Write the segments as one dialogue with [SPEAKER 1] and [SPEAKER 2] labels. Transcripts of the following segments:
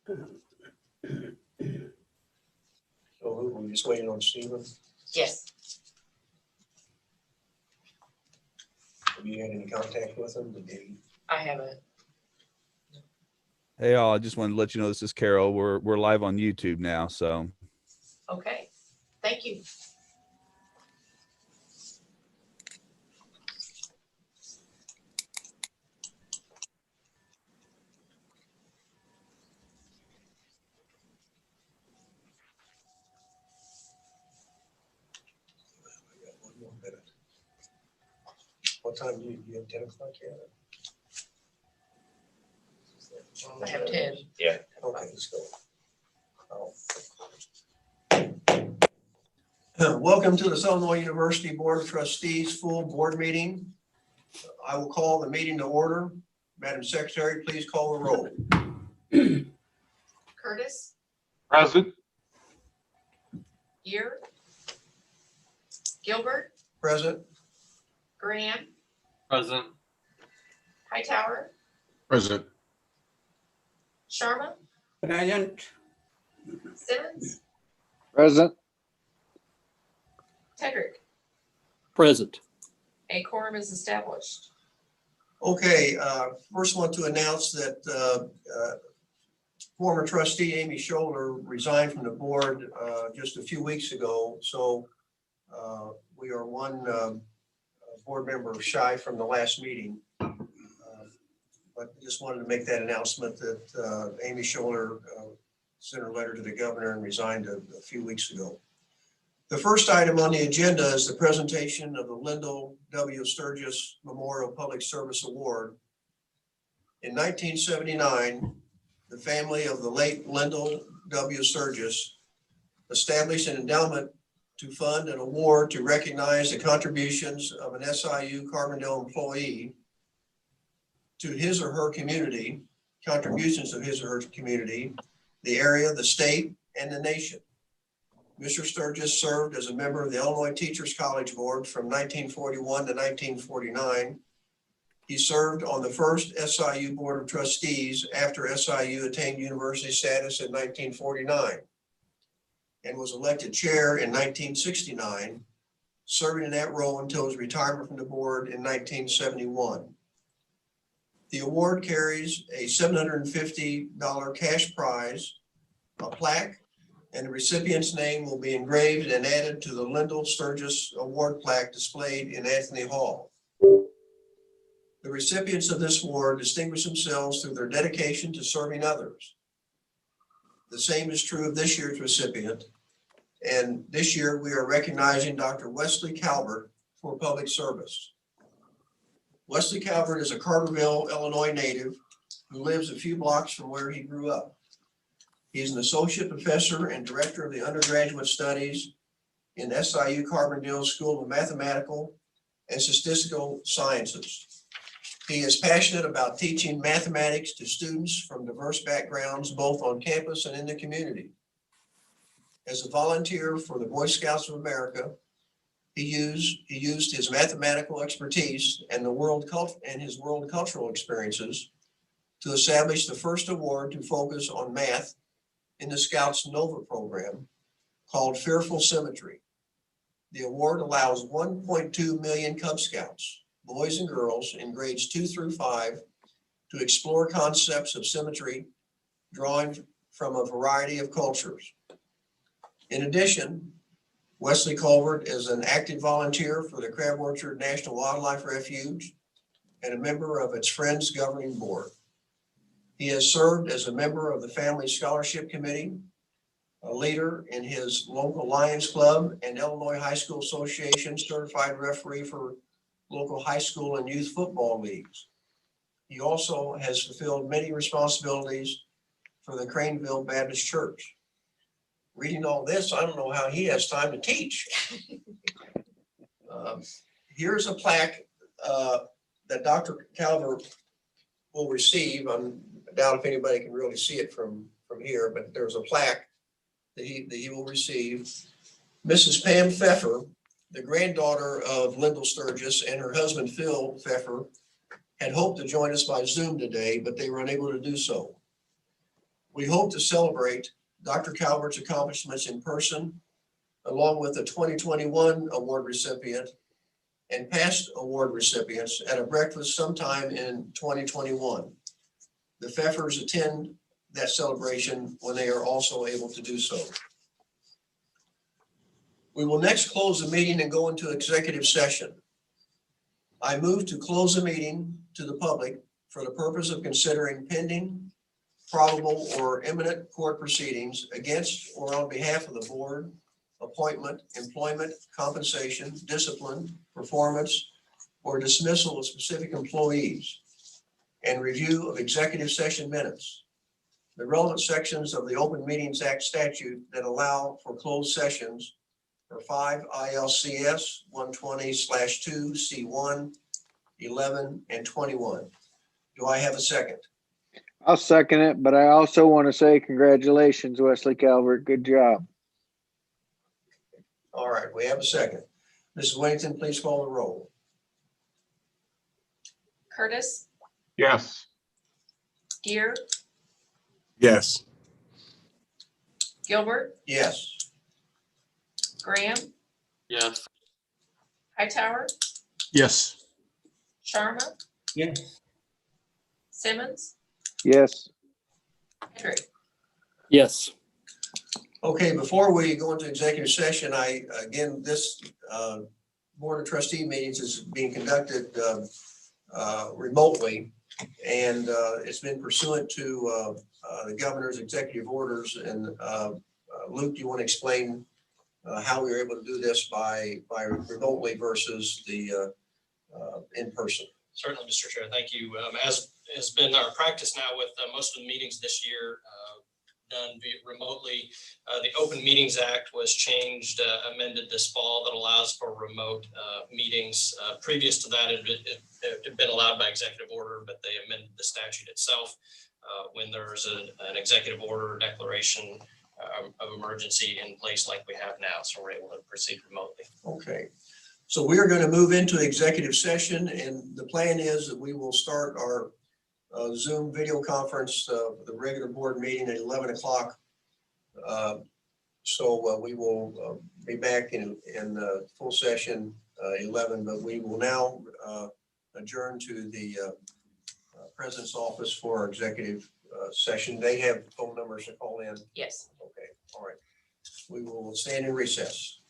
[SPEAKER 1] So we're just waiting on Stephen.
[SPEAKER 2] Yes,
[SPEAKER 1] Have you had any contact with him? Did he?
[SPEAKER 2] I haven't.
[SPEAKER 3] Hey, all, I just wanted to let you know this is Carol. We're live on YouTube now, so
[SPEAKER 2] Okay, thank you.
[SPEAKER 1] I got one more minute. What time do you have 10 o'clock yet?
[SPEAKER 2] I have 10.
[SPEAKER 1] Yeah. Okay, let's go. Welcome to the Illinois University Board of Trustees full board meeting. I will call the meeting to order. Madam Secretary, please call the roll.
[SPEAKER 2] Curtis,
[SPEAKER 4] Present.
[SPEAKER 2] Gear, Gilbert,
[SPEAKER 1] Present.
[SPEAKER 2] Graham,
[SPEAKER 4] Present.
[SPEAKER 2] Hightower,
[SPEAKER 4] Present.
[SPEAKER 2] Sharma,
[SPEAKER 5] Present.
[SPEAKER 2] Simmons,
[SPEAKER 4] Present.
[SPEAKER 2] Tedrick.
[SPEAKER 5] Present.
[SPEAKER 2] A quorum is established.
[SPEAKER 1] Okay, first want to announce that former trustee Amy Scholler resigned from the board just a few weeks ago. So we are one board member shy from the last meeting. But just wanted to make that announcement that Amy Scholler sent her letter to the governor and resigned a few weeks ago. The first item on the agenda is the presentation of the Lyndall W. Sturgis Memorial Public Service Award. In 1979, the family of the late Lyndall W. Sturgis established an endowment to fund an award to recognize the contributions of an SIU Carbondale employee to his or her community, contributions of his or her community, the area, the state, and the nation. Mr. Sturgis served as a member of the Illinois Teachers College Board from 1941 to 1949. He served on the first SIU Board of Trustees after SIU attained university status in 1949 and was elected chair in 1969, serving in that role until his retirement from the board in 1971. The award carries a $750 cash prize, a plaque, and the recipient's name will be engraved and added to the Lyndall Sturgis Award plaque displayed in Anthony Hall. The recipients of this award distinguish themselves through their dedication to serving others. The same is true of this year's recipient. And this year we are recognizing Dr. Wesley Calvert for public service. Wesley Calvert is a Carterville, Illinois native who lives a few blocks from where he grew up. He is an associate professor and director of the undergraduate studies in SIU Carbondale School of Mathematical and Statistical Sciences. He is passionate about teaching mathematics to students from diverse backgrounds, both on campus and in the community. As a volunteer for the Boy Scouts of America, he used his mathematical expertise and his world cultural experiences to establish the first award to focus on math in the Scouts Nova program called Fearful Symmetry. The award allows 1.2 million Cub Scouts, boys and girls in grades 2 through 5, to explore concepts of symmetry, drawing from a variety of cultures. In addition, Wesley Calvert is an active volunteer for the Crab Orchard National Wildlife Refuge and a member of its Friends Governing Board. He has served as a member of the Family Scholarship Committee, a leader in his local Lions Club and Illinois High School Association certified referee for local high school and youth football leagues. He also has fulfilled many responsibilities for the Craneville Baptist Church. Reading all this, I don't know how he has time to teach. Here's a plaque that Dr. Calvert will receive. I doubt if anybody can really see it from here, but there's a plaque that he will receive. Mrs. Pam Pfeffer, the granddaughter of Lyndall Sturgis, and her husband Phil Pfeffer had hoped to join us by Zoom today, but they were unable to do so. We hope to celebrate Dr. Calvert's accomplishments in person, along with the 2021 award recipient and past award recipients at a breakfast sometime in 2021. The Pfeffers attend that celebration when they are also able to do so. We will next close the meeting and go into executive session. I move to close the meeting to the public for the purpose of considering pending, probable, or imminent court proceedings against or on behalf of the board, appointment, employment, compensation, discipline, performance, or dismissal of specific employees, and review of executive session minutes. The relevant sections of the Open Meetings Act statute that allow for closed sessions are 5 ILCS 120/2 C1, 11, and 21. Do I have a second?
[SPEAKER 4] I'll second it, but I also want to say congratulations, Wesley Calvert. Good job.
[SPEAKER 1] All right, we have a second. Mrs. Whittington, please call the roll.
[SPEAKER 2] Curtis,
[SPEAKER 4] Yes.
[SPEAKER 2] Gear,
[SPEAKER 6] Yes.
[SPEAKER 2] Gilbert,
[SPEAKER 1] Yes.
[SPEAKER 2] Graham,
[SPEAKER 4] Yes.
[SPEAKER 2] Hightower,
[SPEAKER 6] Yes.
[SPEAKER 2] Sharma,
[SPEAKER 5] Yes.
[SPEAKER 2] Simmons,
[SPEAKER 4] Yes.
[SPEAKER 2] Hendrick.
[SPEAKER 5] Yes.
[SPEAKER 1] Okay, before we go into executive session, this Board of Trustee meetings is being conducted remotely. And it's been pursuant to the governor's executive orders. And Luke, do you want to explain how we were able to do this by remotely versus the in person?
[SPEAKER 7] Certainly, Mr. Chair. Thank you. As has been our practice now with most of the meetings this year done remotely, the Open Meetings Act was changed, amended this fall that allows for remote meetings. Previous to that, it had been allowed by executive order, but they amended the statute itself when there's an executive order or declaration of emergency in place like we have now. So we're able to proceed remotely.
[SPEAKER 1] Okay. So we are going to move into executive session, and the plan is that we will start our Zoom video conference, the regular board meeting at 11 o'clock. So we will be back in full session 11, but we will now adjourn to the president's office for our executive session. They have phone numbers to call in.
[SPEAKER 2] Yes.
[SPEAKER 1] Okay, all right. We will stand in recess.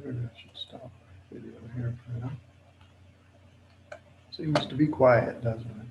[SPEAKER 8] Maybe I should stop video here for now. Seems to be quiet, doesn't it?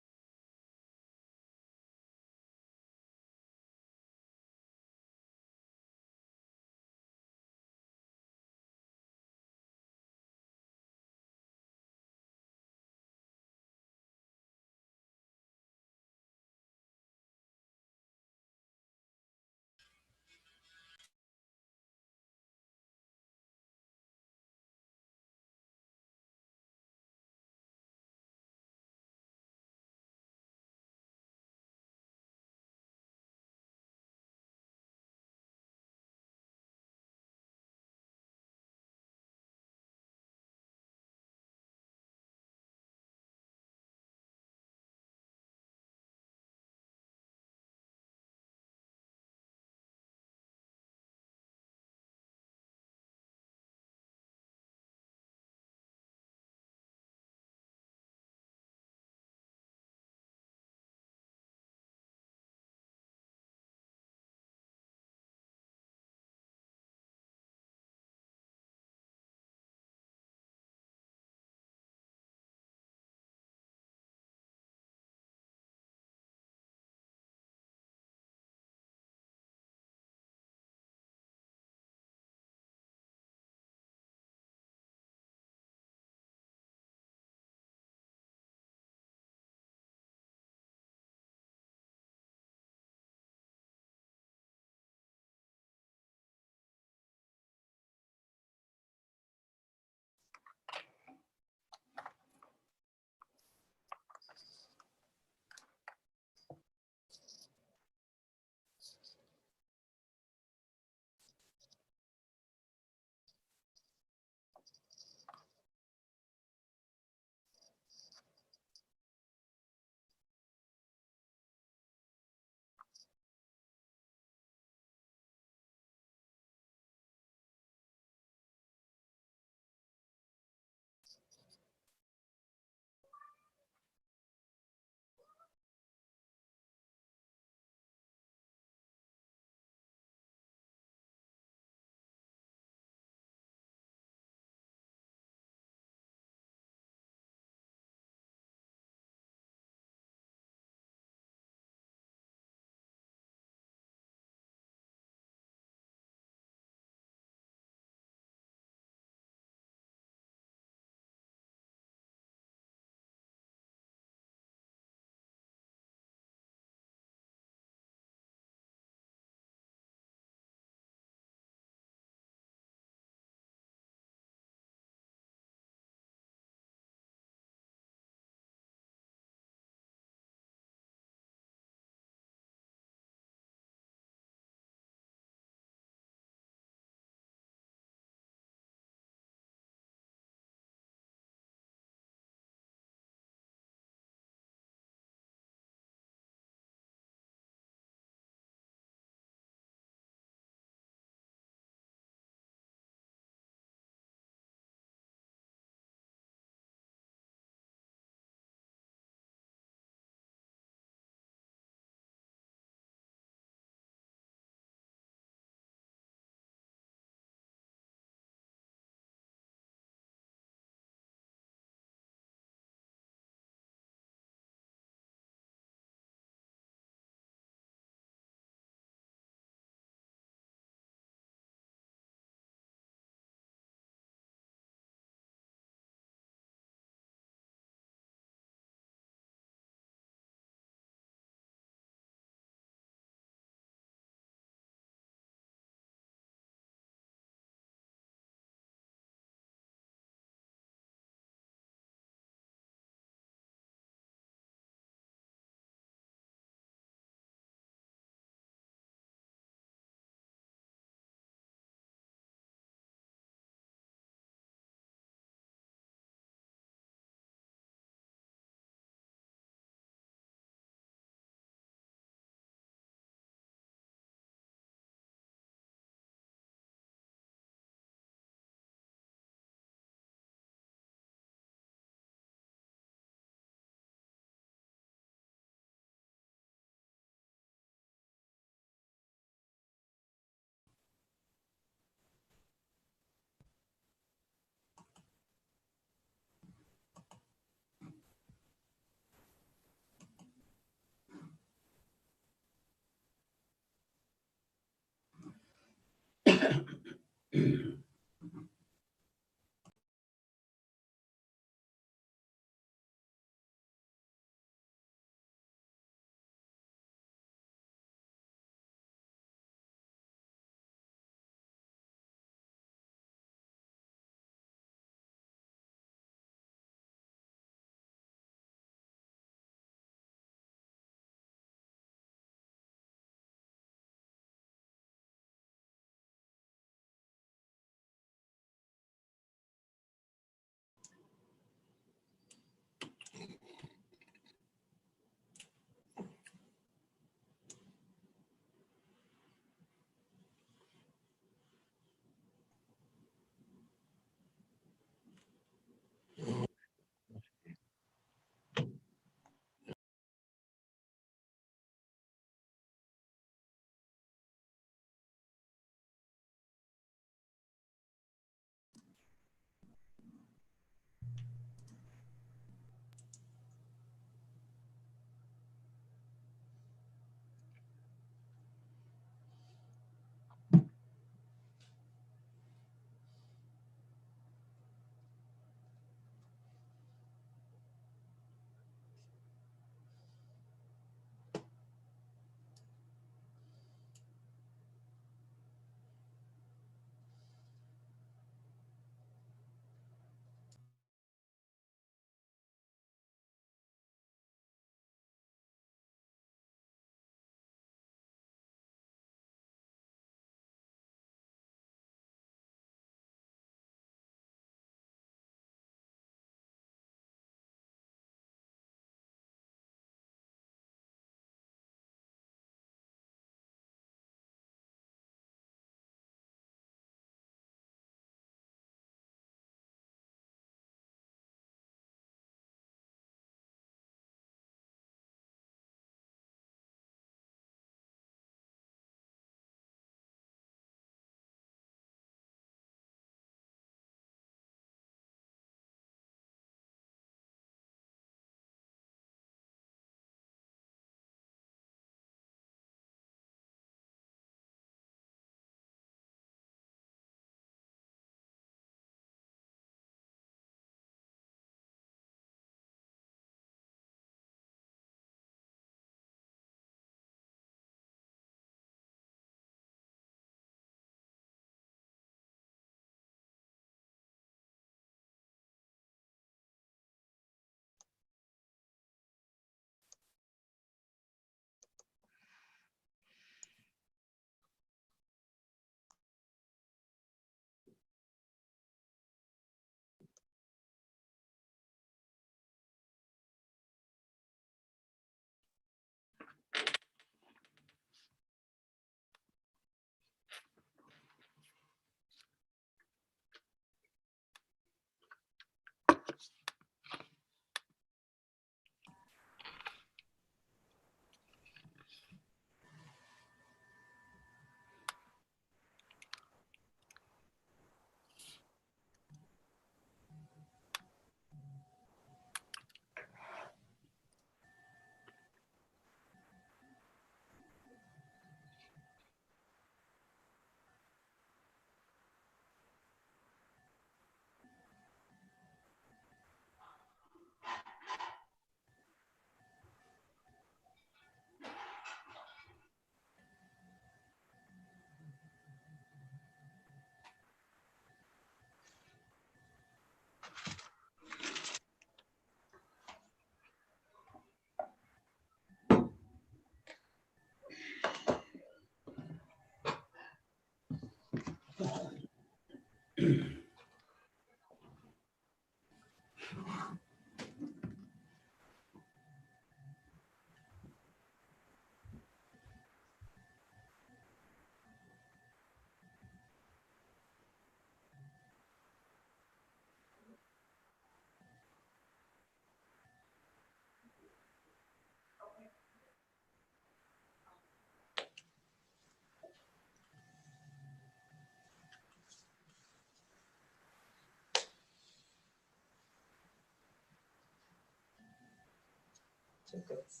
[SPEAKER 2] think it's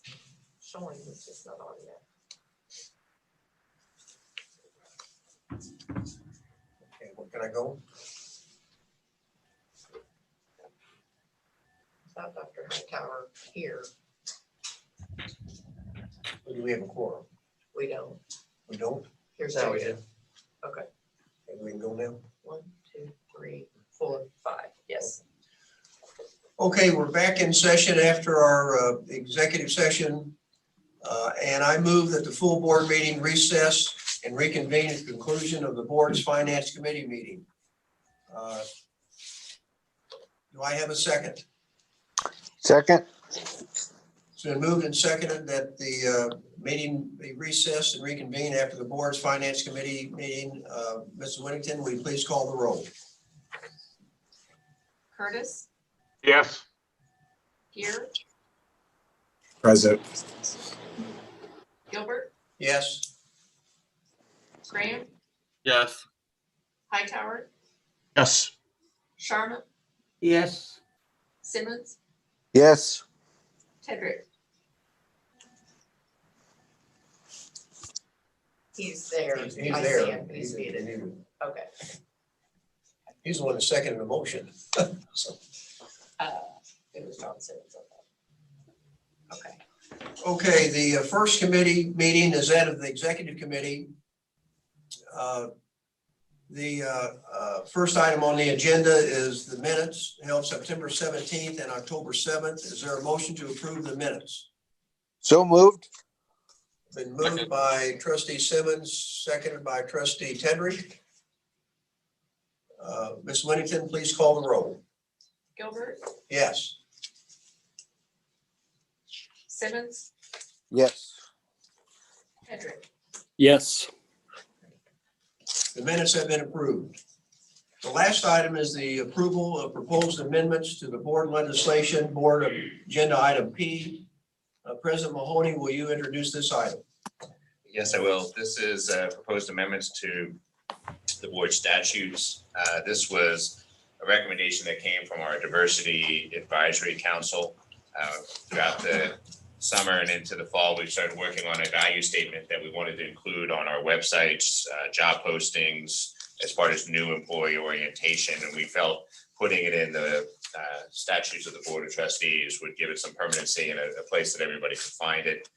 [SPEAKER 2] showing, it's just not on yet.
[SPEAKER 1] Okay, well, can I go?
[SPEAKER 2] Without Dr. Hightower here,
[SPEAKER 1] Or do we have a quorum?
[SPEAKER 2] we don't.
[SPEAKER 1] We don't?
[SPEAKER 2] Here's
[SPEAKER 7] Now
[SPEAKER 2] how
[SPEAKER 7] we
[SPEAKER 2] we
[SPEAKER 7] do.
[SPEAKER 2] do. Okay,
[SPEAKER 1] Okay, we can go now?
[SPEAKER 2] 1, 2, 3, 4, 5, yes.
[SPEAKER 1] Okay, we're back in session after our executive session. And I move that the full board meeting recess and reconvene at the conclusion of the board's finance committee meeting. Do I have a second?
[SPEAKER 4] Second.
[SPEAKER 1] It's been moved and seconded that the meeting be recessed and reconvene after the board's finance committee meeting. Mrs. Whittington, will you please call the roll?
[SPEAKER 2] Curtis,
[SPEAKER 6] Yes.
[SPEAKER 2] here,
[SPEAKER 6] Present.
[SPEAKER 2] Gilbert,
[SPEAKER 1] Yes?
[SPEAKER 2] Graham,
[SPEAKER 6] Yes.
[SPEAKER 2] Hightower,
[SPEAKER 6] Yes.
[SPEAKER 2] Sharma,
[SPEAKER 5] Yes.
[SPEAKER 2] Simmons,
[SPEAKER 4] Yes.
[SPEAKER 2] Tedrick. He's there.
[SPEAKER 1] He's
[SPEAKER 2] I
[SPEAKER 1] there.
[SPEAKER 2] see him. He's muted. Okay.
[SPEAKER 1] He's the one that seconded the motion. So,
[SPEAKER 2] It was John Simmons. Okay.
[SPEAKER 1] okay, the first committee meeting is that of the executive committee. The first item on the agenda is the minutes held September 17th and October 7th. Is there a motion to approve the minutes?
[SPEAKER 4] So moved.
[SPEAKER 1] Been moved by trustee Simmons, seconded by trustee Tedrick. Ms. Whittington, please call the roll.
[SPEAKER 2] Gilbert,
[SPEAKER 1] Yes.
[SPEAKER 2] Simmons,
[SPEAKER 4] Yes.
[SPEAKER 2] Tedrick.
[SPEAKER 5] Yes.
[SPEAKER 1] The minutes have been approved. The last item is the approval of proposed amendments to the board legislation, board of agenda item P. President Mahoney, will you introduce this item?
[SPEAKER 9] Yes, I will. This is proposed amendments to the board statutes. This was a recommendation that came from our Diversity Advisory Council. Throughout the summer and into the fall, we've started working on a value statement that we wanted to include on our websites, job postings, as part of new employee orientation. And we felt putting it in the statutes of the Board of Trustees would give it some permanency and a place that everybody could find it.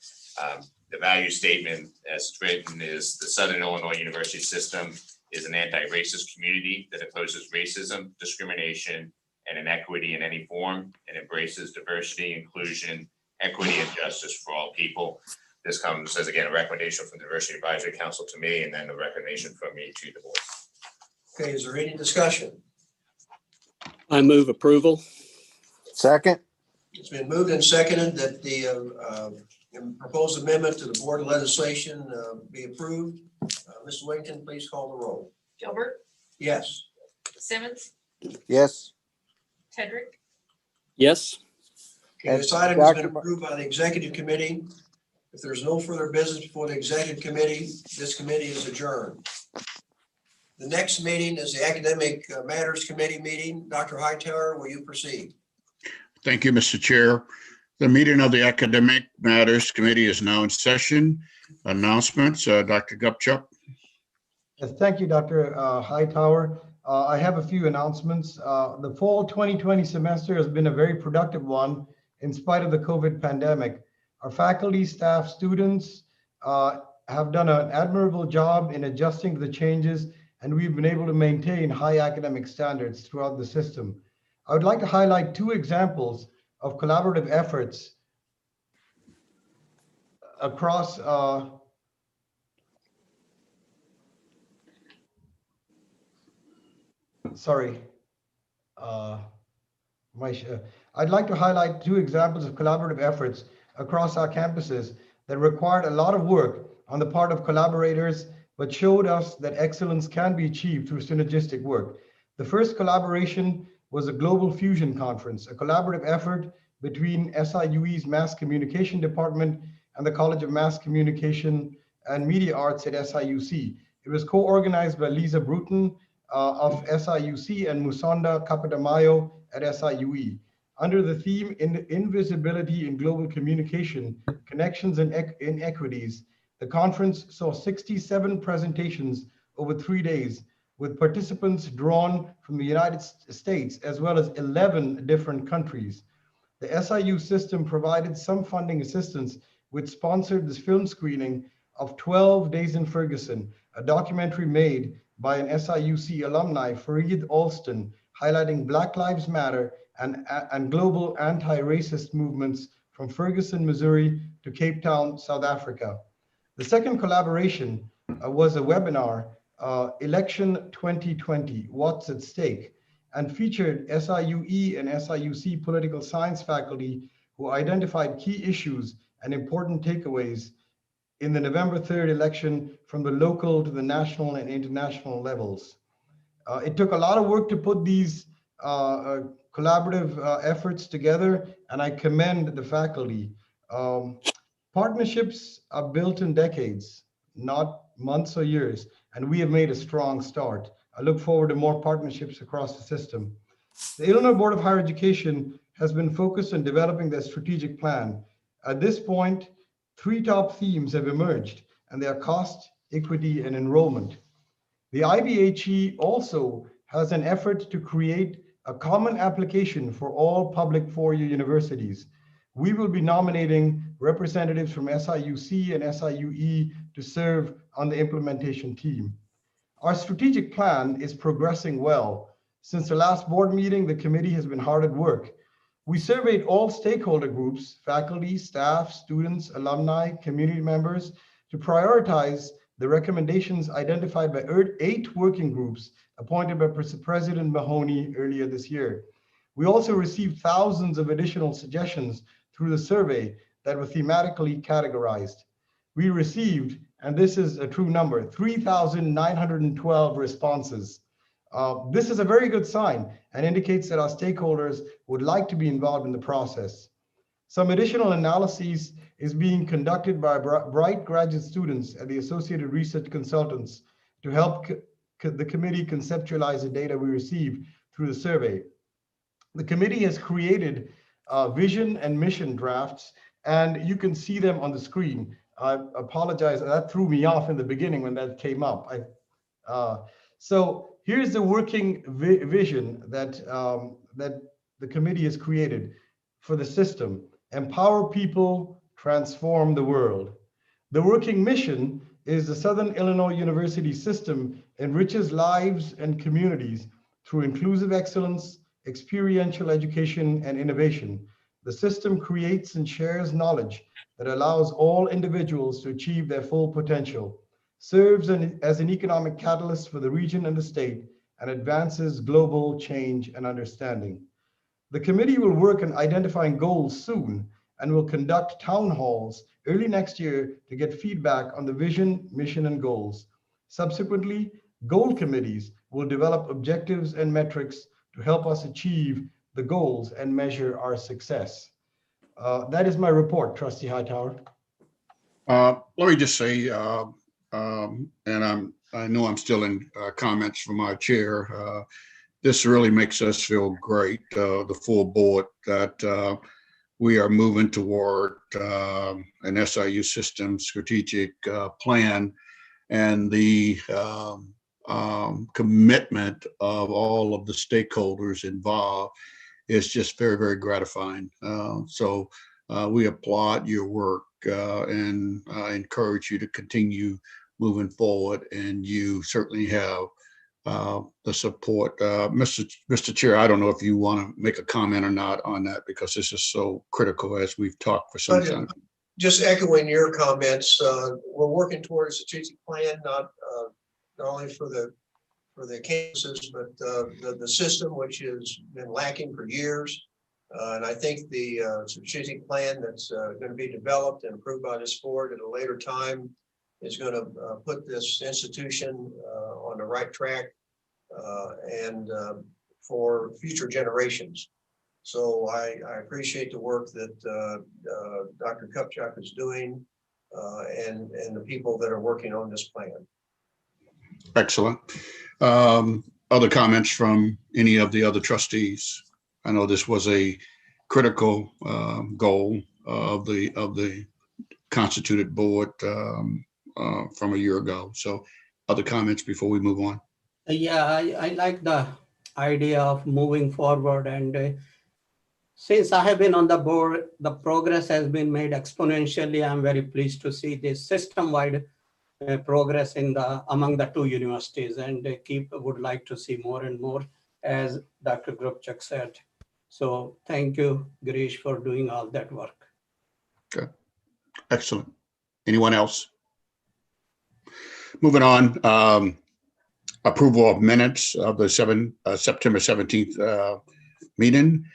[SPEAKER 9] The value statement, as it's written, is the Southern Illinois University system is an anti-racist community that opposes racism, discrimination, and inequity in any form, and embraces diversity, inclusion, equity, and justice for all people. This comes as, again, a recommendation from the Diversity Advisory Council to me, and then a recommendation from me to the board.
[SPEAKER 1] Okay, is there any discussion?
[SPEAKER 5] I move approval.
[SPEAKER 4] Second.
[SPEAKER 1] It's been moved and seconded that the proposed amendment to the board legislation be approved. Mr. Whittington, please call the roll.
[SPEAKER 2] Gilbert,
[SPEAKER 1] Yes.
[SPEAKER 2] Simmons,
[SPEAKER 4] Yes.
[SPEAKER 2] Tedrick.
[SPEAKER 5] Yes.
[SPEAKER 1] Okay, this item has been
[SPEAKER 4] Dr. Mar-
[SPEAKER 1] approved by the executive committee. If there's no further business before the executive committee, this committee is adjourned. The next meeting is the Academic Matters Committee meeting. Dr. Hightower, will you proceed?
[SPEAKER 6] Thank you, Mr. Chair. The meeting of the Academic Matters Committee is now in session. Announcements, Dr. Gupchuck.
[SPEAKER 8] Yes, thank you, Dr. Hightower. I have a few announcements. The fall 2020 semester has been a very productive one in spite of the COVID pandemic. Our faculty, staff, students have done an admirable job in adjusting to the changes, and we've been able to maintain high academic standards throughout the system. I would like to highlight two examples of collaborative efforts across I'd like to highlight two examples of collaborative efforts across our campuses that required a lot of work on the part of collaborators, but showed us that excellence can be achieved through synergistic work. The first collaboration was a Global Fusion Conference, a collaborative effort between SIUE's Mass Communication Department and the College of Mass Communication and Media Arts at SIUC. It was co-organized by Lisa Bruton of SIUC and Musonda Kapitamayo at SIUE. Under the theme Invisibility in Global Communication, Connections and Inequities, the conference saw 67 presentations over 3 days, with participants drawn from the United States as well as 11 different countries. The SIU system provided some funding assistance, which sponsored this film screening of 12 Days in Ferguson, a documentary made by an SIUC alumni, Fareed Alston, highlighting Black Lives Matter and global anti-racist movements from Ferguson, Missouri to Cape Town, South Africa. The second collaboration was a webinar, Election 2020, What's at Stake, and featured SIUE and SIUC political science faculty who identified key issues and important takeaways in the November 3rd election from the local to the national and international levels. It took a lot of work to put these collaborative efforts together, and I commend the faculty. Partnerships are built in decades, not months or years, and we have made a strong start. I look forward to more partnerships across the system. The Illinois Board of Higher Education has been focused on developing their strategic plan. At this point, 3 top themes have emerged, and they are cost, equity, and enrollment. The IBHE also has an effort to create a common application for all public four-year universities. We will be nominating representatives from SIUC and SIUE to serve on the implementation team. Our strategic plan is progressing well. Since the last board meeting, the committee has been hard at work. We surveyed all stakeholder groups, faculty, staff, students, alumni, community members, to prioritize the recommendations identified by 8 working groups appointed by President Mahoney earlier this year. We also received thousands of additional suggestions through the survey that were thematically categorized. We received, and this is a true number, 3,912 responses. This is a very good sign and indicates that our stakeholders would like to be involved in the process. Some additional analyses is being conducted by bright graduate students at the Associated Research Consultants to help the committee conceptualize the data we receive through the survey. The committee has created vision and mission drafts, and you can see them on the screen. I apologize, that threw me off in the beginning when that came up. So here's the working vision that the committee has created for the system: empower people, transform the world. The working mission is the Southern Illinois University system enriches lives and communities through inclusive excellence, experiential education, and innovation. The system creates and shares knowledge that allows all individuals to achieve their full potential, serves as an economic catalyst for the region and the state, and advances global change and understanding. The committee will work on identifying goals soon and will conduct town halls early next year to get feedback on the vision, mission, and goals. Subsequently, goal committees will develop objectives and metrics to help us achieve the goals and measure our success. That is my report, Trustee Hightower.
[SPEAKER 6] Let me just say, and I know I'm still in comments from our chair. This really makes us feel great, the full board, that we are moving toward an SIU system strategic plan, and the commitment of all of the stakeholders involved is just very, very gratifying. So we applaud your work and encourage you to continue moving forward, and you certainly have the support. Mr. Chair, I don't know if you want to make a comment or not on that, because this is so critical as we've talked for some time.
[SPEAKER 1] Just echoing your comments, we're working towards a strategic plan, not only for the campuses, but the system, which has been lacking for years. And I think the strategic plan that's going to be developed and approved by this board at a later time is going to put this institution on the right track and for future generations. So I appreciate the work that Dr. Kupchak is doing and the people that are working on this plan.
[SPEAKER 6] Excellent. Other comments from any of the other trustees? I know this was a critical goal of the constituted board from a year ago. So other comments before we move on?
[SPEAKER 5] Yeah, I like the idea of moving forward, and since I have been on the board, the progress has been made exponentially. I'm very pleased to see this system-wide progress among the two universities, and would like to see more and more, as Dr. Grubchak said. So thank you, Girish, for doing all that work.
[SPEAKER 6] Okay, excellent. Anyone else? Moving on, approval of minutes of the September 17th meeting.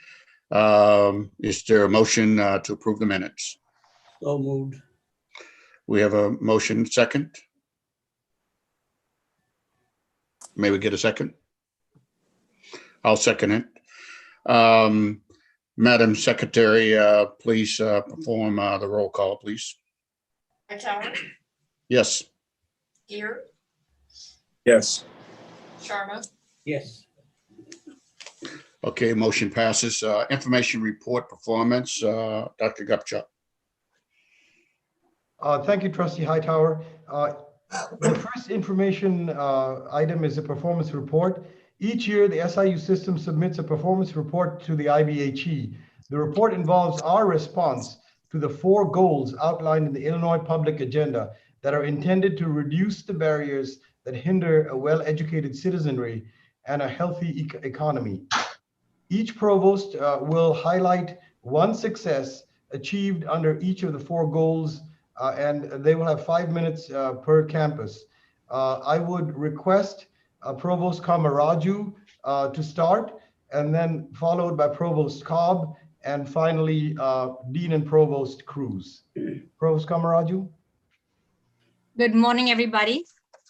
[SPEAKER 6] Is there a motion to approve the minutes?
[SPEAKER 5] So moved.
[SPEAKER 6] We have a motion second. May we get a second? I'll second it. Madam Secretary, please perform the roll call, please.
[SPEAKER 2] Hightower,
[SPEAKER 6] Yes.
[SPEAKER 2] Gear,
[SPEAKER 10] Yes.
[SPEAKER 2] Sharma,
[SPEAKER 5] Yes.
[SPEAKER 6] Okay, motion passes. Information report performance, Dr. Gupchak.
[SPEAKER 8] Thank you, Trustee Hightower. The first information item is a performance report. Each year, the SIU system submits a performance report to the IBHE. The report involves our response to the 4 goals outlined in the Illinois Public Agenda that are intended to reduce the barriers that hinder a well-educated citizenry and a healthy economy. Each provost will highlight one success achieved under each of the 4 goals, and they will have 5 minutes per campus. I would request Provost Kamaraju to start, and then followed by Provost Cobb, and finally Dean and Provost Cruz. Provost Kamaraju.
[SPEAKER 11] Good morning, everybody,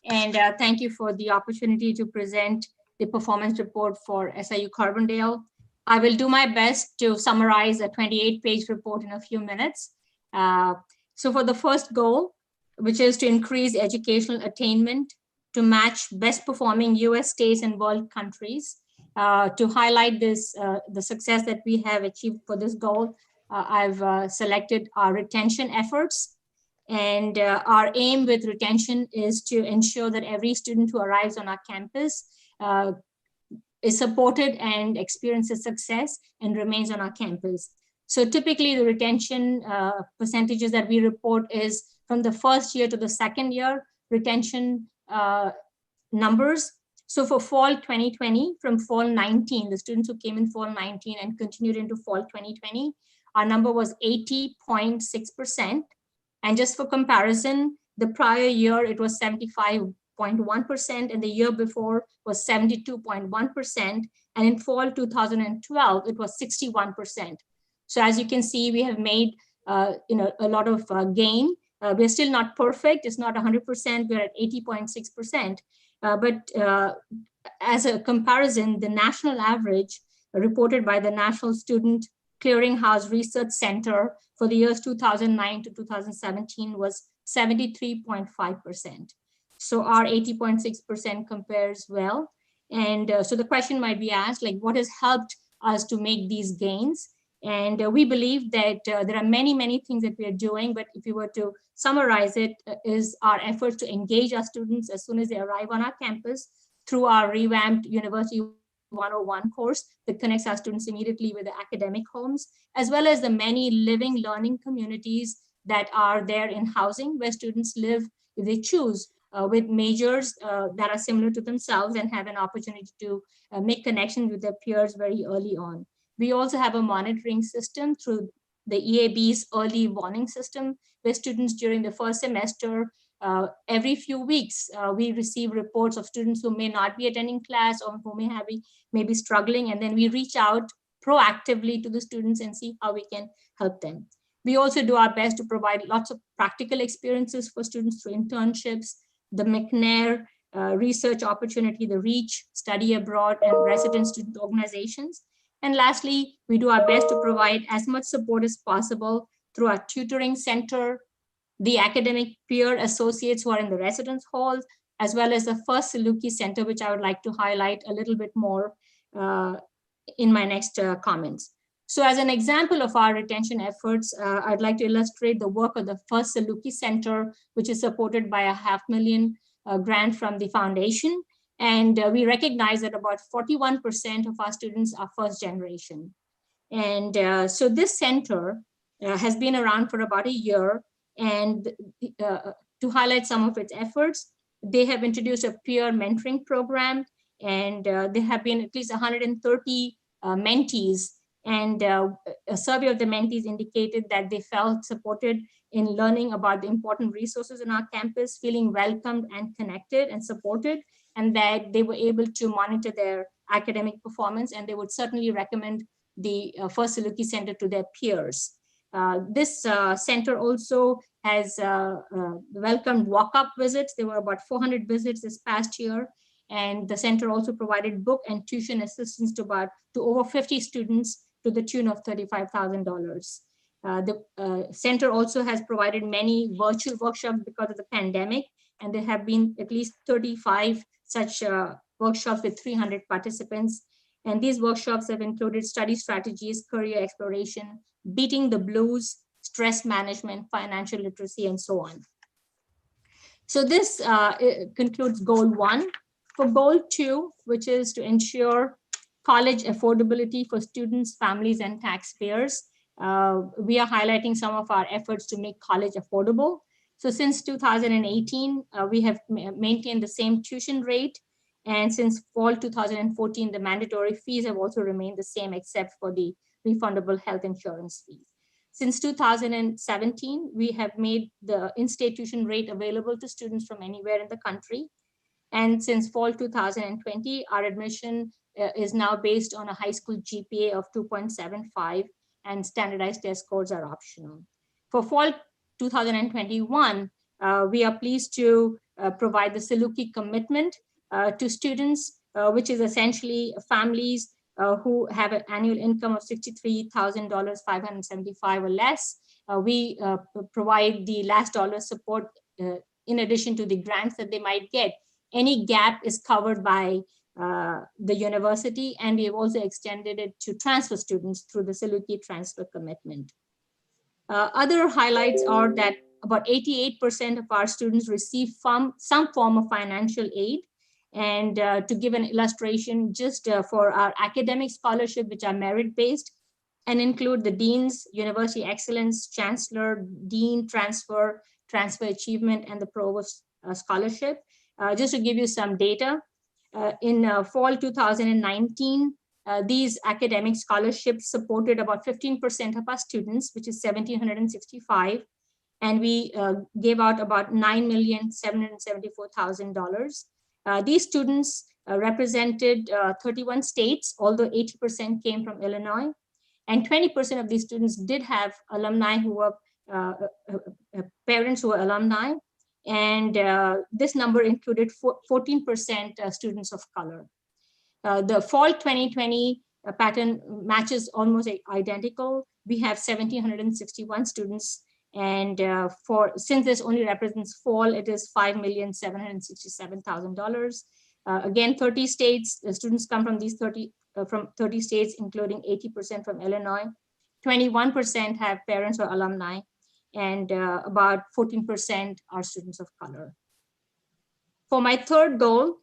[SPEAKER 11] and thank you for the opportunity to present the performance report for SIU Carbondale. I will do my best to summarize a 28-page report in a few minutes. So for the first goal, which is to increase educational attainment to match best performing US states and world countries, to highlight this, the success that we have achieved for this goal, I've selected our retention efforts. And our aim with retention is to ensure that every student who arrives on our campus is supported and experiences success and remains on our campus. So typically the retention percentages that we report is from the first year to the second year retention numbers. So for fall 2020, from fall 19, the students who came in fall 19 and continued into fall 2020, our number was 80.6%. And just for comparison, the prior year, it was 75.1%, and the year before was 72.1%. And in fall 2012, it was 61%. So as you can see, we have made a lot of gain. We're still not perfect. It's not 100%. We're at 80.6%. But as a comparison, the national average reported by the National Student Clearinghouse Research Center for the years 2009 to 2017 was 73.5%. So our 80.6% compares well. And so the question might be asked, like, what has helped us to make these gains? And we believe that there are many, many things that we are doing, but if you were to summarize it, is our efforts to engage our students as soon as they arrive on our campus through our revamped University 101 course that connects our students immediately with the academic homes, as well as the many living learning communities that are there in housing where students live, if they choose, with majors that are similar to themselves and have an opportunity to make connections with their peers very early on. We also have a monitoring system through the EAB's early warning system, where students during the first semester, every few weeks, we receive reports of students who may not be attending class or who may be struggling, and then we reach out proactively to the students and see how we can help them. We also do our best to provide lots of practical experiences for students through internships, the McNair research opportunity, the REACH, study abroad, and resident student organizations. And lastly, we do our best to provide as much support as possible through our tutoring center, the academic peer associates who are in the residence halls, as well as the First Saluki Center, which I would like to highlight a little bit more in my next comments. So as an example of our retention efforts, I'd like to illustrate the work of the first Saluki Center, which is supported by a $500,000 grant from the foundation. And we recognize that about 41% of our students are first generation. And so this center has been around for about a year. And to highlight some of its efforts, they have introduced a peer mentoring program, and there have been at least 130 mentees. And a survey of the mentees indicated that they felt supported in learning about the important resources on our campus, feeling welcomed and connected and supported, and that they were able to monitor their academic performance, and they would certainly recommend the First Saluki Center to their peers. This center also has welcomed walk-up visits. There were about 400 visits this past year. And the center also provided book and tuition assistance to over 50 students to the tune of $35,000. The center also has provided many virtual workshops because of the pandemic, and there have been at least 35 such workshops with 300 participants. And these workshops have included study strategies, career exploration, beating the blues, stress management, financial literacy, and so on. So this concludes goal 1. For goal 2, which is to ensure college affordability for students, families, and taxpayers, we are highlighting some of our efforts to make college affordable. So since 2018, we have maintained the same tuition rate. And since fall 2014, the mandatory fees have also remained the same, except for the refundable health insurance fees. Since 2017, we have made the in-state tuition rate available to students from anywhere in the country. And since fall 2020, our admission is now based on a high school GPA of 2.75, and standardized test scores are optional. For fall 2021, we are pleased to provide the Saluki commitment to students, which is essentially families who have an annual income of $63,575 or less. We provide the last dollar support in addition to the grants that they might get. Any gap is covered by the university, and we have also extended it to transfer students through the Saluki transfer commitment. Other highlights are that about 88% of our students receive some form of financial aid. And to give an illustration, just for our academic scholarship, which are merit-based and include the Dean's, University Excellence, Chancellor, Dean Transfer, Transfer Achievement, and the Provost Scholarship. Just to give you some data, in fall 2019, these academic scholarships supported about 15% of our students, which is 1,765. And we gave out about $9,774,000. These students represented 31 states, although 80% came from Illinois. And 20% of these students did have alumni who were parents who were alumni. And this number included 14% students of color. The fall 2020 pattern matches almost identical. We have 1,761 students. And since this only represents fall, it is $5,767,000. Again, 30 states, the students come from these 30 states, including 80% from Illinois. 21% have parents or alumni, and about 14% are students of color. For my third goal,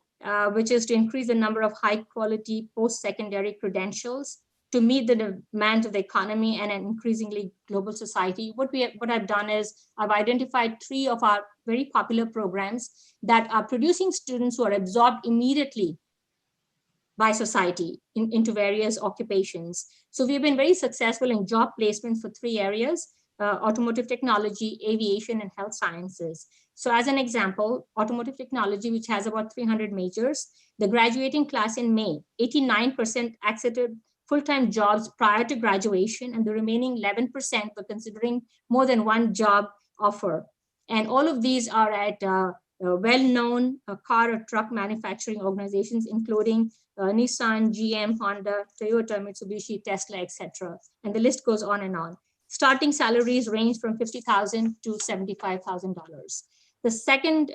[SPEAKER 11] which is to increase the number of high quality post-secondary credentials to meet the demands of the economy and an increasingly global society, what I've done is I've identified 3 of our very popular programs that are producing students who are absorbed immediately by society into various occupations. So we've been very successful in job placements for 3 areas: automotive technology, aviation, and health sciences. So as an example, automotive technology, which has about 300 majors, the graduating class in May, 89% accepted full-time jobs prior to graduation, and the remaining 11% were considering more than one job offer. And all of these are at well-known car or truck manufacturing organizations, including Nissan, GM, Honda, Toyota, Mitsubishi, Tesla, etc. And the list goes on and on. Starting salaries range from $50,000 to $75,000. The second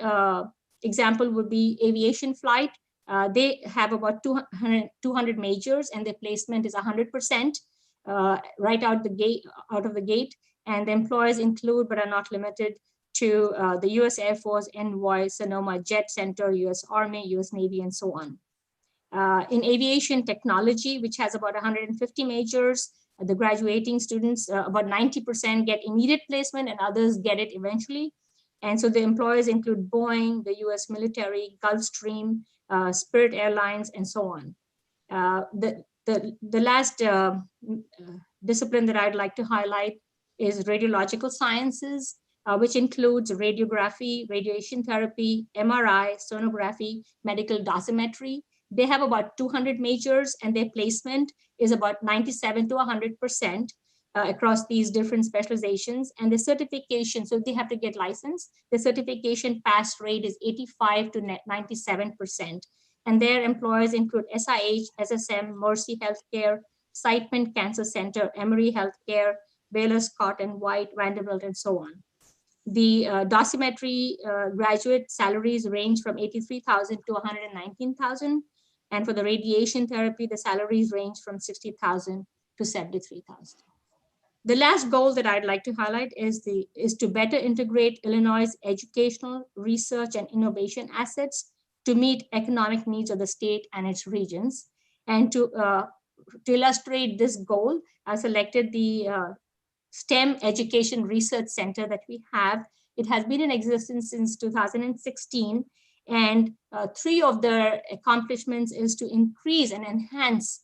[SPEAKER 11] example would be aviation flight. They have about 200 majors, and their placement is 100%. right out of the gate. And the employers include, but are not limited to the US Air Force, Envoy, Sonoma Jet Center, US Army, US Navy, and so on. In aviation technology, which has about 150 majors, the graduating students, about 90% get immediate placement and others get it eventually. And so the employers include Boeing, the US military, Gulfstream, Spirit Airlines, and so on. The last discipline that I'd like to highlight is radiological sciences, which includes radiography, radiation therapy, MRI, sonography, medical dosimetry. They have about 200 majors, and their placement is about 97 to 100% across these different specializations. And the certification, so they have to get licensed, the certification pass rate is 85 to 97%. And their employers include SIH, SSM, Mercy Healthcare, Siteman Cancer Center, Emory Healthcare, Baylor Scott and White, Vanderbilt, and so on. The dosimetry graduate salaries range from 83,000 to 119,000. And for the radiation therapy, the salaries range from 60,000 to 73,000. The last goal that I'd like to highlight is to better integrate Illinois' educational, research, and innovation assets to meet economic needs of the state and its regions. And to illustrate this goal, I selected the STEM Education Research Center that we have. It has been in existence since 2016. And three of their accomplishments is to increase and enhance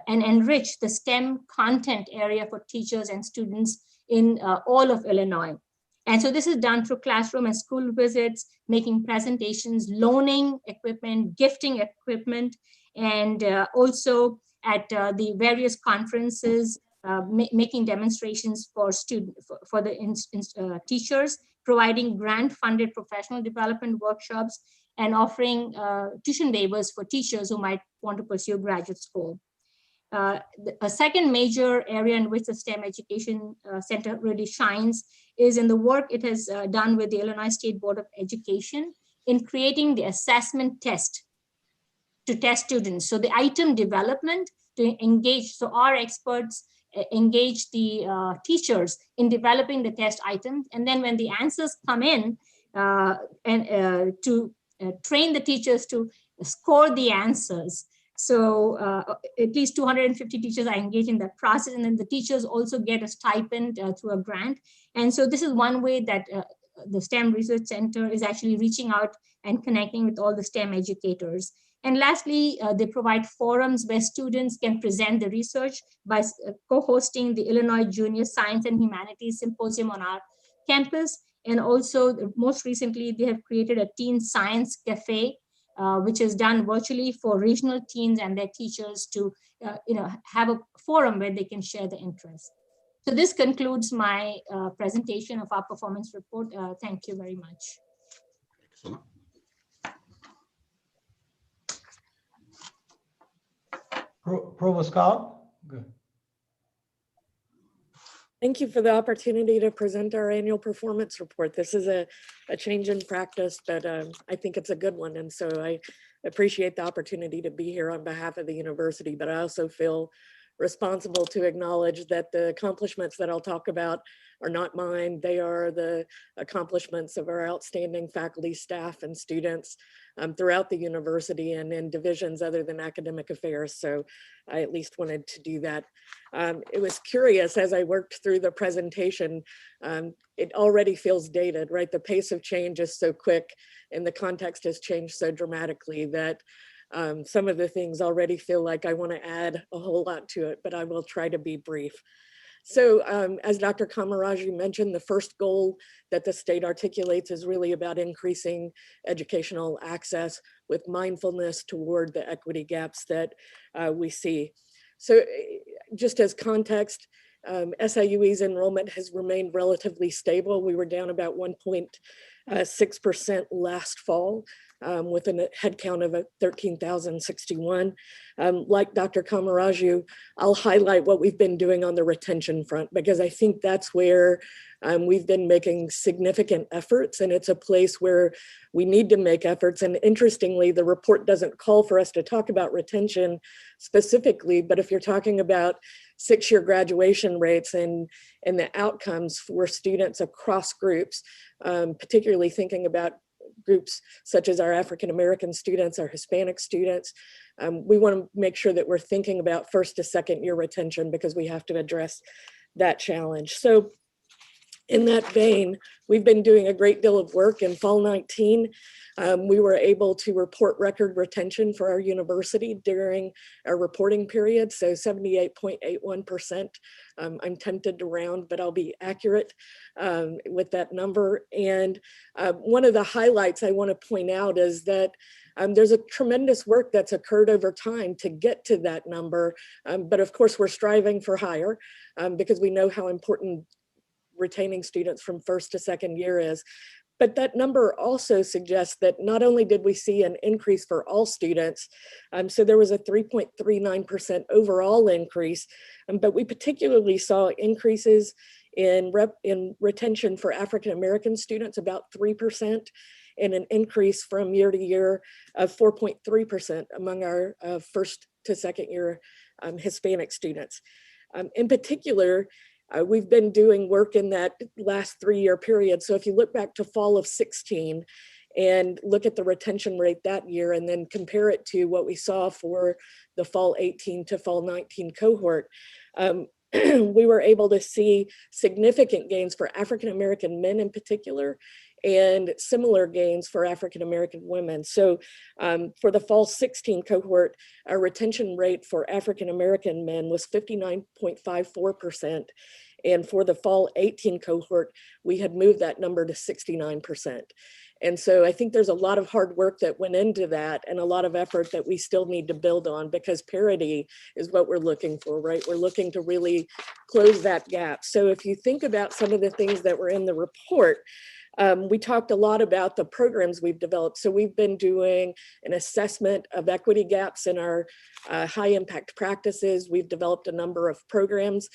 [SPEAKER 11] and enrich the STEM content area for teachers and students in all of Illinois. And so this is done through classroom and school visits, making presentations, loaning equipment, gifting equipment, and also at the various conferences, making demonstrations for the teachers, providing grant-funded professional development workshops, and offering tuition waivers for teachers who might want to pursue graduate school. A second major area in which the STEM Education Center really shines is in the work it has done with the Illinois State Board of Education in creating the assessment test to test students. So the item development to engage, so our experts engage the teachers in developing the test items. And then when the answers come in, to train the teachers to score the answers. So at least 250 teachers are engaged in that process. And then the teachers also get a stipend through a grant. And so this is one way that the STEM Research Center is actually reaching out and connecting with all the STEM educators. And lastly, they provide forums where students can present the research by co-hosting the Illinois Junior Science and Humanities Symposium on our campus. And also, most recently, they have created a Teen Science Cafe, which is done virtually for regional teens and their teachers to have a forum where they can share the interest. So this concludes my presentation of our performance report. Thank you very much.
[SPEAKER 6] Excellent.
[SPEAKER 8] Provost Scott? Good.
[SPEAKER 12] Thank you for the opportunity to present our annual performance report. This is a change in practice, but I think it's a good one. And so I appreciate the opportunity to be here on behalf of the university, but I also feel responsible to acknowledge that the accomplishments that I'll talk about are not mine. They are the accomplishments of our outstanding faculty, staff, and students throughout the university and in divisions other than academic affairs. So I at least wanted to do that. It was curious as I worked through the presentation, it already feels dated, right? The pace of change is so quick and the context has changed so dramatically that some of the things already feel like I want to add a whole lot to it, but I will try to be brief. So as Dr. Kamaraju mentioned, the first goal that the state articulates is really about increasing educational access with mindfulness toward the equity gaps that we see. So just as context, SIUE's enrollment has remained relatively stable. We were down about 1.6% last fall with a headcount of 13,061. Like Dr. Kamaraju, I'll highlight what we've been doing on the retention front, because I think that's where we've been making significant efforts, and it's a place where we need to make efforts. And interestingly, the report doesn't call for us to talk about retention specifically, but if you're talking about 6-year graduation rates and the outcomes for students across groups, particularly thinking about groups such as our African American students, our Hispanic students. We want to make sure that we're thinking about 1st to 2nd year retention because we have to address that challenge. So in that vein, we've been doing a great deal of work. In fall 19. We were able to report record retention for our university during our reporting period, so 78.81%. I'm tempted to round, but I'll be accurate with that number. And one of the highlights I want to point out is that there's a tremendous work that's occurred over time to get to that number. But of course, we're striving for higher because we know how important retaining students from 1st to 2nd year is. But that number also suggests that not only did we see an increase for all students, so there was a 3.39% overall increase, but we particularly saw increases in retention for African American students, about 3%, and an increase from year to year of 4.3% among our 1st to 2nd year Hispanic students. In particular, we've been doing work in that last 3-year period. So if you look back to fall of 16 and look at the retention rate that year and then compare it to what we saw for the fall 18 to fall 19 cohort, we were able to see significant gains for African American men in particular, and similar gains for African American women. So for the fall 16 cohort, our retention rate for African American men was 59.54%. And for the fall 18 cohort, we had moved that number to 69%. And so I think there's a lot of hard work that went into that and a lot of effort that we still need to build on, because parity is what we're looking for, right? We're looking to really close that gap. So if you think about some of the things that were in the report, we talked a lot about the programs we've developed. So we've been doing an assessment of equity gaps in our high impact practices. We've developed a number of programs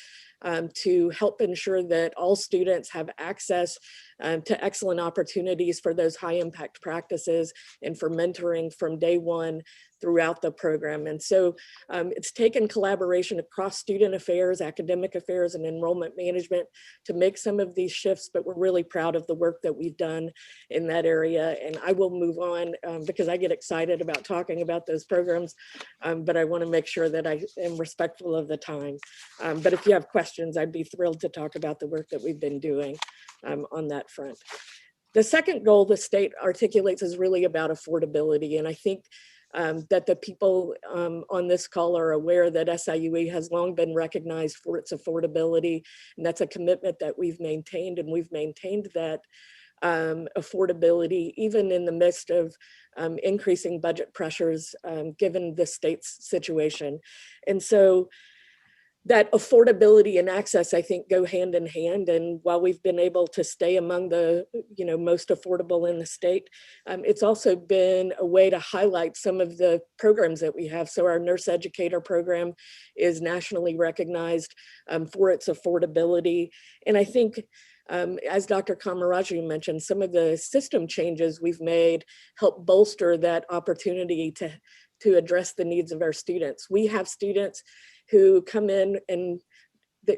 [SPEAKER 12] to help ensure that all students have access to excellent opportunities for those high impact practices and for mentoring from day one throughout the program. And so it's taken collaboration across student affairs, academic affairs, and enrollment management to make some of these shifts, but we're really proud of the work that we've done in that area. And I will move on because I get excited about talking about those programs, but I want to make sure that I am respectful of the time. But if you have questions, I'd be thrilled to talk about the work that we've been doing on that front. The second goal the state articulates is really about affordability. And I think that the people on this call are aware that SIUE has long been recognized for its affordability. And that's a commitment that we've maintained, and we've maintained that affordability even in the midst of increasing budget pressures given the state's situation. And so that affordability and access, I think, go hand in hand. And while we've been able to stay among the most affordable in the state, it's also been a way to highlight some of the programs that we have. So our nurse educator program is nationally recognized for its affordability. And I think, as Dr. Kamaraju mentioned, some of the system changes we've made help bolster that opportunity to address the needs of our students. We have students who come in and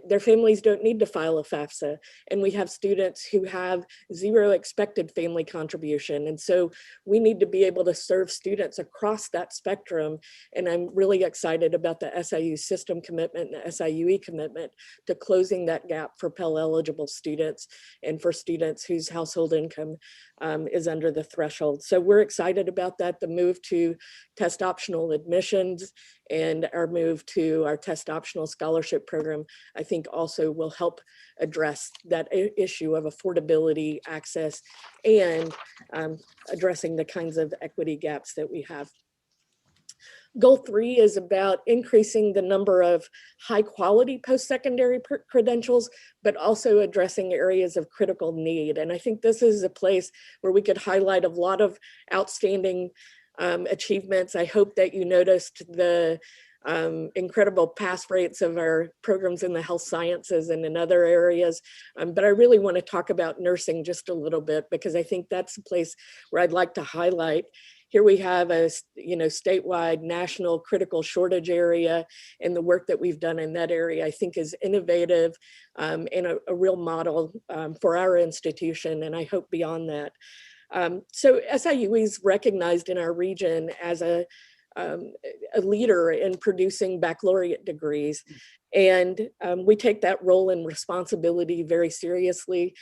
[SPEAKER 12] their families don't need to file a FAFSA. And we have students who have zero expected family contribution. And so we need to be able to serve students across that spectrum. And I'm really excited about the SIU system commitment and the SIUE commitment to closing that gap for Pell eligible students and for students whose household income is under the threshold. So we're excited about that, the move to test optional admissions and our move to our test optional scholarship program, I think also will help address that issue of affordability, access, and addressing the kinds of equity gaps that we have. Goal 3 is about increasing the number of high quality post-secondary credentials, but also addressing areas of critical need. And I think this is a place where we could highlight a lot of outstanding achievements. I hope that you noticed the incredible pass rates of our programs in the health sciences and in other areas. But I really want to talk about nursing just a little bit, because I think that's a place where I'd like to highlight. Here we have a statewide national critical shortage area, and the work that we've done in that area I think is innovative and a real model for our institution, and I hope beyond that. So SIU is recognized in our region as a leader in producing baccalaureate degrees. And we take that role and responsibility very seriously.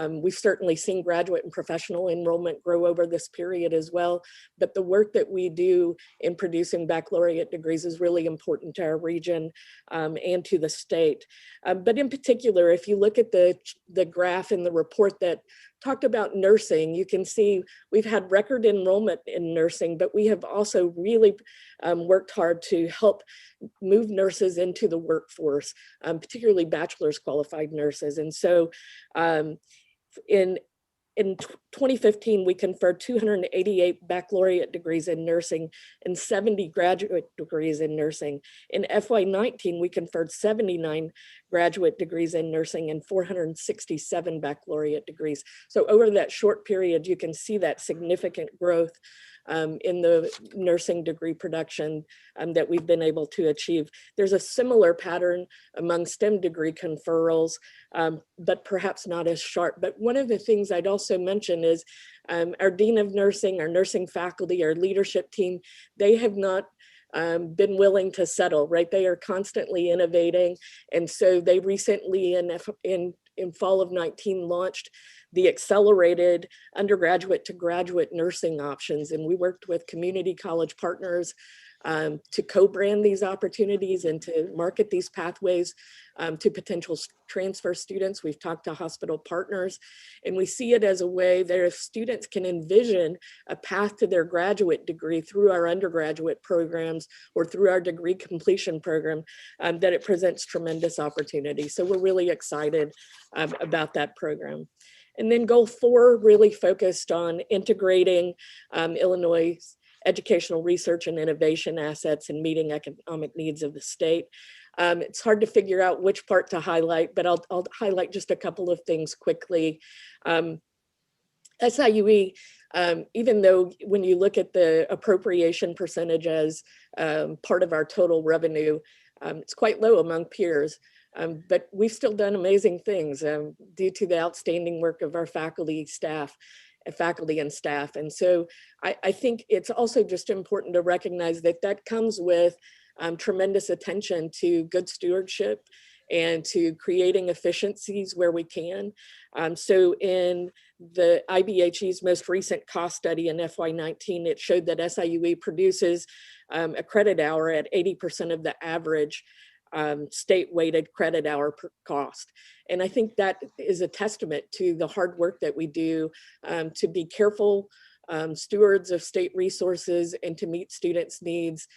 [SPEAKER 12] We've certainly seen graduate and professional enrollment grow over this period as well. But the work that we do in producing baccalaureate degrees is really important to our region and to the state. But in particular, if you look at the graph in the report that talked about nursing, you can see we've had record enrollment in nursing, but we have also really worked hard to help move nurses into the workforce, particularly bachelor's qualified nurses. And so in 2015, we conferred 288 baccalaureate degrees in nursing and 70 graduate degrees in nursing. In FY19, we conferred 79 graduate degrees in nursing and 467 baccalaureate degrees. So over that short period, you can see that significant growth in the nursing degree production that we've been able to achieve. There's a similar pattern among STEM degree conferrals, but perhaps not as sharp. But one of the things I'd also mention is our Dean of Nursing, our nursing faculty, our leadership team, they have not been willing to settle, right? They are constantly innovating. And so they recently in fall of 19 launched the accelerated undergraduate to graduate nursing options. And we worked with community college partners to co-brand these opportunities and to market these pathways to potential transfer students. We've talked to hospital partners, and we see it as a way that if students can envision a path to their graduate degree through our undergraduate programs or through our degree completion program, that it presents tremendous opportunity. So we're really excited about that program. And then goal 4 really focused on integrating Illinois educational research and innovation assets and meeting economic needs of the state. It's hard to figure out which part to highlight, but I'll highlight just a couple of things quickly. SIUE, even though when you look at the appropriation percentage as part of our total revenue, it's quite low among peers. But we've still done amazing things due to the outstanding work of our faculty and staff. And so I think it's also just important to recognize that that comes with tremendous attention to good stewardship and to creating efficiencies where we can. So in the IBHE's most recent cost study in FY19, it showed that SIUE produces a credit hour at 80% of the average state-weighted credit hour per cost. And I think that is a testament to the hard work that we do to be careful stewards of state resources and to meet students' needs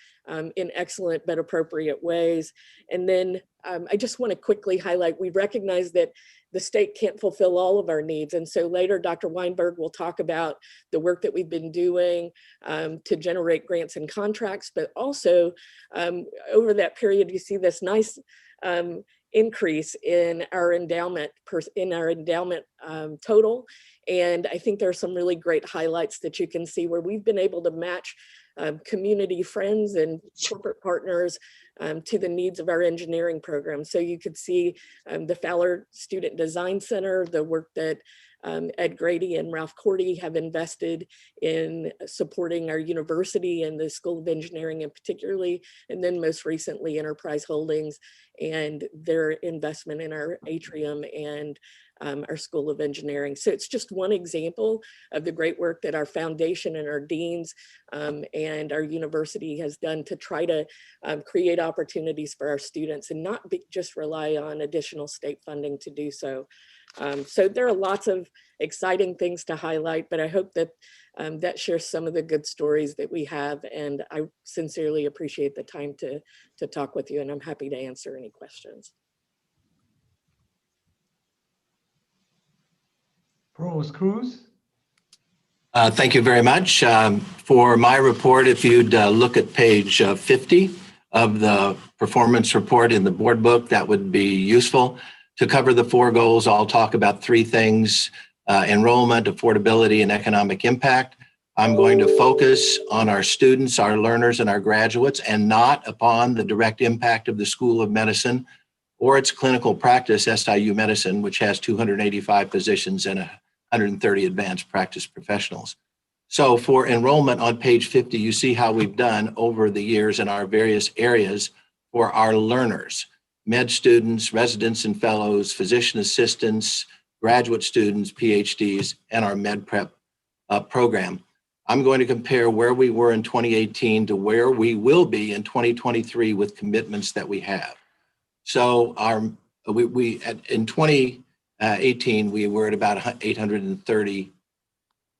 [SPEAKER 12] in excellent but appropriate ways. And then I just want to quickly highlight, we recognize that the state can't fulfill all of our needs. And so later, Dr. Weinberg will talk about the work that we've been doing to generate grants and contracts, but also over that period, you see this nice increase in our endowment total. And I think there are some really great highlights that you can see where we've been able to match community friends and corporate partners to the needs of our engineering program. So you could see the Fowler Student Design Center, the work that Ed Grady and Ralph Cordy have invested in supporting our university and the School of Engineering in particularly, and then most recently Enterprise Holdings and their investment in our atrium and our School of Engineering. So it's just one example of the great work that our foundation and our deans and our university has done to try to create opportunities for our students and not just rely on additional state funding to do so. So there are lots of exciting things to highlight, but I hope that that shares some of the good stories that we have. And I sincerely appreciate the time to talk with you, and I'm happy to answer any questions.
[SPEAKER 8] Provost Cruz.
[SPEAKER 13] Thank you very much. For my report, if you'd look at page 50 of the performance report in the board book, that would be useful. To cover the 4 goals, I'll talk about 3 things: enrollment, affordability, and economic impact. I'm going to focus on our students, our learners, and our graduates, and not upon the direct impact of the School of Medicine or its clinical practice, SIU Medicine, which has 285 positions and 130 advanced practice professionals. So for enrollment on page 50, you see how we've done over the years in our various areas for our learners: med students, residents and fellows, physician assistants, graduate students, PhDs, and our med prep program. I'm going to compare where we were in 2018 to where we will be in 2023 with commitments that we have. So in 2018, we were at about 830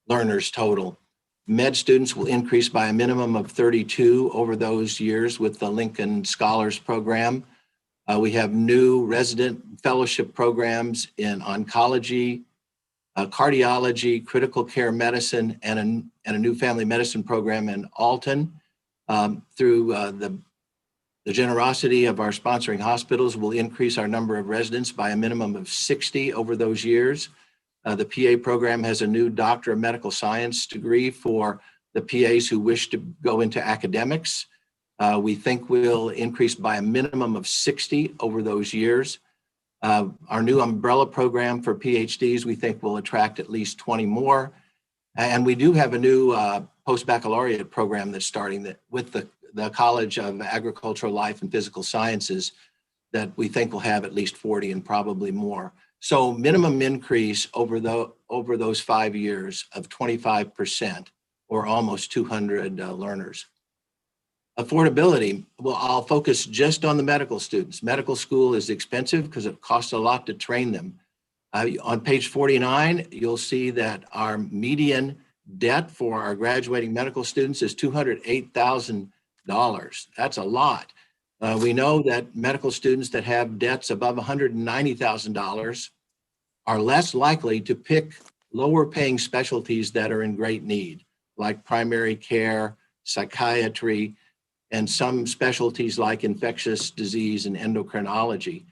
[SPEAKER 13] learners total. Med students will increase by a minimum of 32 over those years with the Lincoln Scholars Program. We have new resident fellowship programs in oncology, cardiology, critical care medicine, and a new family medicine program in Alton. Through the generosity of our sponsoring hospitals, will increase our number of residents by a minimum of 60 over those years. The PA program has a new Doctor of Medical Science degree for the PAs who wish to go into academics. We think we'll increase by a minimum of 60 over those years. Our new umbrella program for PhDs, we think will attract at least 20 more. And we do have a new post-baccalaureate program that's starting with the College of Agricultural Life and Physical Sciences that we think will have at least 40 and probably more. So minimum increase over those 5 years of 25%, or almost 200 learners. Affordability, well, I'll focus just on the medical students. Medical school is expensive because it costs a lot to train them. On page 49, you'll see that our median debt for our graduating medical students is $208,000. That's a lot. We know that medical students that have debts above $190,000 are less likely to pick lower paying specialties that are in great need, like primary care, psychiatry, and some specialties like infectious disease and endocrinology.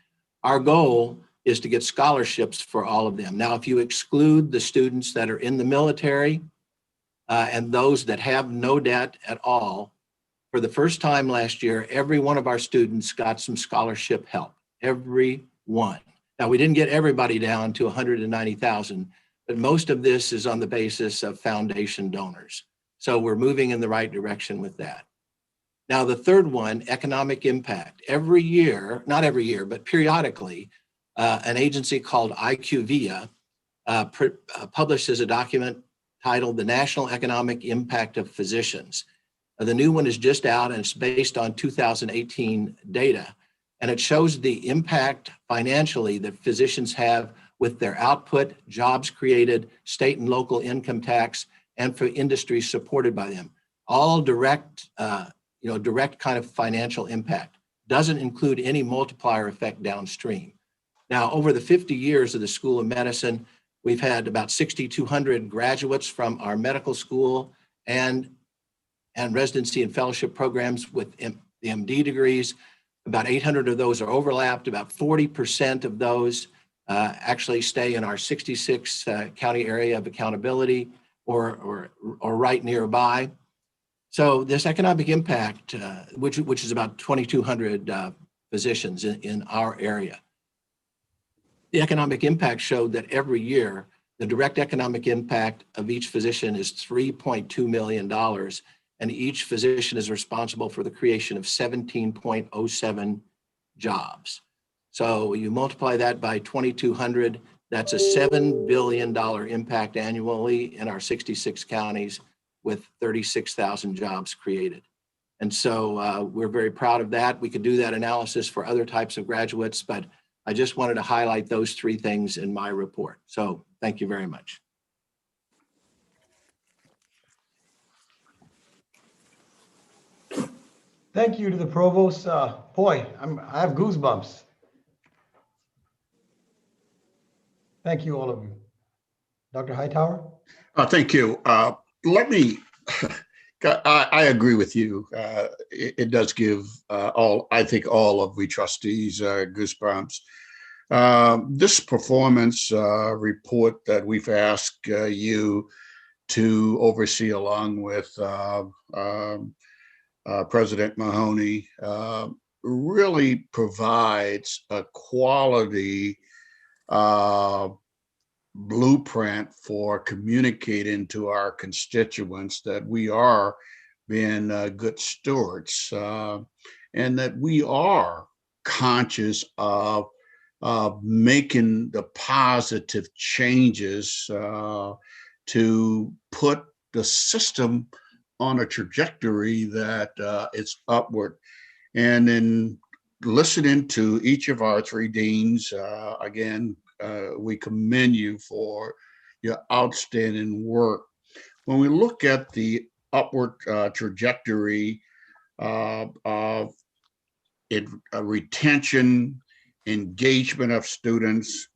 [SPEAKER 13] Our goal is to get scholarships for all of them. Now, if you exclude the students that are in the military and those that have no debt at all, for the first time last year, every one of our students got some scholarship help, every one. Now, we didn't get everybody down to 190,000, but most of this is on the basis of foundation donors. So we're moving in the right direction with that. Now, the third one, economic impact. Every year, not every year, but periodically, an agency called IQVIA publishes a document titled The National Economic Impact of Physicians. The new one is just out and it's based on 2018 data. And it shows the impact financially that physicians have with their output, jobs created, state and local income tax, and for industries supported by them. All direct kind of financial impact. Doesn't include any multiplier effect downstream. Now, over the 50 years of the School of Medicine, we've had about 6,200 graduates from our medical school and residency and fellowship programs with the MD degrees. About 800 of those are overlapped. About 40% of those actually stay in our 66 county area of accountability or right nearby. So this economic impact, which is about 2,200 physicians in our area. The economic impact showed that every year, the direct economic impact of each physician is $3.2 million, and each physician is responsible for the creation of 17.07 jobs. So you multiply that by 2,200, that's a $7 billion impact annually in our 66 counties with 36,000 jobs created. And so we're very proud of that. We could do that analysis for other types of graduates, but I just wanted to highlight those 3 things in my report. So thank you very much.
[SPEAKER 8] Thank you to the provost. Boy, I have goosebumps. Thank you, all of you. Dr. Hightower?
[SPEAKER 6] Thank you. Let me I agree with you. It does give I think all of we trustees goosebumps. This performance report that we've asked you to oversee along with President Mahoney really provides a quality blueprint for communicating to our constituents that we are being good stewards and that we are conscious of making the positive changes to put the system on a trajectory that it's upward. And in listening to each of our three deans, again, we commend you for your outstanding work. When we look at the upward trajectory of retention, engagement of students,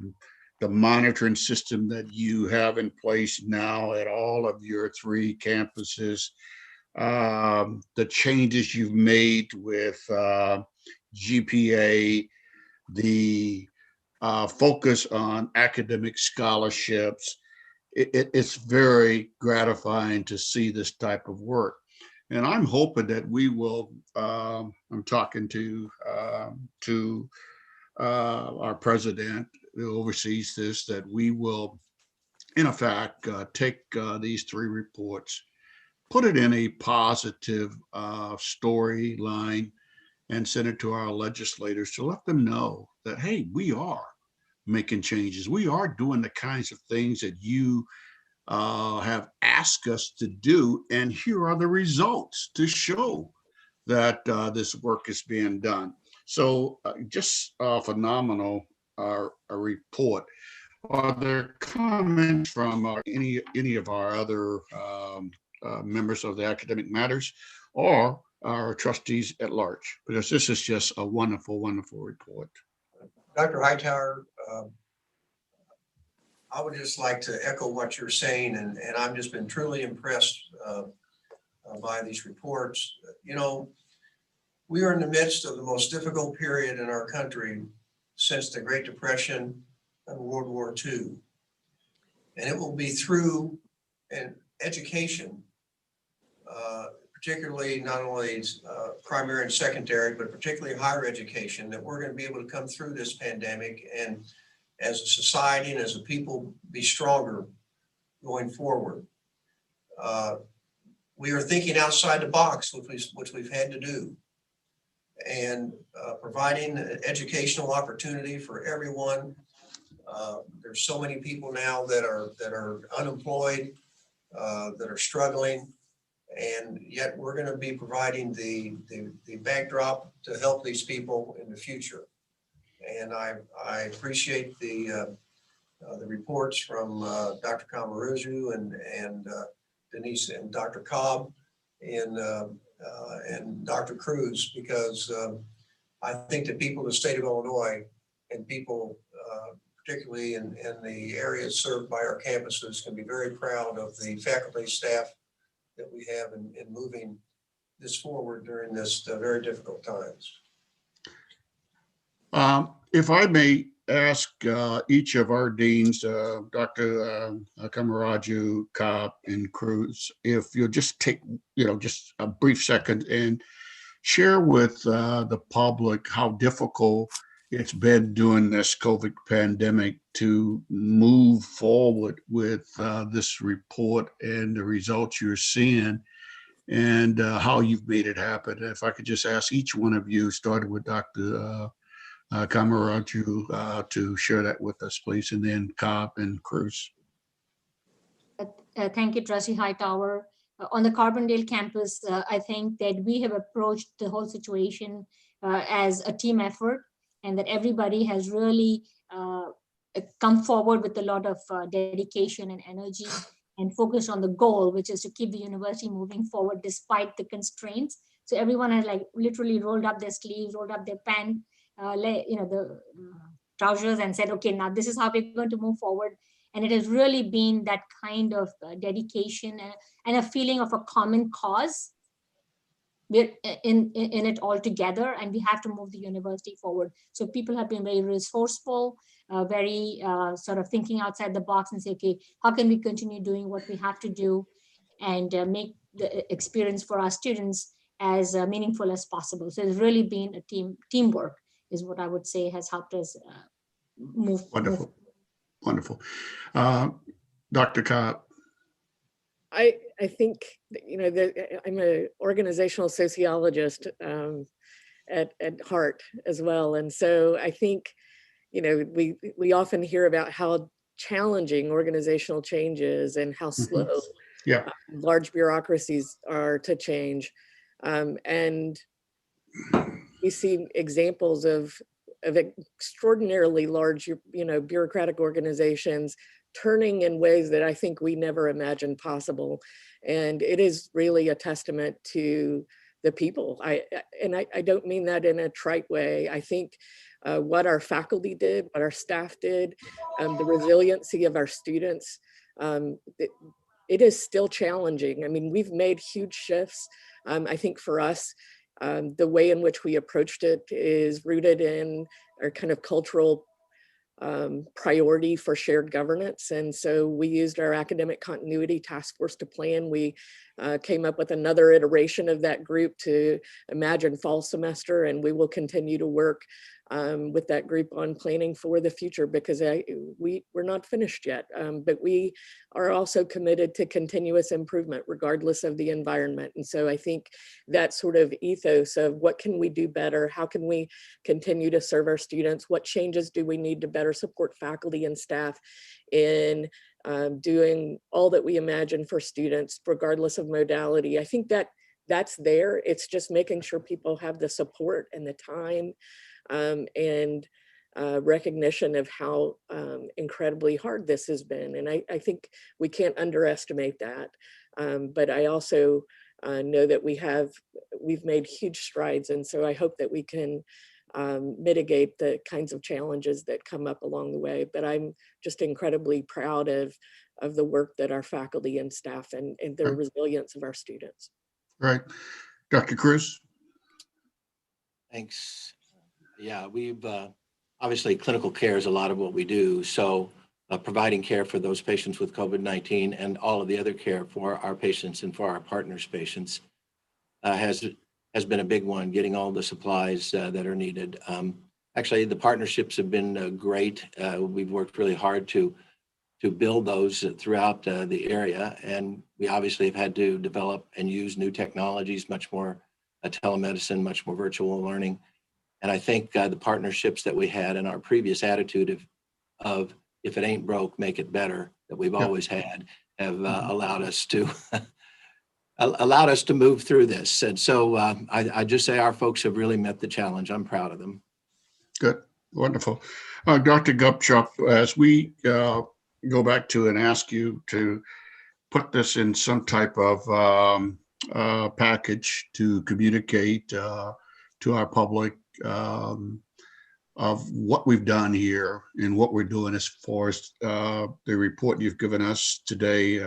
[SPEAKER 6] the monitoring system that you have in place now at all of your three campuses, the changes you've made with GPA, the focus on academic scholarships, it's very gratifying to see this type of work. And I'm hoping that we will, I'm talking to our president who oversees this, that we will, in effect, take these three reports, put it in a positive storyline, and send it to our legislators to let them know that, hey, we are making changes. We are doing the kinds of things that you have asked us to do, and here are the results to show that this work is being done. So just phenomenal a report. Are there comments from any of our other members of the Academic Matters or our trustees at large? Because this is just a wonderful, wonderful report.
[SPEAKER 1] Dr. Hightower, I would just like to echo what you're saying, and I've just been truly impressed by these reports. You know, we are in the midst of the most difficult period in our country since the Great Depression and World War II. And it will be through an education, particularly not only primary and secondary, but particularly higher education, that we're going to be able to come through this pandemic and as a society and as a people be stronger going forward. We are thinking outside the box, which we've had to do, and providing an educational opportunity for everyone. There's so many people now that are unemployed, that are struggling, and yet we're going to be providing the backdrop to help these people in the future. And I appreciate the reports from Dr. Kamaruzu and Denise and Dr. Cobb and Dr. Cruz, because I think that people in the state of Illinois and people particularly in the areas served by our campuses can be very proud of the faculty staff that we have in moving this forward during this very difficult times.
[SPEAKER 6] If I may ask each of our deans, Dr. Kamaraju, Cobb, and Cruz, if you'll just take, just a brief second and share with the public how difficult it's been during this COVID pandemic to move forward with this report and the results you're seeing and how you've made it happen. If I could just ask each one of you, starting with Dr. Kamaraju, to share that with us, please, and then Cobb and Cruz.
[SPEAKER 11] Thank you, Trustee Hightower. On the Carbondale campus, I think that we have approached the whole situation as a team effort, and that everybody has really come forward with a lot of dedication and energy and focused on the goal, which is to keep the university moving forward despite the constraints. So everyone has literally rolled up their sleeves, rolled up their the trousers, and said, okay, now this is how we're going to move forward. And it has really been that kind of dedication and a feeling of a common cause. We're in it all together, and we have to move the university forward. So people have been very resourceful, very sort of thinking outside the box and say, okay, how can we continue doing what we have to do and make the experience for our students as meaningful as possible. So it's really been a teamwork is what I would say has helped us move.
[SPEAKER 6] Wonderful. Wonderful. Dr. Cobb.
[SPEAKER 12] I think, I'm an organizational sociologist at heart as well. And so I think, we often hear about how challenging organizational change is and how slow large bureaucracies are to change. And we see examples of extraordinarily large, bureaucratic organizations turning in ways that I think we never imagined possible. And it is really a testament to the people. I don't mean that in a trite way. I think what our faculty did, what our staff did, the resiliency of our students, it is still challenging. I mean, we've made huge shifts. I think for us, the way in which we approached it is rooted in our kind of cultural priority for shared governance. And so we used our academic continuity task force to plan. We came up with another iteration of that group to imagine fall semester, and we will continue to work with that group on planning for the future, because we're not finished yet, but we are also committed to continuous improvement regardless of the environment. And so I think that sort of ethos of what can we do better? How can we continue to serve our students? What changes do we need to better support faculty and staff in doing all that we imagine for students, regardless of modality? I think that's there. It's just making sure people have the support and the time and recognition of how incredibly hard this has been. And I think we can't underestimate that. But I also know that we've made huge strides. And so I hope that we can mitigate the kinds of challenges that come up along the way. But I'm just incredibly proud of the work that our faculty and staff and the resilience of our students.
[SPEAKER 6] Right. Dr. Cruz.
[SPEAKER 13] Thanks. Yeah, we've obviously clinical care is a lot of what we do. So providing care for those patients with COVID-19 and all of the other care for our patients and for our partners' patients has been a big one, getting all the supplies that are needed. Actually, the partnerships have been great. We've worked really hard to build those throughout the area. And we obviously have had to develop and use new technologies, much more telemedicine, much more virtual learning. And I think the partnerships that we had and our previous attitude of if it ain't broke, make it better, that we've always had, have allowed us to move through this. And so I just say our folks have really met the challenge. I'm proud of them.
[SPEAKER 6] Good, wonderful. Dr. Gupchuck, as we go back to and ask you to put this in some type of package to communicate to our public of what we've done here and what we're doing as far as the report you've given us today.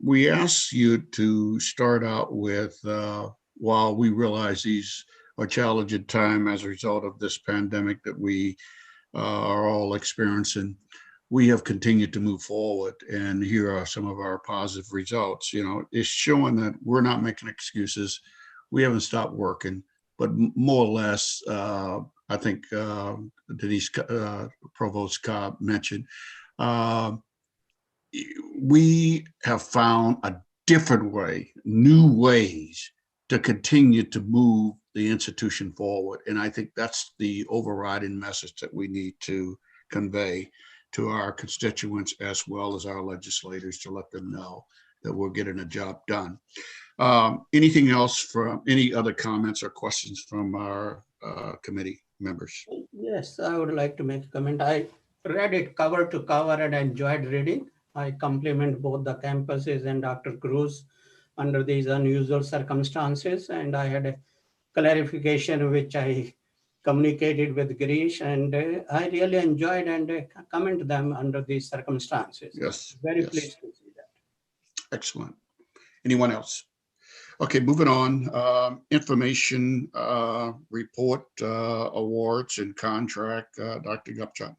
[SPEAKER 6] We ask you to start out with, while we realize these are challenging time as a result of this pandemic that we are all experiencing, we have continued to move forward, and here are some of our positive results. It's showing that we're not making excuses. We haven't stopped working, but more or less, I think Denise Provost Cobb mentioned, we have found a different way, new ways to continue to move the institution forward. And I think that's the overriding message that we need to convey to our constituents as well as our legislators, to let them know that we're getting a job done. Anything else from any other comments or questions from our committee members?
[SPEAKER 5] Yes, I would like to make a comment. I read it cover to cover and I enjoyed reading. I compliment both the campuses and Dr. Cruz under these unusual circumstances. And I had a clarification which I communicated with Girish, and I really enjoyed and comment them under these circumstances.
[SPEAKER 6] Yes.
[SPEAKER 5] Very
[SPEAKER 6] yes.
[SPEAKER 5] pleased to see that.
[SPEAKER 6] Excellent. Anyone else? Okay, moving on. Information report, awards and contract. Dr. Gupchak.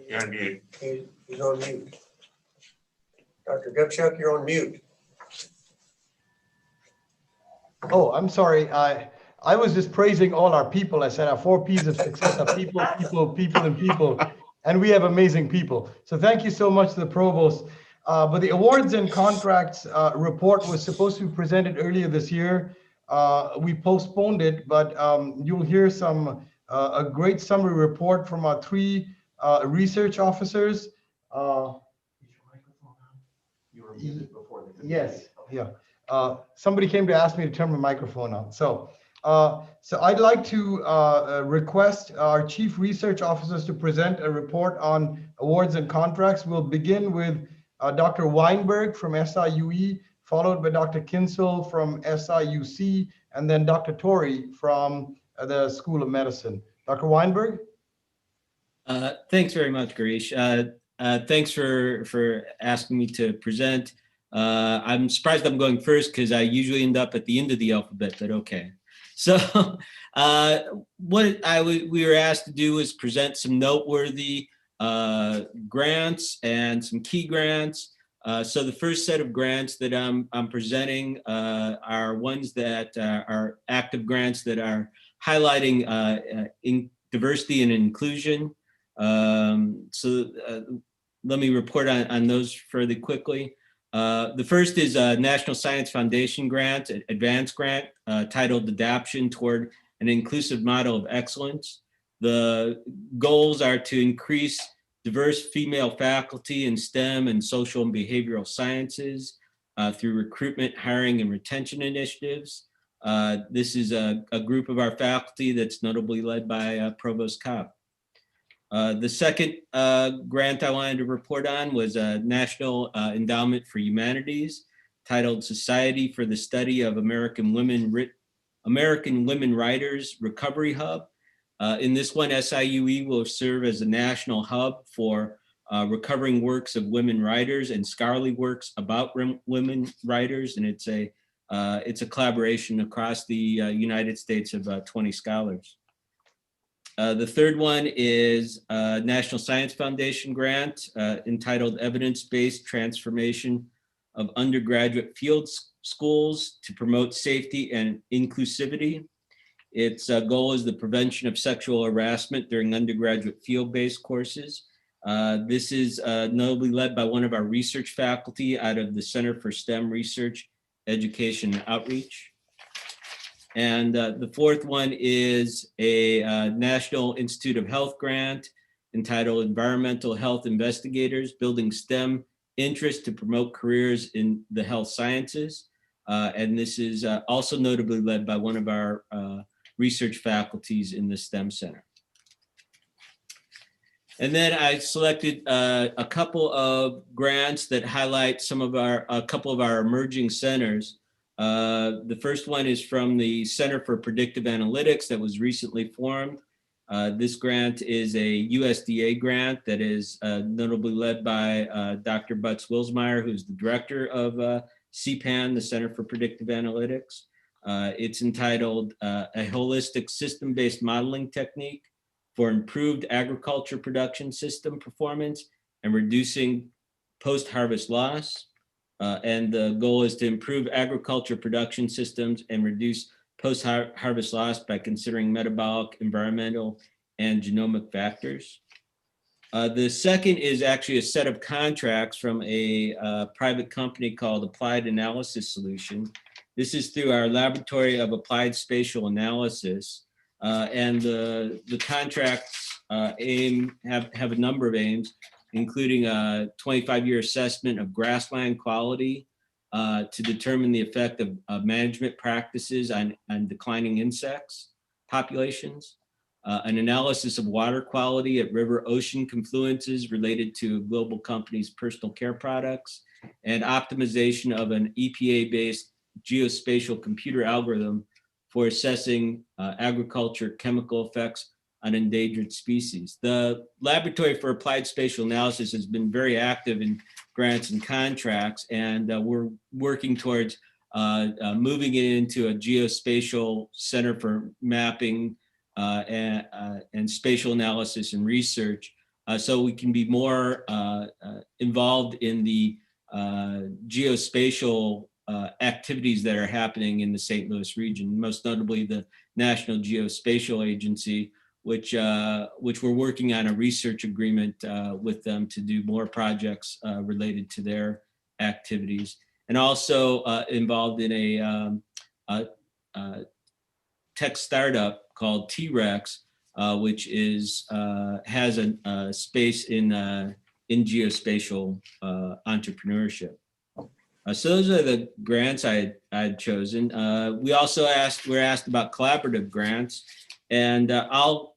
[SPEAKER 9] You're on mute.
[SPEAKER 1] He's on mute. Dr. Gupchak, you're on mute.
[SPEAKER 8] Oh, I'm sorry. I was just praising all our people. I said our 4 P's of success are people, people, people, and people. And we have amazing people. So thank you so much to the provost. But the awards and contracts report was supposed to be presented earlier this year. We postponed it, but you'll hear a great summary report from our 3 research officers. You were muted before. Yes, yeah. Somebody came to ask me to turn my microphone on. So I'd like to request our chief research officers to present a report on awards and contracts. We'll begin with Dr. Weinberg from SIUE, followed by Dr. Kinsel from SIUC, and then Dr. Torrey from the School of Medicine. Dr. Weinberg?
[SPEAKER 14] Thanks very much, Girish. Thanks for asking me to present. I'm surprised I'm going first because I usually end up at the end of the alphabet, but okay. So we were asked to do is present some noteworthy grants and some key grants. So the first set of grants that I'm presenting are ones that are active grants that are highlighting in diversity and inclusion. Let me report on those fairly quickly. The first is a National Science Foundation grant, advanced grant, titled Adaption Toward an Inclusive Model of Excellence. The goals are to increase diverse female faculty in STEM and social and behavioral sciences through recruitment, hiring, and retention initiatives. This is a group of our faculty that's notably led by Provost Cobb. The second grant I wanted to report on was a National Endowment for Humanities titled Society for the Study of American Women Writers Recovery Hub. In this one, SIUE will serve as a national hub for recovering works of women writers and scholarly works about women writers, and it's a collaboration across the United States of 20 scholars. The third one is a National Science Foundation grant entitled Evidence-Based Transformation of Undergraduate Field Schools to Promote Safety and Inclusivity. Its goal is the prevention of sexual harassment during undergraduate field-based courses. This is notably led by one of our research faculty out of the Center for STEM Research, Education, and Outreach. And the fourth one is a National Institute of Health grant entitled Environmental Health Investigators, Building STEM Interest to Promote Careers in the Health Sciences. And this is also notably led by one of our research faculties in the STEM Center. And then I selected a couple of grants that highlight a couple of our emerging centers. The first one is from the Center for Predictive Analytics that was recently formed. This grant is a USDA grant that is notably led by Dr. Butz Wilsmeyer, who's the director of CPAN, the Center for Predictive Analytics. It's entitled A Holistic System-Based Modeling Technique for Improved Agriculture Production System Performance and Reducing Post-Harvest Loss. And the goal is to improve agriculture production systems and reduce post-harvest loss by considering metabolic, environmental, and genomic factors. The second is actually a set of contracts from a private company called Applied Analysis Solution. This is through our Laboratory of Applied Spatial Analysis. And the contracts have a number of aims, including a 25-year assessment of grassland quality to determine the effect of management practices on declining insects populations. an analysis of water quality at river ocean confluences related to a global company's personal care products, and optimization of an EPA-based geospatial computer algorithm for assessing agriculture chemical effects on endangered species. The Laboratory for Applied Spatial Analysis has been very active in grants and contracts, and we're working towards moving it into a geospatial center for mapping and spatial analysis and research, so we can be more involved in the geospatial activities that are happening in the St. Louis region, most notably the National Geospatial Agency, which we're working on a research agreement with them to do more projects related to their activities, and also involved in a tech startup called T-Rex, which is has a space in geospatial entrepreneurship. So those are the grants I'd chosen. We also were asked about collaborative grants, and I'll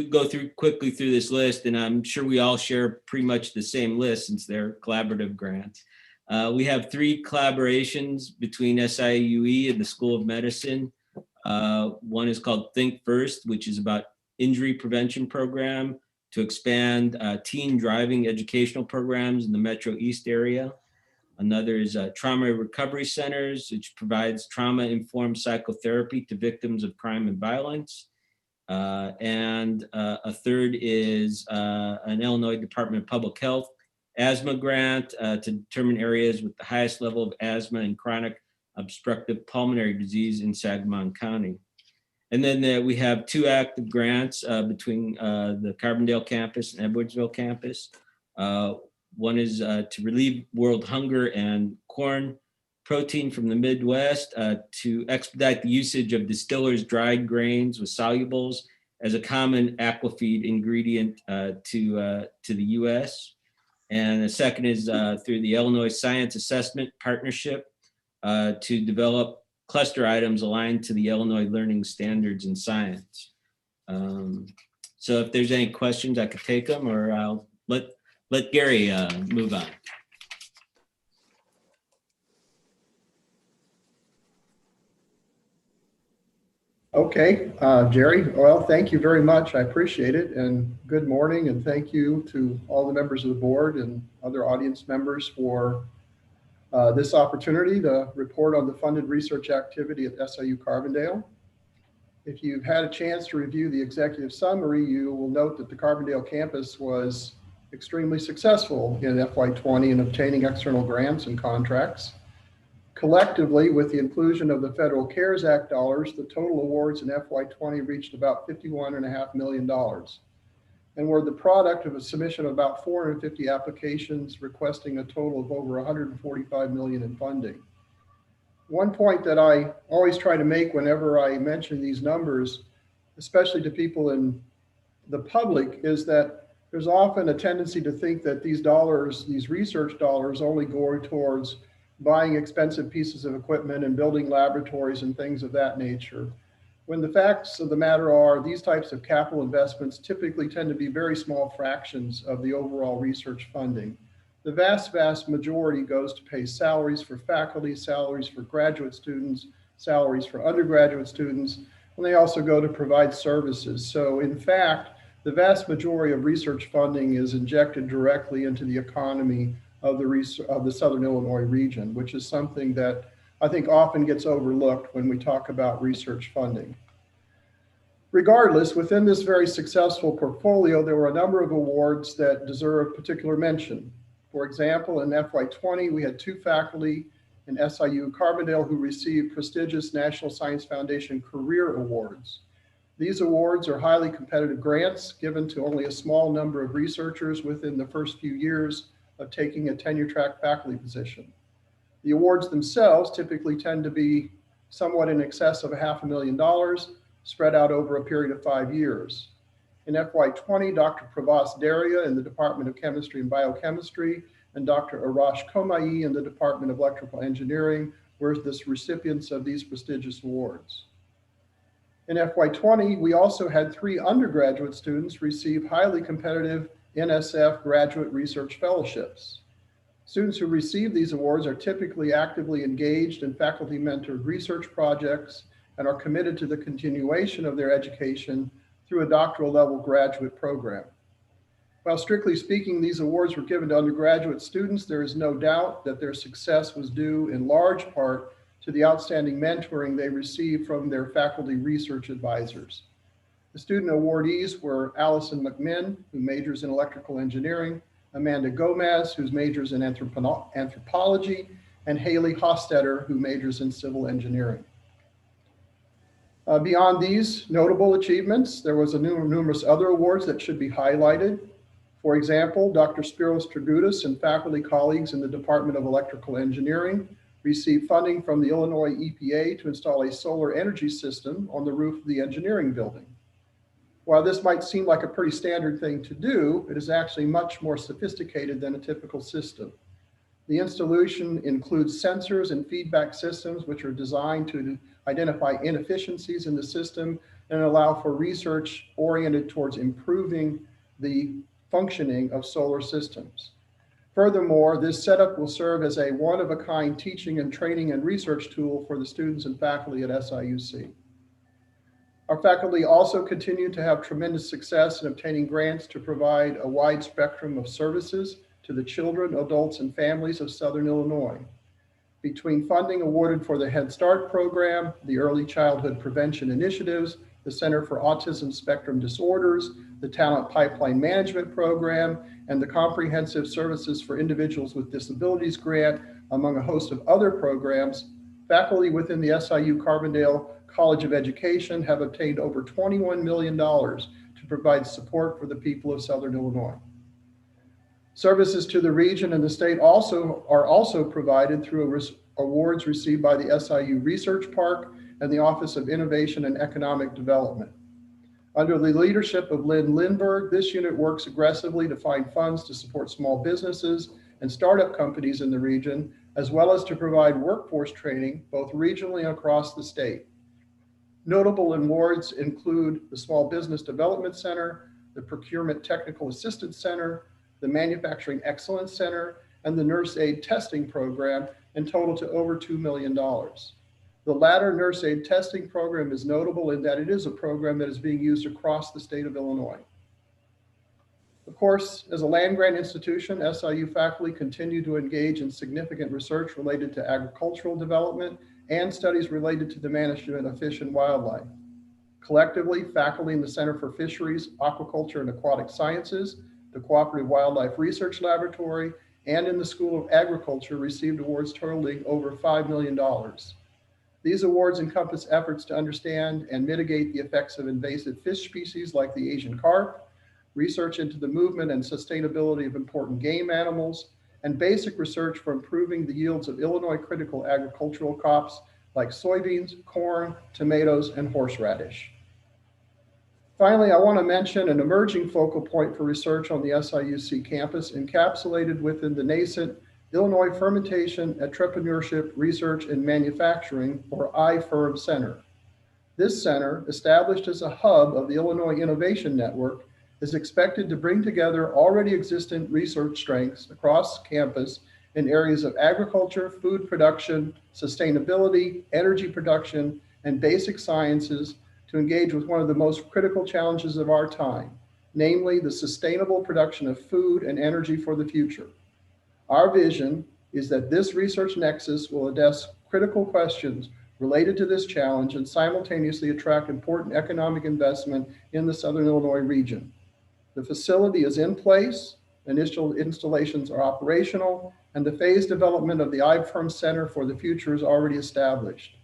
[SPEAKER 14] go quickly through this list, and I'm sure we all share pretty much the same list since they're collaborative grants. We have 3 collaborations between SIUE and the School of Medicine. One is called Think First, which is about injury prevention program to expand teen driving educational programs in the Metro East area. Another is Trauma Recovery Centers, which provides trauma-informed psychotherapy to victims of crime and violence. And a third is an Illinois Department of Public Health asthma grant to determine areas with the highest level of asthma and chronic obstructive pulmonary disease in Sangamon County. And then we have 2 active grants between the Carbondale campus and Edwardsville campus. One is to relieve world hunger and corn protein from the Midwest to expedite the usage of distillers' dried grains with solubles as a common aquafeed ingredient to the U.S. And the second is through the Illinois Science Assessment Partnership to develop cluster items aligned to the Illinois learning standards in science. So if there's any questions, I could take them, or I'll let Gary move on.
[SPEAKER 15] Okay, Jerry, well, thank you very much. I appreciate it. And good morning, and thank you to all the members of the board and other audience members for this opportunity to report on the funded research activity at SIU Carbondale. If you've had a chance to review the executive summary, you will note that the Carbondale campus was extremely successful in FY20 in obtaining external grants and contracts. Collectively, with the inclusion of the Federal CARES Act dollars, the total awards in FY20 reached about $51.5 million, and were the product of a submission of about 450 applications requesting a total of over $145 million in funding. One point that I always try to make whenever I mention these numbers, especially to people in the public, is that there's often a tendency to think that these dollars, these research dollars, only go towards buying expensive pieces of equipment and building laboratories and things of that nature. When the facts of the matter are, these types of capital investments typically tend to be very small fractions of the overall research funding. The vast majority goes to pay salaries for faculty, salaries for graduate students, salaries for undergraduate students, and they also go to provide services. So in fact, the vast majority of research funding is injected directly into the economy of the Southern Illinois region, which is something that I think often gets overlooked when we talk about research funding. Regardless, within this very successful portfolio, there were a number of awards that deserve particular mention. For example, in FY20, we had 2 faculty in SIU Carbondale who received prestigious National Science Foundation Career Awards. These awards are highly competitive grants given to only a small number of researchers within the first few years of taking a tenure track faculty position. The awards themselves typically tend to be somewhat in excess of $500,000 spread out over a period of 5 years. In FY20, Dr. Pravas Daria in the Department of Chemistry and Biochemistry and Dr. Arash Komai in the Department of Electrical Engineering were the recipients of these prestigious awards. In FY20, we also had 3 undergraduate students receive highly competitive NSF graduate research fellowships. Students who receive these awards are typically actively engaged in faculty mentored research projects and are committed to the continuation of their education through a doctoral level graduate program. While strictly speaking, these awards were given to undergraduate students, there is no doubt that their success was due in large part to the outstanding mentoring they received from their faculty research advisors. The student awardees were Allison McMinn, who majors in electrical engineering, Amanda Gomez, who majors in anthropology, and Haley Hostetter, who majors in civil engineering. Beyond these notable achievements, there was numerous other awards that should be highlighted. For example, Dr. Spiros Tragudis and faculty colleagues in the Department of Electrical Engineering received funding from the Illinois EPA to install a solar energy system on the roof of the engineering building. While this might seem like a pretty standard thing to do, it is actually much more sophisticated than a typical system. The installation includes sensors and feedback systems, which are designed to identify inefficiencies in the system and allow for research oriented towards improving the functioning of solar systems. Furthermore, this setup will serve as a one-of-a-kind teaching and training and research tool for the students and faculty at SIUC. Our faculty also continue to have tremendous success in obtaining grants to provide a wide spectrum of services to the children, adults, and families of Southern Illinois. Between funding awarded for the Head Start program, the Early Childhood Prevention Initiatives, the Center for Autism Spectrum Disorders, the Talent Pipeline Management Program, and the Comprehensive Services for Individuals with Disabilities grant, among a host of other programs, faculty within the SIU Carbondale College of Education have obtained over $21 million to provide support for the people of Southern Illinois. Services to the region and the state are also provided through awards received by the SIU Research Park and the Office of Innovation and Economic Development. Under the leadership of Lynn Lindberg, this unit works aggressively to find funds to support small businesses and startup companies in the region, as well as to provide workforce training both regionally and across the state. Notable awards include the Small Business Development Center, the Procurement Technical Assistance Center, the Manufacturing Excellence Center, and the Nurse Aid Testing Program, in total to over $2 million. The latter Nurse Aid Testing Program is notable in that it is a program that is being used across the state of Illinois. Of course, as a land-grant institution, SIU faculty continue to engage in significant research related to agricultural development and studies related to the management of fish and wildlife. Collectively, faculty in the Center for Fisheries, Aquaculture, and Aquatic Sciences, the Cooperative Wildlife Research Laboratory, and in the School of Agriculture received awards totaling over $5 million. These awards encompass efforts to understand and mitigate the effects of invasive fish species like the Asian carp, research into the movement and sustainability of important game animals, and basic research for improving the yields of Illinois critical agricultural crops like soybeans, corn, tomatoes, and horseradish. Finally, I want to mention an emerging focal point for research on the SIUC campus encapsulated within the nascent Illinois Fermentation, Entrepreneurship, Research, and Manufacturing, or iFerm Center. This center, established as a hub of the Illinois Innovation Network, is expected to bring together already existent research strengths across campus in areas of agriculture, food production, sustainability, energy production, and basic sciences to engage with one of the most critical challenges of our time, namely the sustainable production of food and energy for the future. Our vision is that this research nexus will address critical questions related to this challenge and simultaneously attract important economic investment in the Southern Illinois region. The facility is in place, initial installations are operational, and the phased development of the iFerm Center for the Future is already established.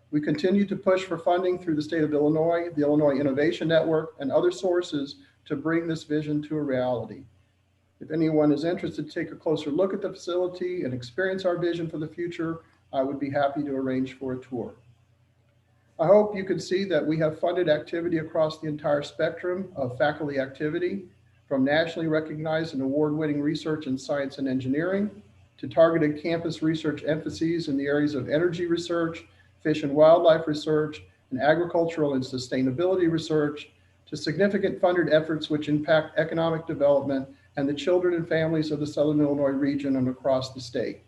[SPEAKER 15] We continue to push for funding through the state of Illinois, the Illinois Innovation Network, and other sources to bring this vision to a reality. If anyone is interested to take a closer look at the facility and experience our vision for the future, I would be happy to arrange for a tour. I hope you can see that we have funded activity across the entire spectrum of faculty activity, from nationally recognized and award-winning research in science and engineering, to targeted campus research emphases in the areas of energy research, fish and wildlife research, in agricultural and sustainability research to significant funded efforts which impact economic development and the children and families of the Southern Illinois region and across the state.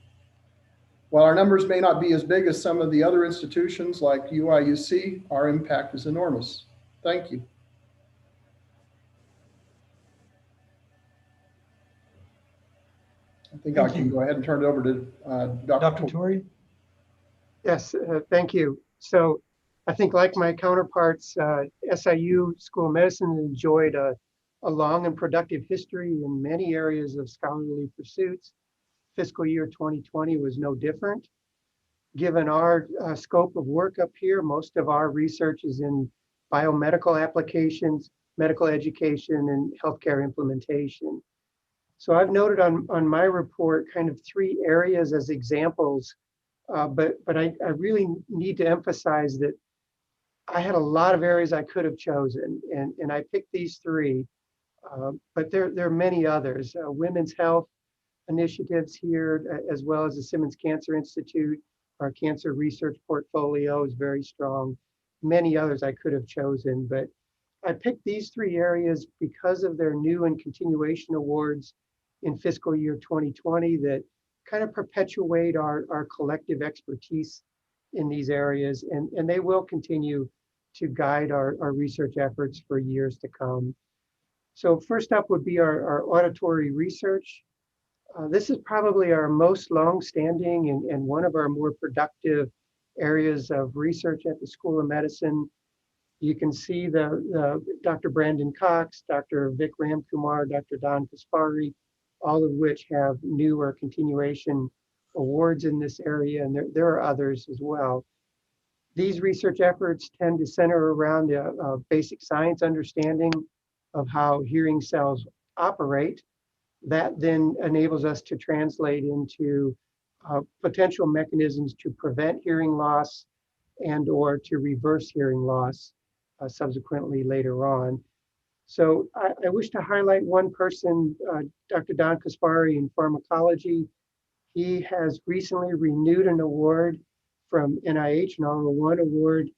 [SPEAKER 15] While our numbers may not be as big as some of the other institutions like UIUC, our impact is enormous. Thank you. I think I can go ahead and turn it over to Dr.
[SPEAKER 8] Torrey.
[SPEAKER 16] Yes, thank you. So I think like my counterparts, SIU School of Medicine enjoyed a long and productive history in many areas of scholarly pursuits. Fiscal year 2020 was no different. Given our scope of work up here, most of our research is in biomedical applications, medical education, and healthcare implementation. So I've noted on my report kind of 3 areas as examples, but I really need to emphasize that I had a lot of areas I could have chosen, and I picked these 3, but there are many others. Women's health initiatives here, as well as the Simmons Cancer Institute. Our cancer research portfolio is very strong. Many others I could have chosen, but I picked these 3 areas because of their new and continuation awards in fiscal year 2020 that kind of perpetuate our collective expertise in these areas, and they will continue to guide our research efforts for years to come. So first up would be our auditory research. This is probably our most long-standing and one of our more productive areas of research at the School of Medicine. You can see the Dr. Brandon Cox, Dr. Vic Ramkumar, Dr. Don Kaspari, all of which have new or continuation awards in this area, and there are others as well. These research efforts tend to center around the basic science understanding of how hearing cells operate. That then enables us to translate into potential mechanisms to prevent hearing loss and or to reverse hearing loss subsequently later on. So I wish to highlight one person, Dr. Don Kaspari in pharmacology. He has recently renewed an award from NIH, an R01 award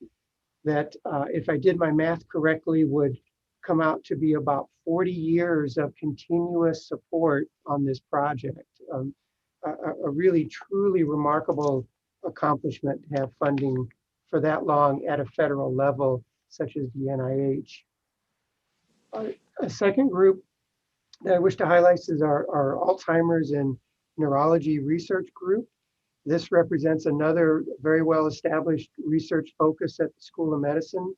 [SPEAKER 16] that, if I did my math correctly, would come out to be about 40 years of continuous support on this project. A really, truly remarkable accomplishment to have funding for that long at a federal level, such as the NIH. A second group that I wish to highlight is our Alzheimer's and neurology research group. This represents another very well-established research focus at the School of Medicine.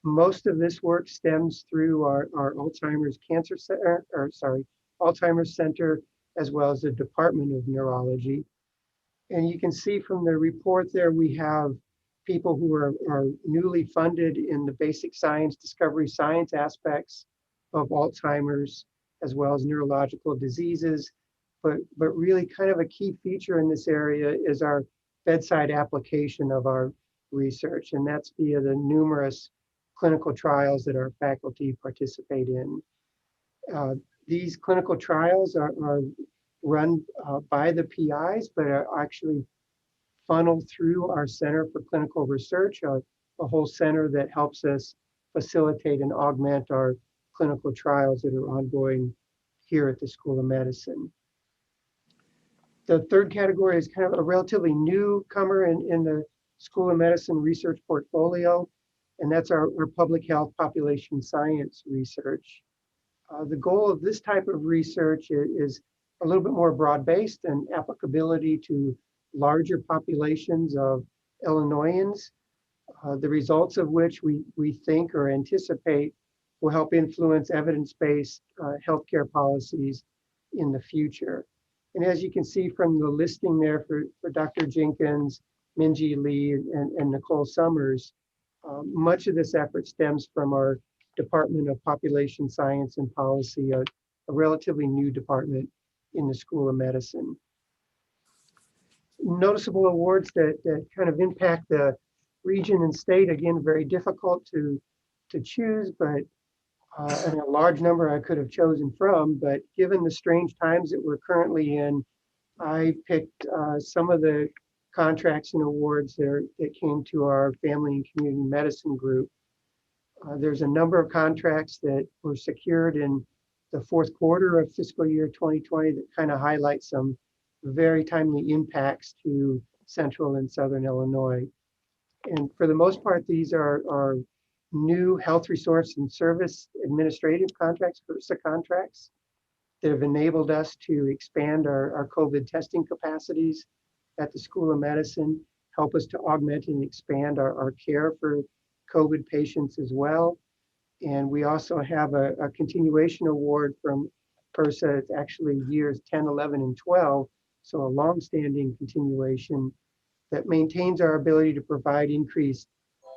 [SPEAKER 16] Most of this work stems through our Alzheimer's Cancer Center, Alzheimer's Center, as well as the Department of Neurology. And you can see from the report there, we have people who are newly funded in the basic science, discovery science aspects of Alzheimer's, as well as neurological diseases. But really kind of a key feature in this area is our bedside application of our research, and that's via the numerous clinical trials that our faculty participate in. These clinical trials are run by the PIs, but are actually funneled through our Center for Clinical Research, a whole center that helps us facilitate and augment our clinical trials that are ongoing here at the School of Medicine. The third category is kind of a relatively newcomer in the School of Medicine research portfolio, and that's our public health population science research. The goal of this type of research is a little bit more broad-based and applicability to larger populations of Illinoisans, the results of which we think or anticipate will help influence evidence-based healthcare policies in the future. And as you can see from the listing there for Dr. Jenkins, Minji Lee, and Nicole Summers, much of this effort stems from our Department of Population Science and Policy, a relatively new department in the School of Medicine. Noticeable awards that kind of impact the region and state, again, very difficult to choose, but and a large number I could have chosen from, but given the strange times that we're currently in, I picked some of the contracts and awards that came to our family and community medicine group. There's a number of contracts that were secured in the fourth quarter of fiscal year 2020 that kind of highlight some very timely impacts to Central and Southern Illinois. And for the most part, these are new health resource and service administrative contracts, HRSA contracts, that have enabled us to expand our COVID testing capacities at the School of Medicine, help us to augment and expand our care for COVID patients as well. And we also have a continuation award from HRSA. It's actually years 10, 11, and 12, so a longstanding continuation that maintains our ability to provide increased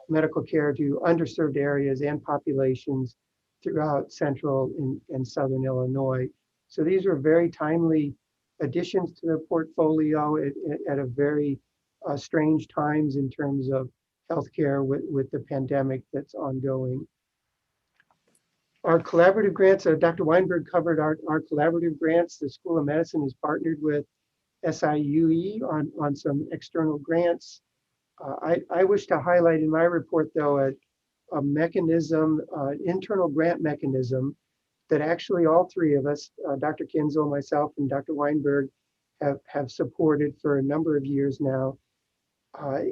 [SPEAKER 16] medical care to underserved areas and populations throughout Central and Southern Illinois. So these are very timely additions to the portfolio at a very strange times in terms of healthcare with the pandemic that's ongoing. Our collaborative grants, Dr. Weinberg covered our collaborative grants. The School of Medicine has partnered with SIU on some external grants. I wish to highlight in my report, though, a mechanism, an internal grant mechanism that actually all three of us, Dr. Kinzel, myself, and Dr. Weinberg, have supported for a number of years now,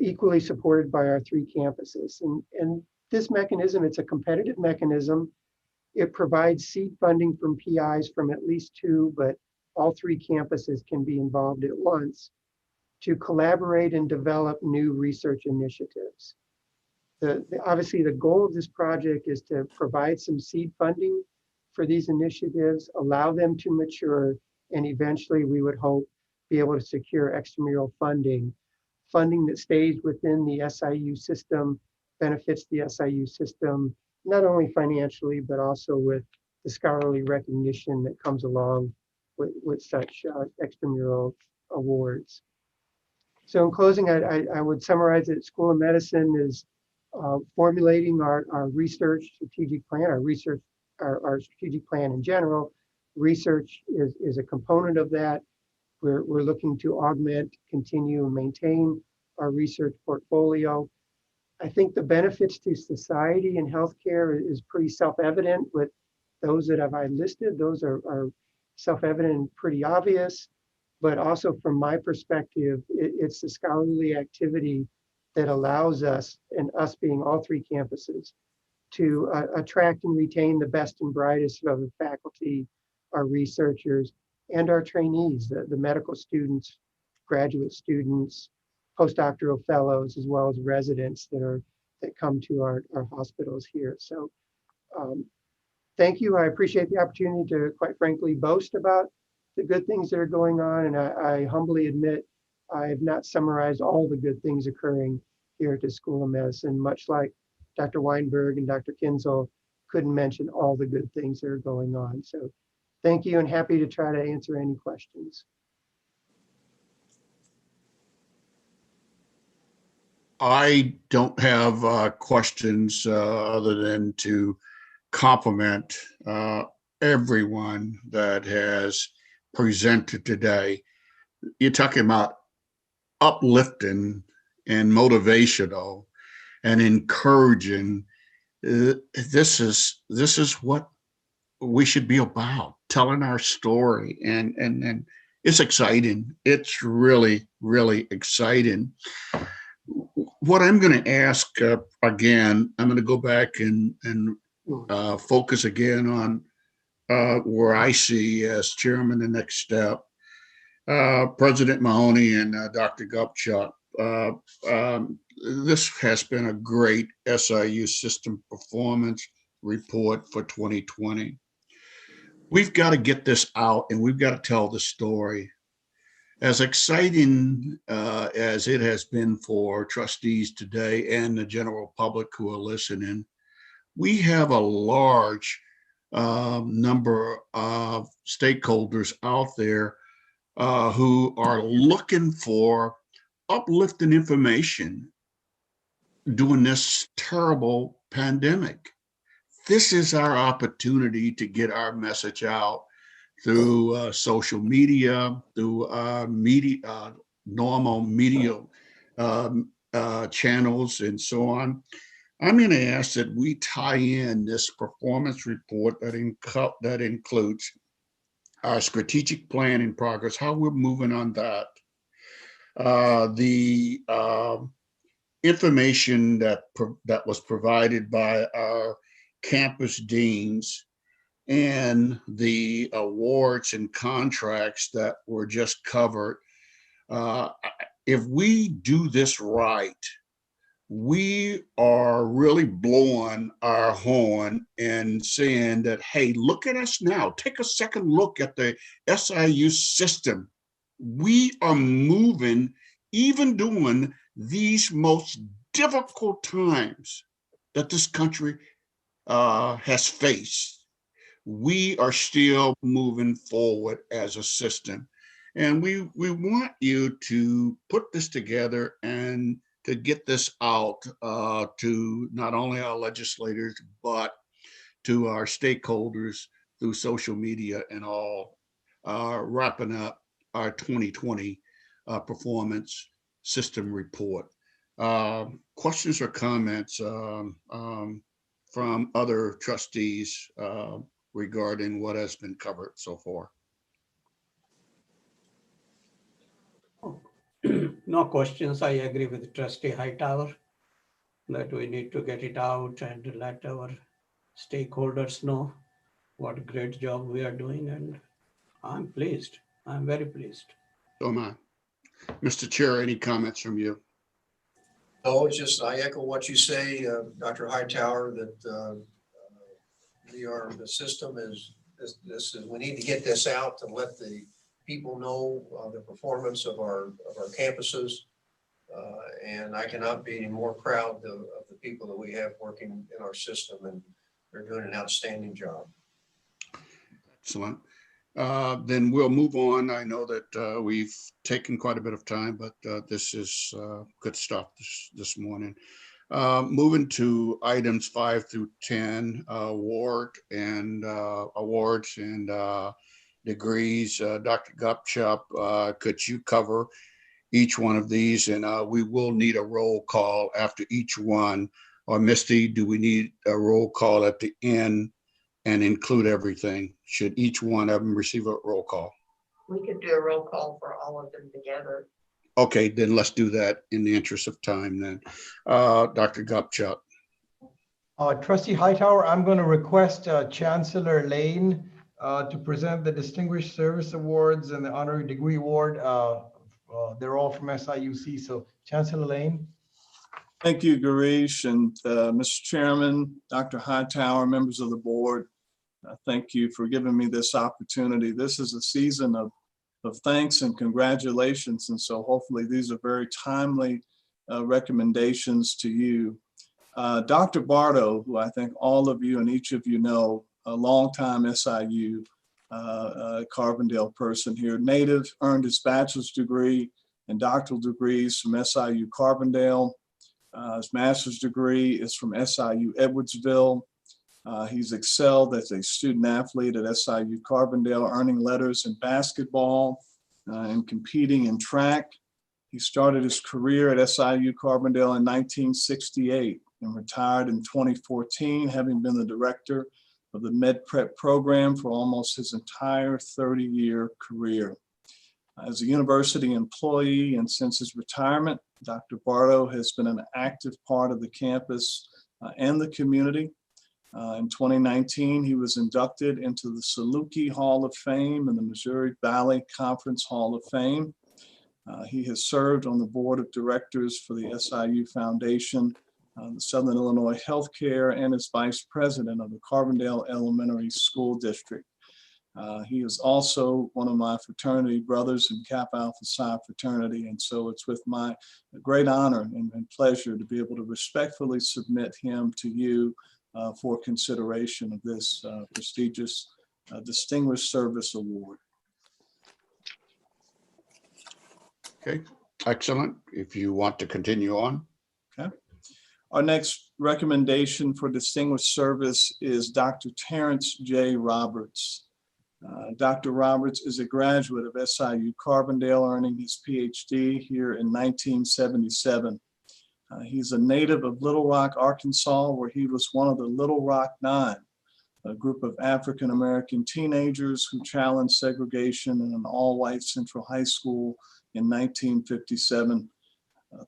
[SPEAKER 16] equally supported by our three campuses. And this mechanism, it's a competitive mechanism. It provides seed funding from PIs from at least two, but all three campuses can be involved at once to collaborate and develop new research initiatives. Obviously, the goal of this project is to provide some seed funding for these initiatives, allow them to mature, and eventually we would hope be able to secure extramural funding that stays within the SIU system, benefits the SIU system, not only financially, but also with the scholarly recognition that comes along with such extramural awards. So in closing, I would summarize that School of Medicine is formulating our research strategic plan, our strategic plan in general. Research is a component of that. We're looking to augment, continue, and maintain our research portfolio. I think the benefits to society and healthcare is pretty self-evident with those that I listed. Those are self-evident and pretty obvious. But also from my perspective, it's the scholarly activity that allows us, and us being all three campuses, to attract and retain the best and brightest of the faculty, our researchers, and our trainees, the medical students, graduate students, postdoctoral fellows, as well as residents that come to our hospitals here. So thank you. I appreciate the opportunity to, quite frankly, boast about the good things that are going on. And I humbly admit I have not summarized all the good things occurring here at the School of Medicine, much like Dr. Weinberg and Dr. Kinzel couldn't mention all the good things that are going on. So thank you, and happy to try to answer any questions.
[SPEAKER 6] I don't have questions other than to compliment everyone that has presented today. You're talking about uplifting and motivational and encouraging. This is what we should be about, telling our story, and it's exciting. It's really, really exciting. What I'm going to ask again, I'm going to go back and focus again on where I see as chairman the next step. President Mahoney and Dr. Gupchuk, this has been a great SIU system performance report for 2020. We've got to get this out, and we've got to tell the story. As exciting as it has been for trustees today and the general public who are listening, we have a large number of stakeholders out there who are looking for uplifting information during this terrible pandemic. This is our opportunity to get our message out through social media, through normal media channels and so on. I'm going to ask that we tie in this performance report that includes our strategic plan in progress, how we're moving on that, the information that was provided by our campus deans, and the awards and contracts that were just covered. If we do this right, we are really blowing our horn and saying that, hey, look at us now. Take a second look at the SIU system. We are moving, even during these most difficult times that this country has faced. We are still moving forward as a system. And we want you to put this together and to get this out to not only our legislators, but to our stakeholders through social media and all, wrapping up our 2020 performance system report. Questions or comments from other trustees regarding what has been covered so far?
[SPEAKER 5] No questions. I agree with Trustee Hightower that we need to get it out and let our stakeholders know what great job we are doing, and I'm pleased. I'm very pleased.
[SPEAKER 6] So am I. Mr. Chair, any comments from you?
[SPEAKER 1] No, it's just, I echo what you say, Dr. Hightower, that the system is, we need to get this out to let the people know the performance of our campuses. And I cannot be more proud of the people that we have working in our system, and they're doing an outstanding job.
[SPEAKER 6] Excellent. Then we'll move on. I know that we've taken quite a bit of time, but this is good stuff this morning. Moving to items 5 through 10, awards and degrees. Dr. Gupchup, could you cover each one of these? And we will need a roll call after each one. Or Misty, do we need a roll call at the end and include everything? Should each one of them receive a roll call?
[SPEAKER 2] We could do a roll call for all of them together.
[SPEAKER 6] Okay, then let's do that in the interest of time then. Dr. Gupchup.
[SPEAKER 8] Trustee Hightower, I'm going to request Chancellor Lane to present the Distinguished Service Awards and the Honorary Degree Award. They're all from SIUC, so Chancellor Lane.
[SPEAKER 10] Thank you, Garish, and Mr. Chairman, Dr. Hightower, members of the board. Thank you for giving me this opportunity. This is a season of thanks and congratulations, and so hopefully these are very timely recommendations to you. Dr. Bardo, who I think all of you and each of you know, a longtime SIU Carbondale person here, native, earned his bachelor's degree and doctoral degrees from SIU Carbondale. His master's degree is from SIU Edwardsville. He's excelled as a student athlete at SIU Carbondale, earning letters in basketball and competing in track. He started his career at SIU Carbondale in 1968 and retired in 2014, having been the director of the Med Prep program for almost his entire 30-year career. As a university employee and since his retirement, Dr. Bardo has been an active part of the campus and the community. In 2019, he was inducted into the Saluki Hall of Fame and the Missouri Valley Conference Hall of Fame. He has served on the board of directors for the SIU Foundation, the Southern Illinois Healthcare, and is vice president of the Carbondale Elementary School District. He is also one of my fraternity brothers in Kappa Alpha Psi fraternity, and so it's with my great honor and pleasure to be able to respectfully submit him to you for consideration of this prestigious Distinguished Service Award.
[SPEAKER 6] Okay, excellent. If you want to continue on.
[SPEAKER 10] Okay. Our next recommendation for distinguished service is Dr. Terrence J. Roberts. Dr. Roberts is a graduate of SIU Carbondale, earning his PhD here in 1977. He's a native of Little Rock, Arkansas, where he was one of the Little Rock Nine, a group of African-American teenagers who challenged segregation in an all-white Central High School in 1957.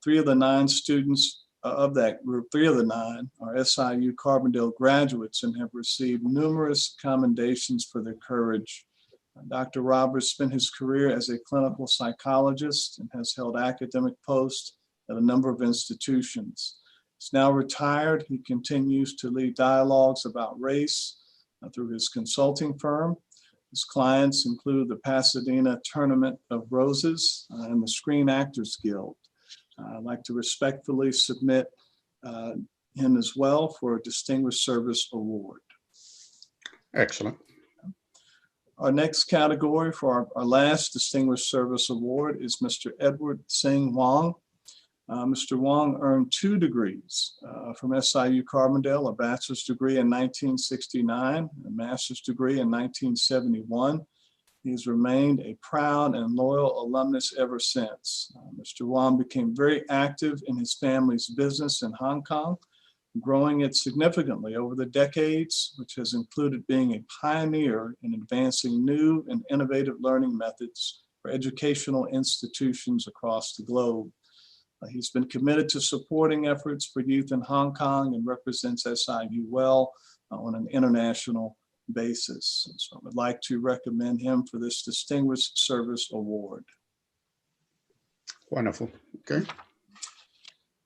[SPEAKER 10] Three of the nine students of that group, three of the nine, are SIU Carbondale graduates and have received numerous commendations for their courage. Dr. Roberts spent his career as a clinical psychologist and has held academic posts at a number of institutions. He's now retired. He continues to lead dialogues about race through his consulting firm. His clients include the Pasadena Tournament of Roses and the Screen Actors Guild. I'd like to respectfully submit him as well for a Distinguished Service Award.
[SPEAKER 6] Excellent.
[SPEAKER 10] Our next category for our last Distinguished Service Award is Mr. Edward Singh Wong. Mr. Wong earned 2 degrees from SIU Carbondale, a bachelor's degree in 1969, a master's degree in 1971. He's remained a proud and loyal alumnus ever since. Mr. Wong became very active in his family's business in Hong Kong, growing it significantly over the decades, which has included being a pioneer in advancing new and innovative learning methods for educational institutions across the globe. He's been committed to supporting efforts for youth in Hong Kong and represents SIU well on an international basis. So I would like to recommend him for this Distinguished Service Award.
[SPEAKER 6] Wonderful. Okay.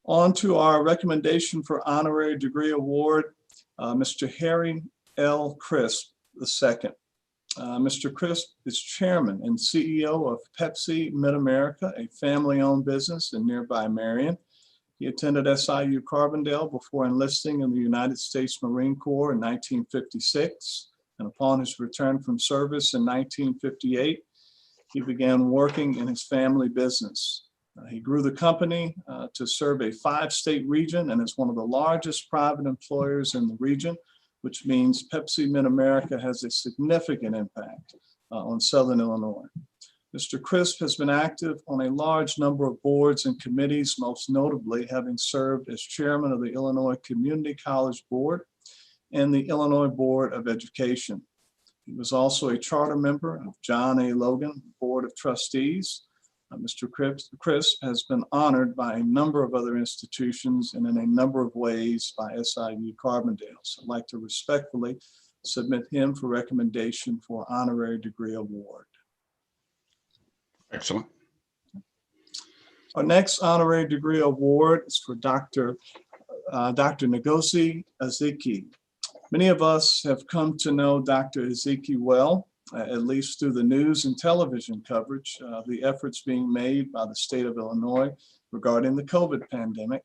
[SPEAKER 10] On to our recommendation for honorary degree award, Mr. Harry L. Crisp II. Mr. Crisp is chairman and CEO of Pepsi Mid-America, a family-owned business in nearby Marion. He attended SIU Carbondale before enlisting in the United States Marine Corps in 1956. And upon his return from service in 1958, he began working in his family business. He grew the company to serve a 5-state region and is one of the largest private employers in the region, which means Pepsi Mid-America has a significant impact on Southern Illinois. Mr. Crisp has been active on a large number of boards and committees, most notably having served as chairman of the Illinois Community College Board and the Illinois Board of Education. He was also a charter member of John A. Logan Board of Trustees. Mr. Crisp has been honored by a number of other institutions and in a number of ways by SIU Carbondale. So I'd like to respectfully submit him for recommendation for honorary degree award.
[SPEAKER 6] Excellent.
[SPEAKER 10] Our next honorary degree award is for Dr. Ngozi Ezike. Many of us have come to know Dr. Ezike well, at least through the news and television coverage of the efforts being made by the state of Illinois regarding the COVID pandemic.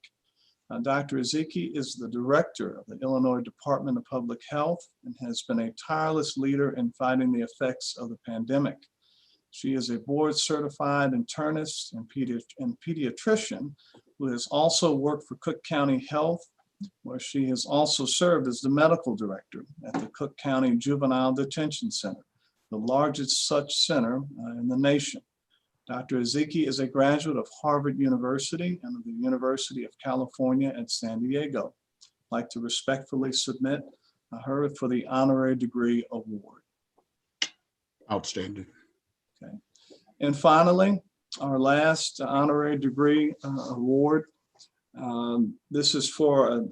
[SPEAKER 10] Dr. Ezike is the director of the Illinois Department of Public Health and has been a tireless leader in fighting the effects of the pandemic. She is a board certified internist and pediatrician who has also worked for Cook County Health, where she has also served as the medical director at the Cook County Juvenile Detention Center, the largest such center in the nation. Dr. Ezike is a graduate of Harvard University and of the University of California at San Diego. I'd like to respectfully submit her for the honorary degree award.
[SPEAKER 6] Outstanding.
[SPEAKER 10] Okay. And finally, our last honorary degree award. This is for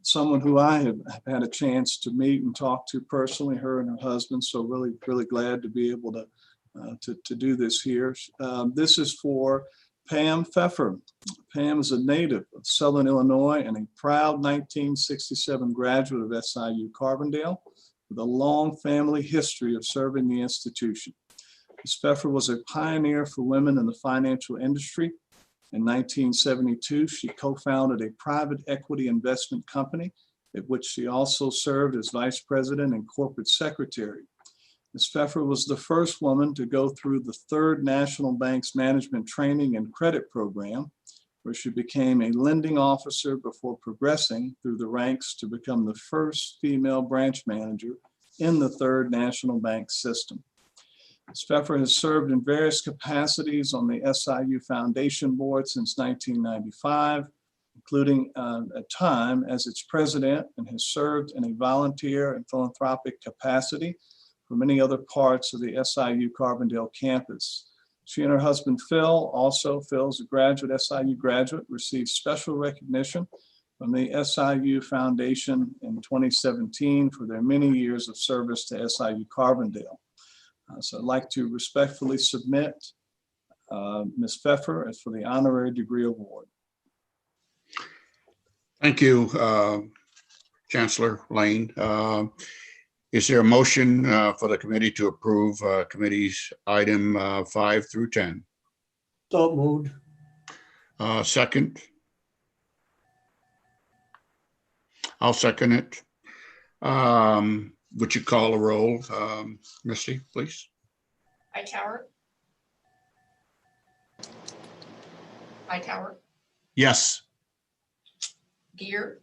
[SPEAKER 10] someone who I have had a chance to meet and talk to personally, her and her husband. So really glad to be able to do this here. This is for Pam Pfeffer. Pam is a native of Southern Illinois and a proud 1967 graduate of SIU Carbondale with a long family history of serving the institution. Ms. Pfeffer was a pioneer for women in the financial industry. In 1972, she co-founded a private equity investment company at which she also served as vice president and corporate secretary. Ms. Pfeffer was the first woman to go through the 3rd National Bank's Management Training and Credit Program, where she became a lending officer before progressing through the ranks to become the first female branch manager in the 3rd National Bank system. Ms. Pfeffer has served in various capacities on the SIU Foundation Board since 1995, including a time as its president, and has served in a volunteer and philanthropic capacity for many other parts of the SIU Carbondale campus. She and her husband, Phil, Phil's a graduate, SIU graduate, received special recognition from the SIU Foundation in 2017 for their many years of service to SIU Carbondale. So I'd like to respectfully submit Ms. Pfeffer for the honorary degree award.
[SPEAKER 6] Thank you, Chancellor Lane. Is there a motion for the committee to approve committee's item 5 through 10?
[SPEAKER 5] So moved.
[SPEAKER 6] Second? I'll second it. Would you call a roll, Misty, please?
[SPEAKER 2] Hightower? Hightower?
[SPEAKER 6] Yes.
[SPEAKER 2] Gear?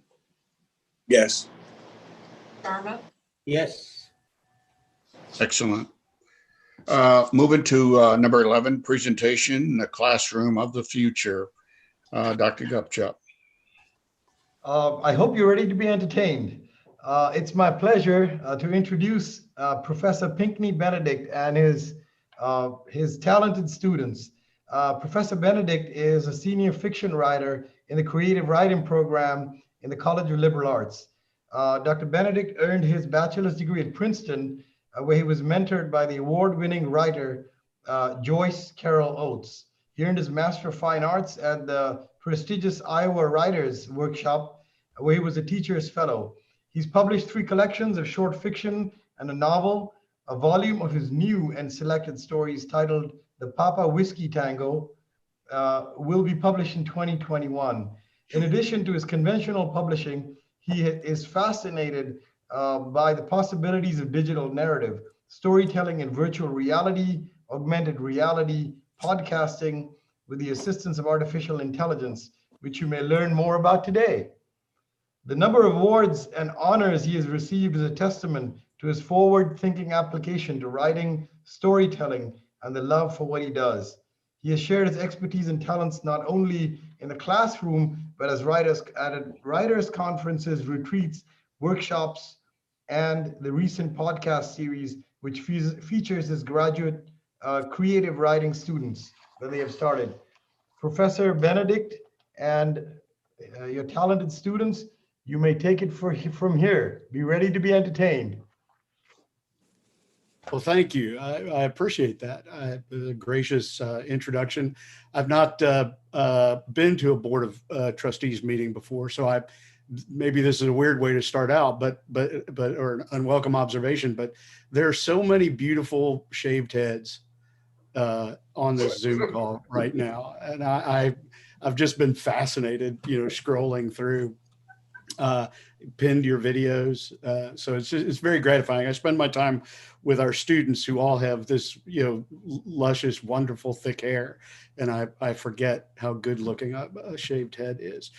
[SPEAKER 17] Yes.
[SPEAKER 2] Sharma?
[SPEAKER 5] Yes.
[SPEAKER 6] Excellent. Moving to number 11, presentation, the classroom of the future. Dr. Gupchuk.
[SPEAKER 8] I hope you're ready to be entertained. It's my pleasure to introduce Professor Pinckney Benedict and his talented students. Professor Benedict is a senior fiction writer in the creative writing program in the College of Liberal Arts. Dr. Benedict earned his bachelor's degree at Princeton, where he was mentored by the award-winning writer Joyce Carol Oates. He earned his Master of Fine Arts at the prestigious Iowa Writers Workshop, where he was a teacher's fellow. He's published 3 collections of short fiction and a novel. A volume of his new and selected stories titled The Papa Whiskey Tango will be published in 2021. In addition to his conventional publishing, he is fascinated by the possibilities of digital narrative, storytelling in virtual reality, augmented reality, podcasting with the assistance of artificial intelligence, which you may learn more about today. The number of awards and honors he has received is a testament to his forward-thinking application to writing, storytelling, and the love for what he does. He has shared his expertise and talents not only in the classroom, but as writers conferences, retreats, workshops, and the recent podcast series, which features his graduate creative writing students that they have started. Professor Benedict and your talented students, you may take it from here. Be ready to be entertained.
[SPEAKER 17] Well, thank you. I appreciate that. The gracious introduction. I've not been to a Board of Trustees meeting before, so maybe this is a weird way to start out, but or an unwelcome observation. But there are so many beautiful shaved heads on this Zoom call right now, and I've just been fascinated, scrolling through. Pinned your videos, so it's very gratifying. I spend my time with our students who all have this luscious, wonderful, thick hair, and I forget how good looking a shaved head is.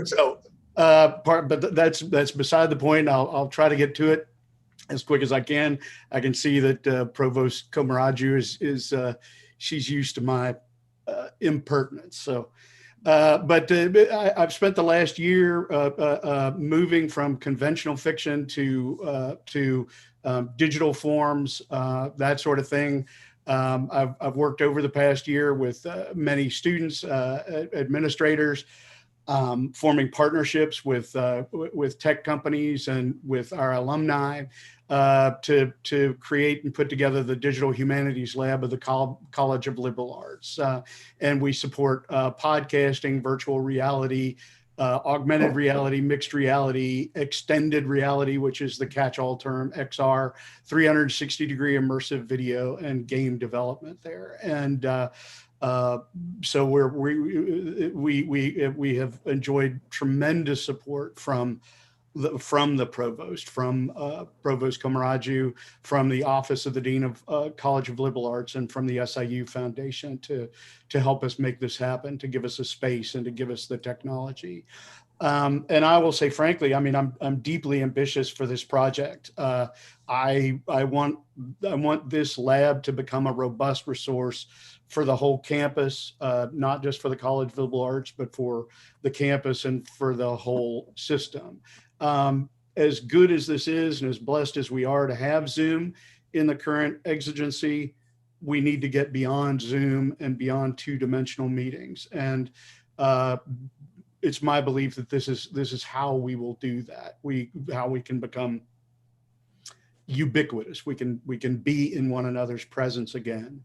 [SPEAKER 17] So but that's beside the point. I'll try to get to it as quick as I can. I can see that Provost Komaraju is she's used to my impertinence, so. But I've spent the last year moving from conventional fiction to digital forms, that sort of thing. I've worked over the past year with many students, administrators, forming partnerships with tech companies and with our alumni to create and put together the Digital Humanities Lab of the College of Liberal Arts. And we support podcasting, virtual reality, augmented reality, mixed reality, extended reality, which is the catch-all term, XR, 360-degree immersive video, and game development there. And so we have enjoyed tremendous support from the provost, from Provost Komaraju, from the Office of the Dean of College of Liberal Arts, and from the SIU Foundation to help us make this happen, to give us a space and to give us the technology. And I will say, frankly, I mean, I'm deeply ambitious for this project. I want this lab to become a robust resource for the whole campus, not just for the College of Liberal Arts, but for the campus and for the whole system. As good as this is, and as blessed as we are to have Zoom in the current exigency, we need to get beyond Zoom and beyond two-dimensional meetings. And it's my belief that this is how we will do that. How we can become ubiquitous. We can be in one another's presence again.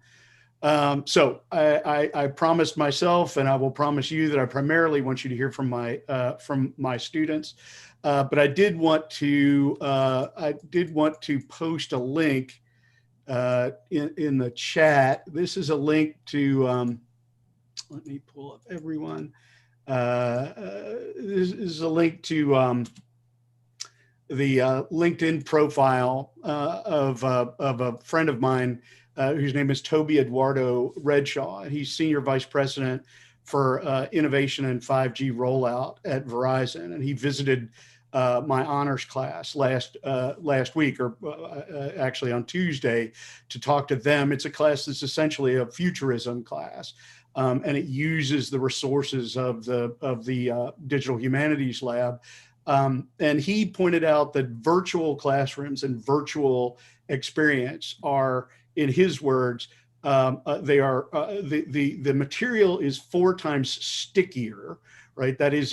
[SPEAKER 17] So I promised myself, and I will promise you, that I primarily want you to hear from my students. But I did want to post a link in the chat. This is a link to. Let me pull up everyone. This is a link to the LinkedIn profile of a friend of mine whose name is Toby Eduardo Redshaw. He's Senior Vice President for Innovation and 5G Rollout at Verizon. And he visited my honors class last week, or actually on Tuesday, to talk to them. It's a class that's essentially a futurism class. And it uses the resources of the Digital Humanities Lab. And he pointed out that virtual classrooms and virtual experience are, in his words, the material is 4 times stickier, right? That is,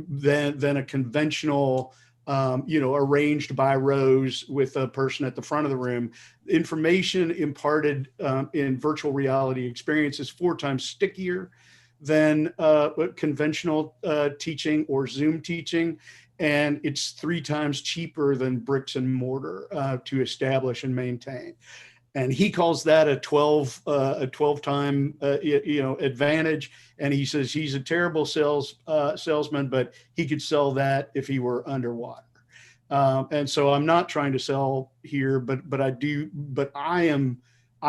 [SPEAKER 17] than a conventional, arranged by rows with a person at the front of the room. Information imparted in virtual reality experience is 4 times stickier than conventional teaching or Zoom teaching. And it's 3 times cheaper than bricks and mortar to establish and maintain. And he calls that a 12-time advantage. And he says he's a terrible salesman, but he could sell that if he were underwater. And so I'm not trying to sell here, but I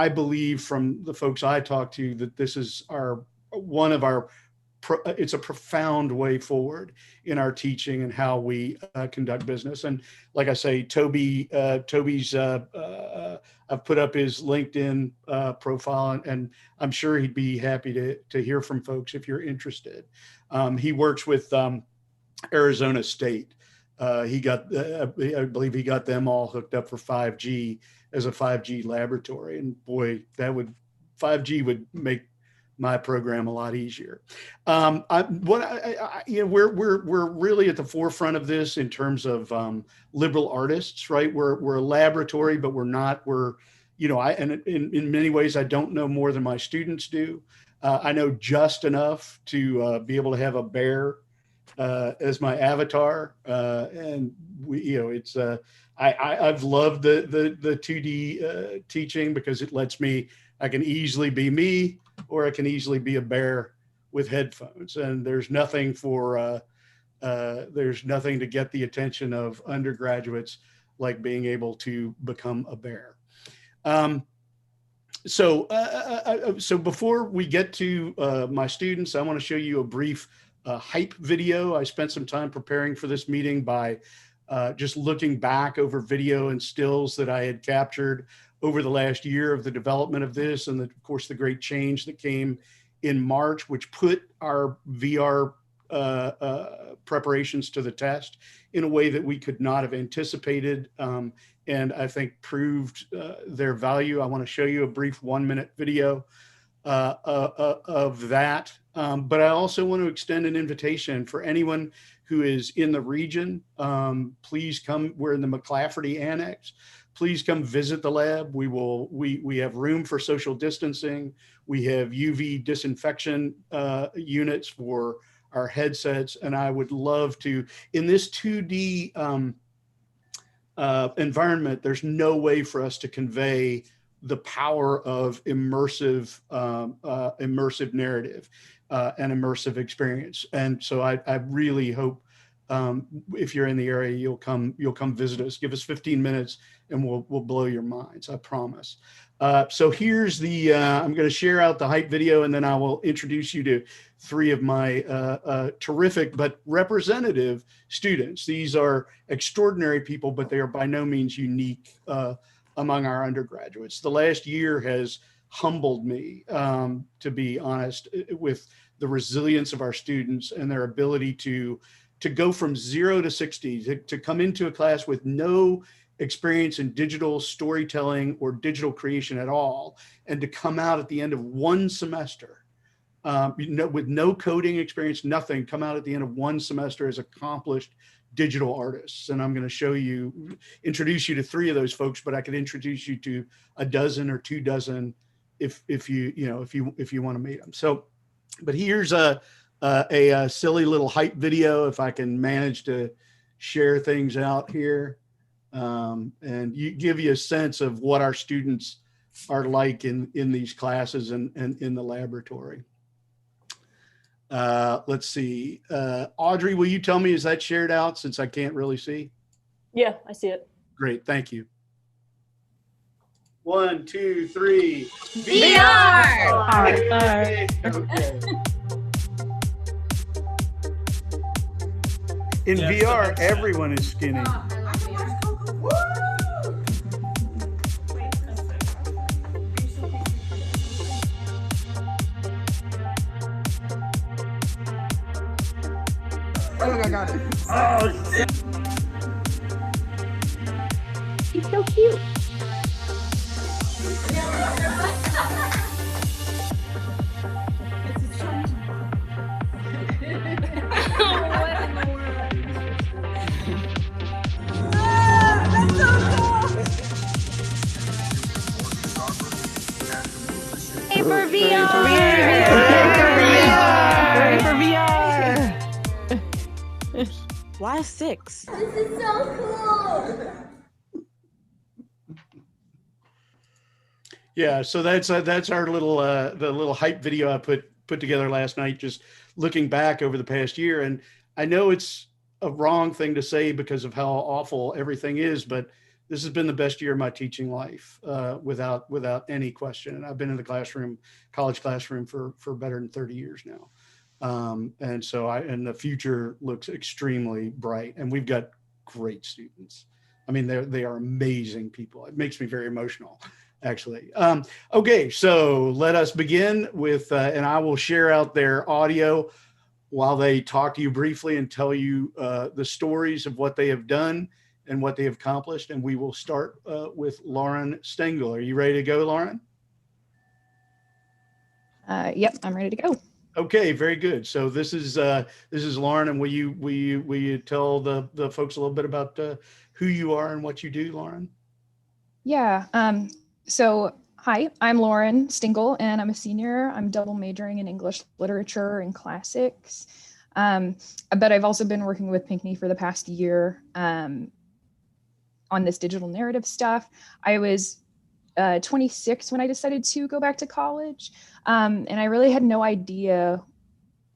[SPEAKER 17] believe from the folks I talk to that this is it's a profound way forward in our teaching and how we conduct business. And like I say, Toby's I've put up his LinkedIn profile, and I'm sure he'd be happy to hear from folks if you're interested. He works with Arizona State. I believe he got them all hooked up for 5G as a 5G laboratory. And boy, 5G would make my program a lot easier. We're really at the forefront of this in terms of liberal artists, right? We're a laboratory, but in many ways, I don't know more than my students do. I know just enough to be able to have a bear as my avatar, and I've loved the 2D teaching because it lets me. I can easily be me, or I can easily be a bear with headphones. And there's nothing to get the attention of undergraduates like being able to become a bear. So before we get to my students, I want to show you a brief hype video. I spent some time preparing for this meeting by just looking back over video and stills that I had captured over the last year of the development of this, and of course the great change that came in March, which put our VR preparations to the test in a way that we could not have anticipated, and I think proved their value. I want to show you a brief 1-minute video of that, but I also want to extend an invitation for anyone who is in the region. Please come. We're in the McClafferty Annex. Please come visit the lab. We have room for social distancing. We have UV disinfection units for our headsets. And I would love to, in this 2D environment, there's no way for us to convey the power of immersive narrative and immersive experience. And so I really hope if you're in the area, you'll come visit us. Give us 15 minutes and we'll blow your minds, I promise. So here's the, I'm going to share out the hype video, and then I will introduce you to three of my terrific but representative students. These are extraordinary people, but they are by no means unique among our undergraduates. The last year has humbled me, to be honest, with the resilience of our students and their ability to go from 0 to 60, to come into a class with no experience in digital storytelling or digital creation at all, and to come out at the end of one semester, with no coding experience, nothing, come out at the end of one semester as accomplished digital artists. And I'm going to introduce you to three of those folks, but I could introduce you to a dozen or 2 dozen if you want to meet them. So, but here's a silly little hype video, if I can manage to share things out here, and give you a sense of what our students are like in these classes and in the laboratory. Let's see. Audrey, will you tell me, is that shared out, since I can't really see?
[SPEAKER 18] Yeah, I see it.
[SPEAKER 17] Great, thank you. 1, 2, 3.
[SPEAKER 18] VR!
[SPEAKER 17] Okay. In
[SPEAKER 14] Yeah,
[SPEAKER 17] VR, everyone is skinny.
[SPEAKER 18] Oh, I got it.
[SPEAKER 17] Oh,
[SPEAKER 18] He's so cute.
[SPEAKER 19] Hey for VR!
[SPEAKER 18] Hooray for VR!
[SPEAKER 19] Why 6? This is so cool!
[SPEAKER 17] yeah, so that's our little the little hype video I put together last night, just looking back over the past year. And I know it's a wrong thing to say because of how awful everything is, but this has been the best year of my teaching life, without any question. And I've been in the college classroom for better than 30 years now. And so and the future looks extremely bright, and we've got great students. I mean, they are amazing people. It makes me very emotional, actually. Okay, so let us begin with, and I will share out their audio while they talk to you briefly and tell you the stories of what they have done and what they have accomplished. And we will start with Lauren Stengel. Are you ready to go, Lauren?
[SPEAKER 20] Yep, I'm ready to go.
[SPEAKER 17] Okay, very good. So this is Lauren, and will you tell the folks a little bit about who you are and what you do, Lauren?
[SPEAKER 20] Yeah. So hi, I'm Lauren Stengel, and I'm a senior. I'm double majoring in English literature and classics. But I've also been working with Pinckney for the past year on this digital narrative stuff. I was 26 when I decided to go back to college. And I really had no idea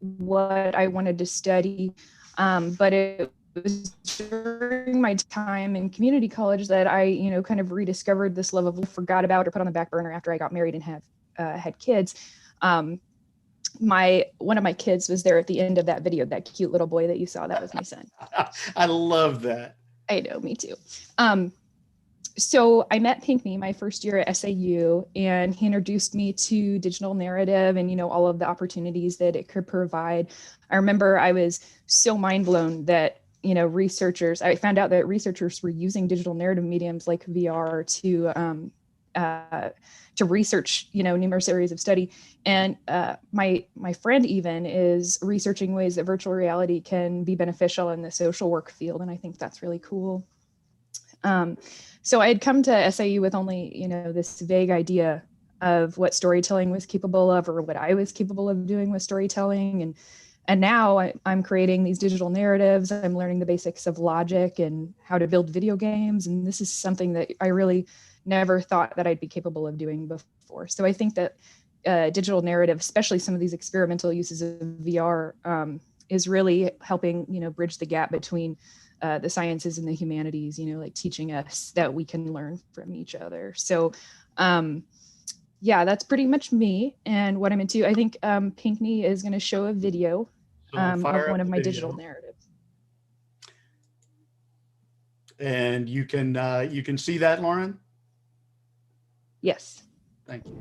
[SPEAKER 20] what I wanted to study. But it was during my time in community college that I, kind of rediscovered this love of, forgot about or put on the back burner after I got married and had kids. One of my kids was there at the end of that video, that cute little boy that you saw. That was my son.
[SPEAKER 17] I love that.
[SPEAKER 20] I know, me too. So I met Pinckney my first year at SIU, and he introduced me to digital narrative and, all of the opportunities that it could provide. I remember I was so mind blown that, I found out that researchers were using digital narrative mediums like VR to research, numerous areas of study. And my friend even is researching ways that virtual reality can be beneficial in the social work field. And I think that's really cool. So I had come to SIU with only, this vague idea of what storytelling was capable of, or what I was capable of doing with storytelling. And now I'm creating these digital narratives. I'm learning the basics of logic and how to build video games. And this is something that I really never thought that I'd be capable of doing before. So I think that digital narrative, especially some of these experimental uses of VR, is really helping, bridge the gap between the sciences and the humanities, like teaching us that we can learn from each other. So yeah, that's pretty much me and what I'm into. I think Pinkney is going to show a video
[SPEAKER 17] So I'll
[SPEAKER 20] of
[SPEAKER 17] fire up
[SPEAKER 20] one of
[SPEAKER 17] the
[SPEAKER 20] my
[SPEAKER 17] video.
[SPEAKER 20] digital narratives.
[SPEAKER 17] And you can see that, Lauren?
[SPEAKER 20] Yes.
[SPEAKER 17] Thank you.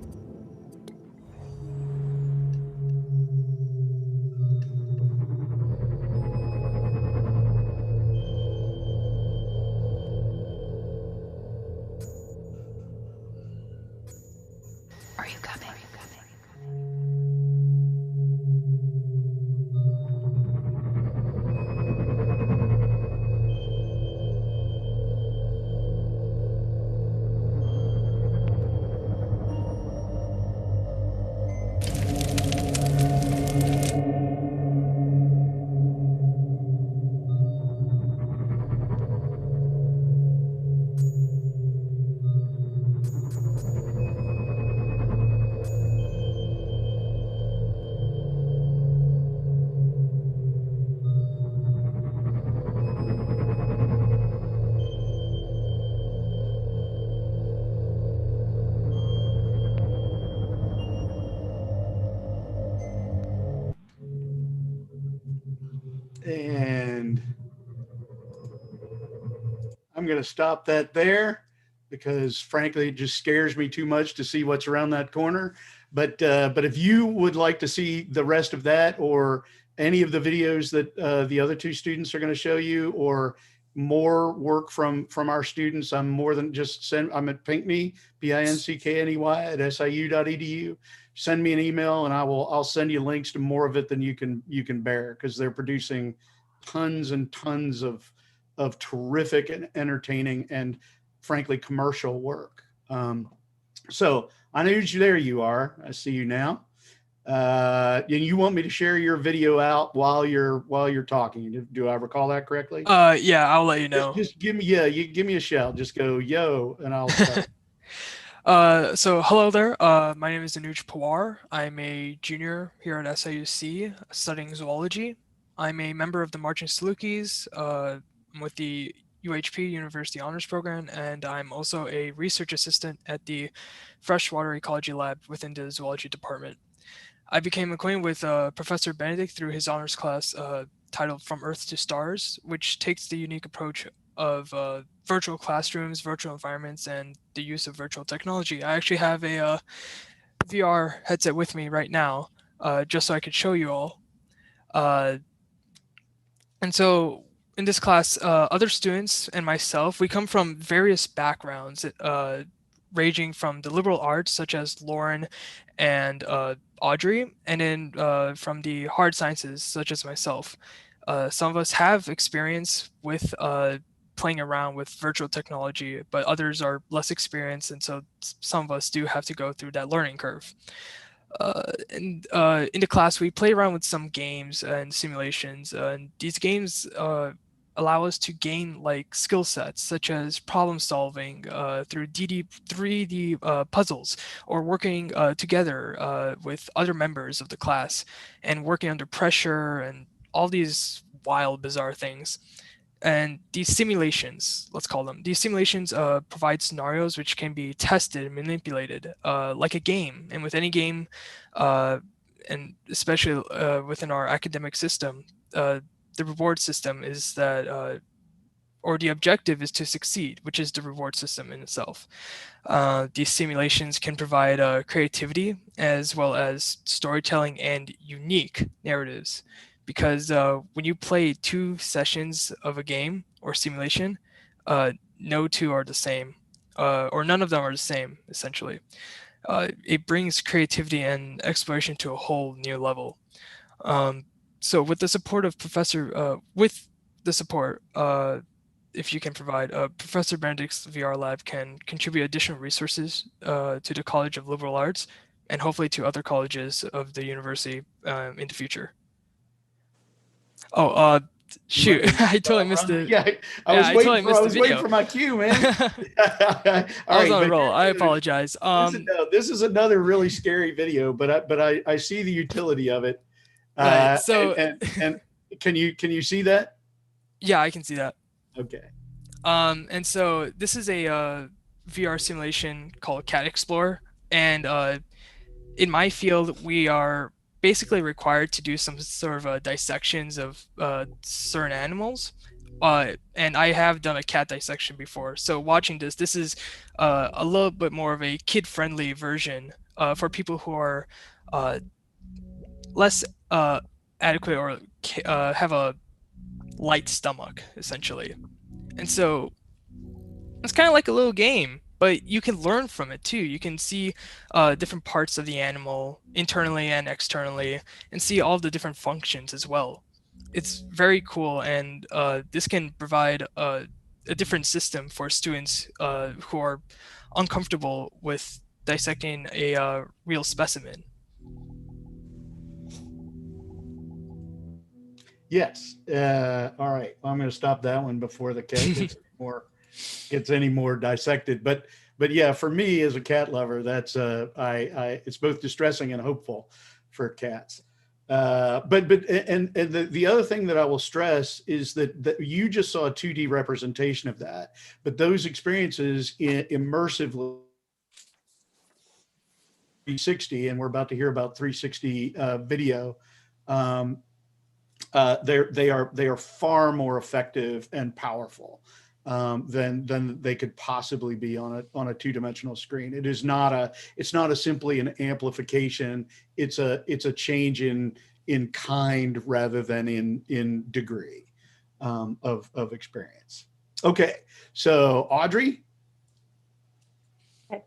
[SPEAKER 20] Are you coming?
[SPEAKER 17] And I'm going to stop that there because frankly, it just scares me too much to see what's around that corner. But if you would like to see the rest of that or any of the videos that the other two students are going to show you, or more work from our students, I'm more than just I'm at Pinkney, PINCKNEY at SIU.edu. Send me an email and I'll send you links to more of it than you can bear, because they're producing tons and tons of terrific and entertaining and frankly commercial work. So I know there you are. I see you now. And you want me to share your video out while you're talking? Do I recall that correctly?
[SPEAKER 21] Yeah, I'll let you know.
[SPEAKER 17] Just give me, you give me a shout. Just go yo, and I'll start.
[SPEAKER 21] So hello there. My name is Anuj Pawar. I'm a junior here at SIUC studying zoology. I'm a member of the Marching Salukis. I'm with the UHP University Honors Program, and I'm also a research assistant at the Freshwater Ecology Lab within the zoology department. I became acquainted with Professor Benedict through his honors class titled From Earth to Stars, which takes the unique approach of virtual classrooms, virtual environments, and the use of virtual technology. I actually have a VR headset with me right now, just so I could show you all. And so in this class, other students and myself, we come from various backgrounds, ranging from the liberal arts, such as Lauren and Audrey, and then from the hard sciences, such as myself. Some of us have experience with playing around with virtual technology, but others are less experienced, and so some of us do have to go through that learning curve. In the class, we play around with some games and simulations, and these games allow us to gain like skill sets such as problem solving through 3D puzzles, or working together with other members of the class, and working under pressure, and all these wild, bizarre things. And these simulations, let's call them, these simulations provide scenarios which can be tested and manipulated like a game. And with any game, and especially within our academic system, the reward system is that, or the objective is to succeed, which is the reward system in itself. These simulations can provide creativity as well as storytelling and unique narratives. Because when you play 2 sessions of a game or simulation, no two are the same, or none of them are the same, essentially. It brings creativity and exploration to a whole new level. So with the support of if you can provide, Professor Benedict's VR Lab can contribute additional resources to the College of Liberal Arts, and hopefully to other colleges of the university in the future. Oh, shoot! I totally missed it.
[SPEAKER 17] Yeah, I was waiting for my cue, man.
[SPEAKER 21] I was on a roll. I apologize.
[SPEAKER 17] This is another really scary video, but I see the utility of it.
[SPEAKER 21] Right, so
[SPEAKER 17] can you see that?
[SPEAKER 21] Yeah, I can see that.
[SPEAKER 17] Okay.
[SPEAKER 21] And so this is a VR simulation called Cat Explorer, and in my field, we are basically required to do some sort of dissections of certain animals. And I have done a cat dissection before. So watching this is a little bit more of a kid-friendly version for people who are less adequate or have a light stomach, essentially. And so it's kind of like a little game, but you can learn from it too. You can see different parts of the animal internally and externally and see all the different functions as well. It's very cool, and this can provide a different system for students who are uncomfortable with dissecting a real specimen.
[SPEAKER 17] Yes. All right. Well, I'm going to stop that one before the cat gets any more dissected. But yeah, for me as a cat lover, that's it's both distressing and hopeful for cats. And the other thing that I will stress is that you just saw a 2D representation of that, but those experiences immersively 360, and we're about to hear about 360 video. They are far more effective and powerful than they could possibly be on a two-dimensional screen. It's not simply an amplification. It's a change in kind rather than in degree of experience. Okay, so Audrey.
[SPEAKER 19] Hi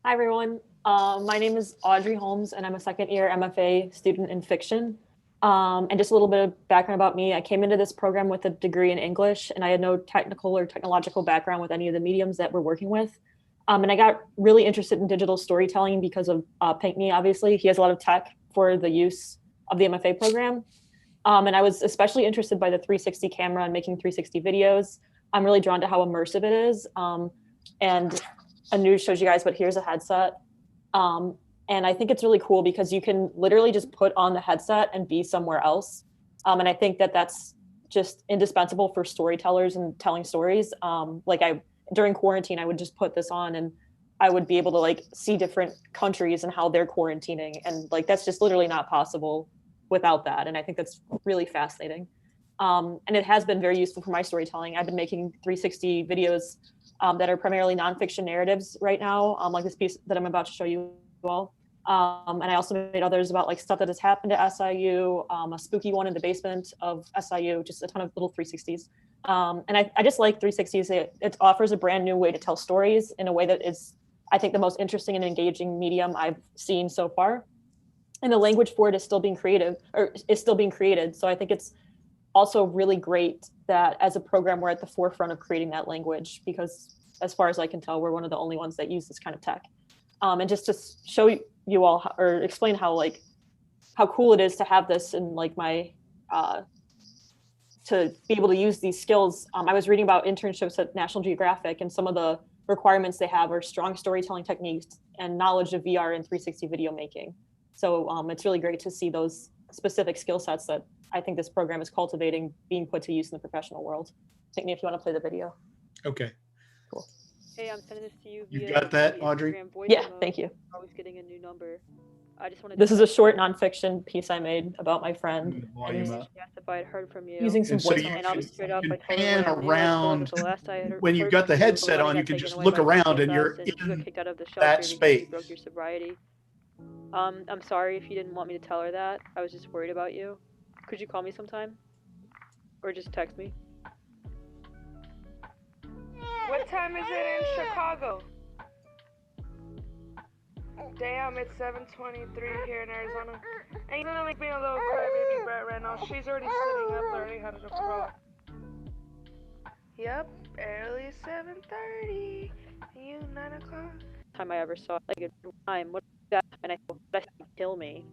[SPEAKER 19] everyone. My name is Audrey Holmes, and I'm a second-year MFA student in fiction. And just a little bit of background about me. I came into this program with a degree in English, and I had no technical or technological background with any of the mediums that we're working with. And I got really interested in digital storytelling because of Pinkney, obviously. He has a lot of tech for the use of the MFA program. And I was especially interested by the 360 camera and making 360 videos. I'm really drawn to how immersive it is. And Anuj shows you guys, but here's a headset. And I think it's really cool because you can literally just put on the headset and be somewhere else. And I think that that's just indispensable for storytellers and telling stories. During quarantine, I would just put this on and I would be able to like see different countries and how they're quarantining. And like, that's just literally not possible without that. And I think that's really fascinating. And it has been very useful for my storytelling. I've been making 360 videos that are primarily nonfiction narratives right now, like this piece that I'm about to show you all. And I also made others about like stuff that has happened at SIU, a spooky one in the basement of SIU, just a ton of little 360s. And I just like 360s. It offers a brand new way to tell stories in a way that is, I think, the most interesting and engaging medium I've seen so far. And the language for it is still being created. So I think it's also really great that as a program, we're at the forefront of creating that language, because as far as I can tell, we're one of the only ones that use this kind of tech. And just to show you all, or explain how cool it is to have this in like my, to be able to use these skills. I was reading about internships at National Geographic, and some of the requirements they have are strong storytelling techniques and knowledge of VR and 360 video making. So it's really great to see those specific skill sets that I think this program is cultivating being put to use in the professional world. Pinkney, if you want to play the video.
[SPEAKER 17] Okay.
[SPEAKER 19] Cool.
[SPEAKER 3] Hey, I'm sending this to you.
[SPEAKER 17] You
[SPEAKER 3] via
[SPEAKER 17] got that,
[SPEAKER 3] the
[SPEAKER 17] Audrey?
[SPEAKER 3] Instagram voice
[SPEAKER 19] Yeah,
[SPEAKER 3] memo.
[SPEAKER 19] thank you.
[SPEAKER 3] Always getting a new number. I just wanted.
[SPEAKER 19] This is a short nonfiction piece I made about my friend.
[SPEAKER 17] Volume up.
[SPEAKER 3] Asked if I had heard from you.
[SPEAKER 19] Using some
[SPEAKER 17] And so
[SPEAKER 19] voice
[SPEAKER 17] you
[SPEAKER 3] And I'll be
[SPEAKER 17] can,
[SPEAKER 3] straight up. I told her
[SPEAKER 17] pan
[SPEAKER 3] what I knew. I told her
[SPEAKER 17] around
[SPEAKER 3] that the last I had
[SPEAKER 17] when you've
[SPEAKER 3] heard
[SPEAKER 17] got the
[SPEAKER 3] from you,
[SPEAKER 17] headset
[SPEAKER 3] Lonnie
[SPEAKER 17] on.
[SPEAKER 3] got
[SPEAKER 17] You can
[SPEAKER 3] taken
[SPEAKER 17] just
[SPEAKER 3] away
[SPEAKER 17] look
[SPEAKER 3] by
[SPEAKER 17] around and
[SPEAKER 3] DCFS
[SPEAKER 17] you're
[SPEAKER 3] and you got
[SPEAKER 17] in
[SPEAKER 3] kicked out of the shelter
[SPEAKER 17] that
[SPEAKER 3] because you
[SPEAKER 17] space.
[SPEAKER 3] broke your sobriety. I'm sorry if you didn't want me to tell her that. I was just worried about you. Could you call me sometime? Or just text me?
[SPEAKER 22] What time is it in Chicago? Damn, it's 7:23 here in Arizona. And you know, like being a little crybaby brat right now. She's already sitting up learning how to pro. Yep, early 7:30. You 9 o'clock.
[SPEAKER 3] Time I ever saw like a time. What that? And I thought that kill me.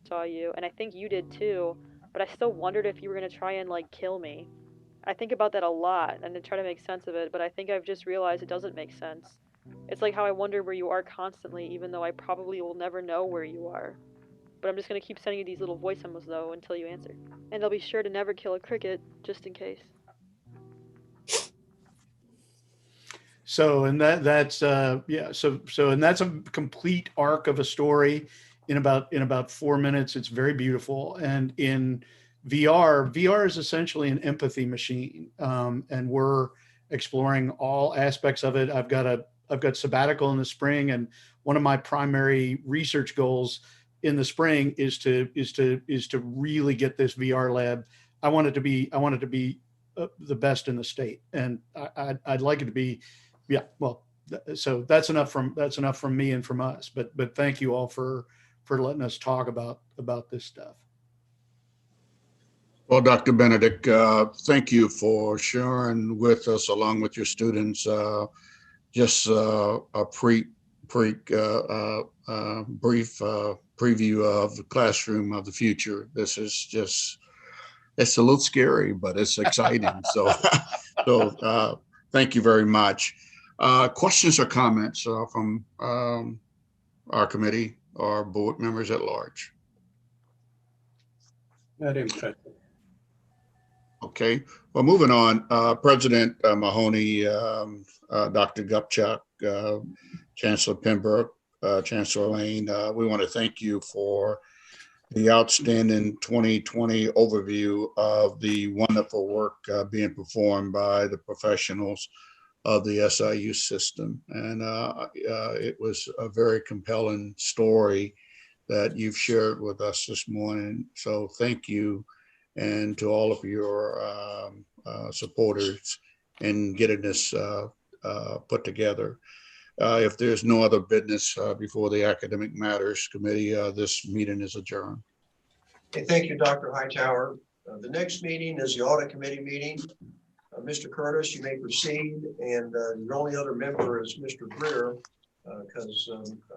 [SPEAKER 3] Saw you, and I think you did too. But I still wondered if you were gonna try and like kill me. I think about that a lot and to try to make sense of it. But I think I've just realized it doesn't make sense. It's like how I wonder where you are constantly, even though I probably will never know where you are. but I'm just gonna keep sending you these little voice memos though until you answer. And I'll be sure to never kill a cricket, just in case.
[SPEAKER 17] So, and that's yeah. So and that's a complete arc of a story in about 4 minutes. It's very beautiful. And in VR is essentially an empathy machine, and we're exploring all aspects of it. I've got sabbatical in the spring, and one of my primary research goals in the spring is to really get this VR lab. I want it to be the best in the state, and I'd like it to be. Yeah, well, so that's enough from me and from us. But thank you all for letting us talk about this stuff.
[SPEAKER 6] Well, Dr. Benedict, thank you for sharing with us, along with your students, just a brief preview of the classroom of the future. This is just, it's a little scary, but it's exciting. So thank you very much. Questions or comments from our committee or board members at large?
[SPEAKER 5] Very impressive.
[SPEAKER 6] Okay, well, moving on. President Mahoney, Dr. Gupchak, Chancellor Pembroke, Chancellor Lane, we want to thank you for the outstanding 2020 overview of the wonderful work being performed by the professionals of the SIU system. And it was a very compelling story that you've shared with us this morning. So thank you, and to all of your supporters in getting this put together. If there's no other business before the Academic Matters Committee, this meeting is adjourned.
[SPEAKER 1] Okay, thank you, Dr. Hightower. The next meeting is the Audit Committee meeting. Mr. Curtis, you may proceed, and your only other member is Mr. Greer, because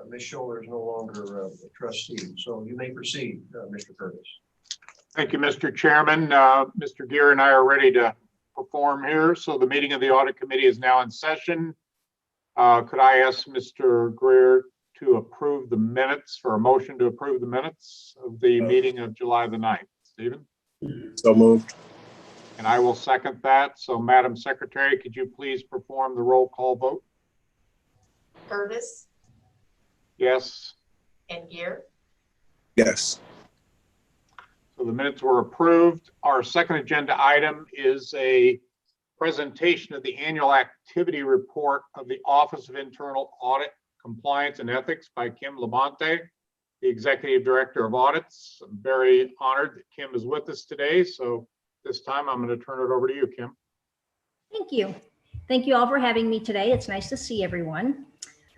[SPEAKER 1] Ms. Scholler is no longer a trustee. So you may proceed, Mr. Curtis.
[SPEAKER 4] Thank you, Mr. Chairman. Mr. Gear and I are ready to perform here. So the meeting of the Audit Committee is now in session. Could I ask Mr. Greer to approve the minutes, for a motion to approve the minutes of the meeting of July the 9th? Stephen?
[SPEAKER 7] So moved.
[SPEAKER 4] And I will second that. So Madam Secretary, could you please perform the roll call vote?
[SPEAKER 2] Curtis
[SPEAKER 4] Yes.
[SPEAKER 2] and Gear.
[SPEAKER 7] Yes.
[SPEAKER 4] So the minutes were approved. Our second agenda item is a presentation of the annual activity report of the Office of Internal Audit, Compliance and Ethics by Kim Labonte, the Executive Director of Audits. I'm very honored that Kim is with us today. So this time I'm going to turn it over to you, Kim.
[SPEAKER 23] Thank you. Thank you all for having me today. It's nice to see everyone.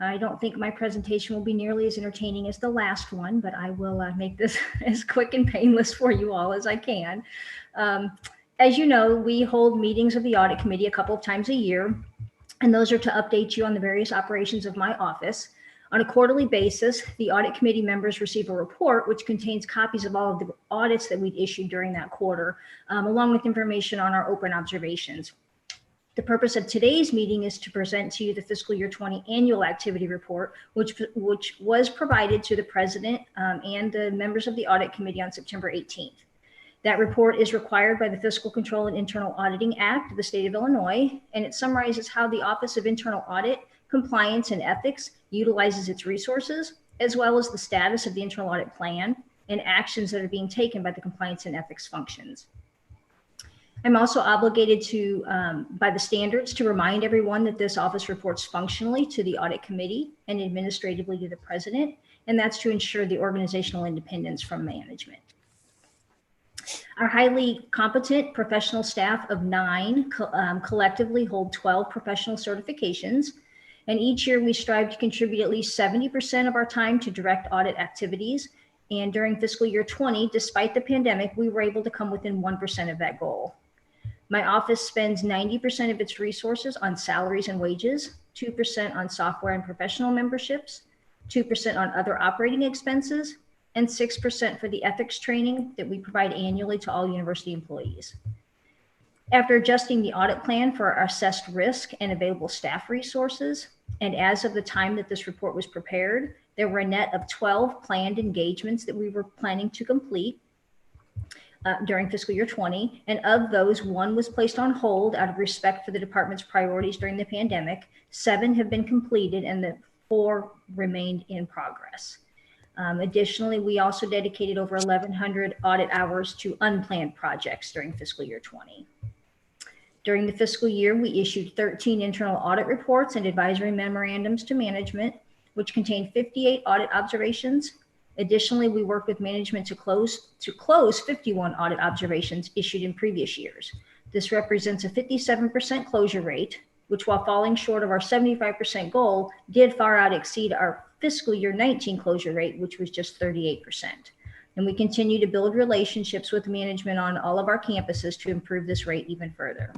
[SPEAKER 23] I don't think my presentation will be nearly as entertaining as the last one, but I will make this as quick and painless for you all as I can. As you know, we hold meetings of the Audit Committee a couple of times a year, and those are to update you on the various operations of my office. On a quarterly basis, the Audit Committee members receive a report which contains copies of all of the audits that we've issued during that quarter, along with information on our open observations. The purpose of today's meeting is to present to you the fiscal year 20 annual activity report, which was provided to the president and the members of the Audit Committee on September 18th. That report is required by the Fiscal Control and Internal Auditing Act of the state of Illinois, and it summarizes how the Office of Internal Audit, Compliance and Ethics utilizes its resources, as well as the status of the internal audit plan and actions that are being taken by the compliance and ethics functions. I'm also obligated to, by the standards, to remind everyone that this office reports functionally to the Audit Committee and administratively to the president, and that's to ensure the organizational independence from management. Our highly competent professional staff of 9 collectively hold 12 professional certifications, and each year we strive to contribute at least 70% of our time to direct audit activities. And during fiscal year 20, despite the pandemic, we were able to come within 1% of that goal. My office spends 90% of its resources on salaries and wages, 2% on software and professional memberships, 2% on other operating expenses, and 6% for the ethics training that we provide annually to all university employees. After adjusting the audit plan for our assessed risk and available staff resources, and as of the time that this report was prepared, There were a net of 12 planned engagements that we were planning to complete during fiscal year 20. And of those, one was placed on hold out of respect for the department's priorities during the pandemic. 7 have been completed and the 4 remained in progress. Additionally, we also dedicated over 1,100 audit hours to unplanned projects during fiscal year 20. During the fiscal year, we issued 13 internal audit reports and advisory memorandums to management, which contained 58 audit observations. Additionally, we worked with management to close 51 audit observations issued in previous years. This represents a 57% closure rate, which, while falling short of our 75% goal, did far out exceed our fiscal year 19 closure rate, which was just 38%. And we continue to build relationships with management on all of our campuses to improve this rate even further.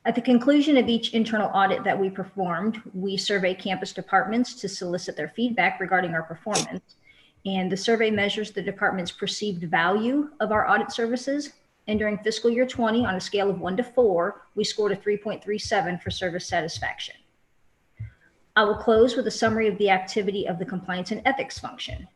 [SPEAKER 23] At the conclusion of each internal audit that we performed, we survey campus departments to solicit their feedback regarding our performance. And the survey measures the department's perceived value of our audit services. And during fiscal year 20, on a scale of 1 to 4, we scored a 3.37 for service satisfaction. I will close with a summary of the activity of the compliance and ethics function.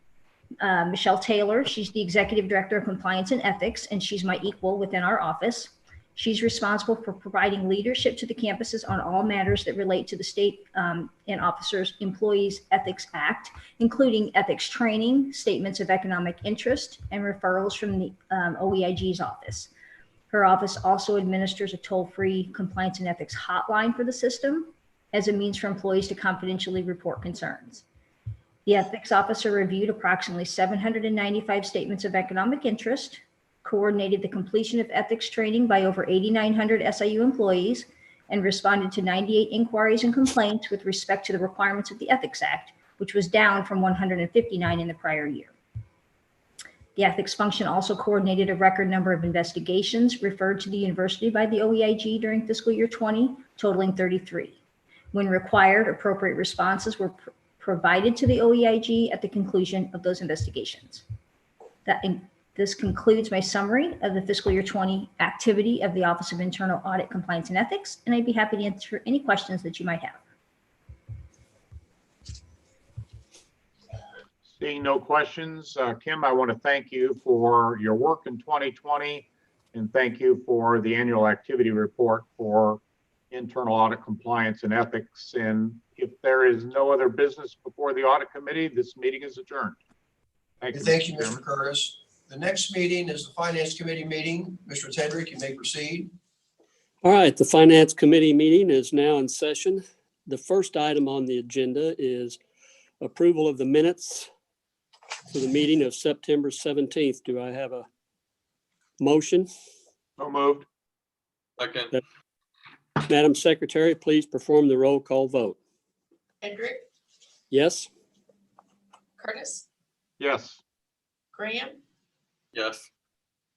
[SPEAKER 23] Michelle Taylor, she's the Executive Director of Compliance and Ethics, and she's my equal within our office. She's responsible for providing leadership to the campuses on all matters that relate to the State and Officers Employees Ethics Act, including ethics training, statements of economic interest, and referrals from the OEIG's office. Her office also administers a toll-free compliance and ethics hotline for the system as a means for employees to confidentially report concerns. The ethics officer reviewed approximately 795 statements of economic interest, coordinated the completion of ethics training by over 8,900 SIU employees, and responded to 98 inquiries and complaints with respect to the requirements of the Ethics Act, which was down from 159 in the prior year. The ethics function also coordinated a record number of investigations referred to the university by the OEIG during fiscal year 20, totaling 33. When required, appropriate responses were provided to the OEIG at the conclusion of those investigations. This concludes my summary of the fiscal year 20 activity of the Office of Internal Audit, Compliance, and Ethics, and I'd be happy to answer any questions that you might have.
[SPEAKER 4] Seeing no questions, Kim, I want to thank you for your work in 2020 and thank you for the annual activity report for internal audit, compliance, and ethics. And if there is no other business before the audit committee, this meeting is adjourned. Thank you.
[SPEAKER 1] Thank you, Mr. Curtis. The next meeting is the Finance Committee meeting. Mr. Tedrick, you may proceed.
[SPEAKER 11] All right, the Finance Committee meeting is now in session. The first item on the agenda is approval of the minutes for the meeting of September 17th. Do I have a motion?
[SPEAKER 4] So moved. Second.
[SPEAKER 11] Madam Secretary, please perform the roll call vote.
[SPEAKER 2] Hendrick,
[SPEAKER 11] Yes?
[SPEAKER 2] Curtis,
[SPEAKER 4] Yes.
[SPEAKER 2] Graham,
[SPEAKER 4] Yes.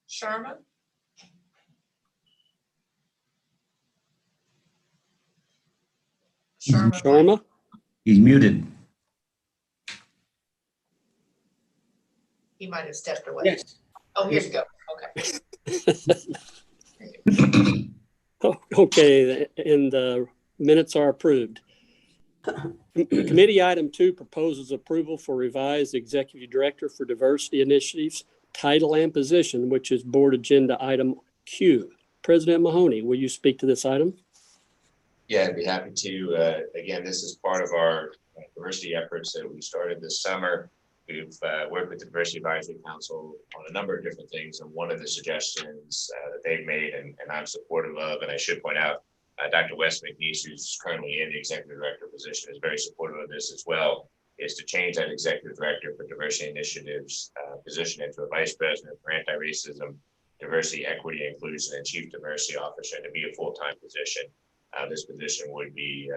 [SPEAKER 2] Sharma,
[SPEAKER 11] Sharma?
[SPEAKER 12] He's muted.
[SPEAKER 2] he might have stepped away.
[SPEAKER 11] Yes.
[SPEAKER 2] Oh, here you go. Okay.
[SPEAKER 11] Okay, and the minutes are approved. Committee item 2 proposes approval for revised Executive Director for Diversity Initiatives title and position, which is board agenda item Q. President Mahoney, will you speak to this item?
[SPEAKER 9] Yeah, I'd be happy to. Again, this is part of our diversity efforts that we started this summer. We've worked with the Diversity Advisory Council on a number of different things, and one of the suggestions that they've made and I'm supportive of, and I should point out, Dr. Wes McNeese, who's currently in the Executive Director position, is very supportive of this as well, is to change that Executive Director for Diversity Initiatives position into a Vice President for Anti-Racism, Diversity, Equity, Inclusion, and Chief Diversity Officer, and to be a full-time position. This position would be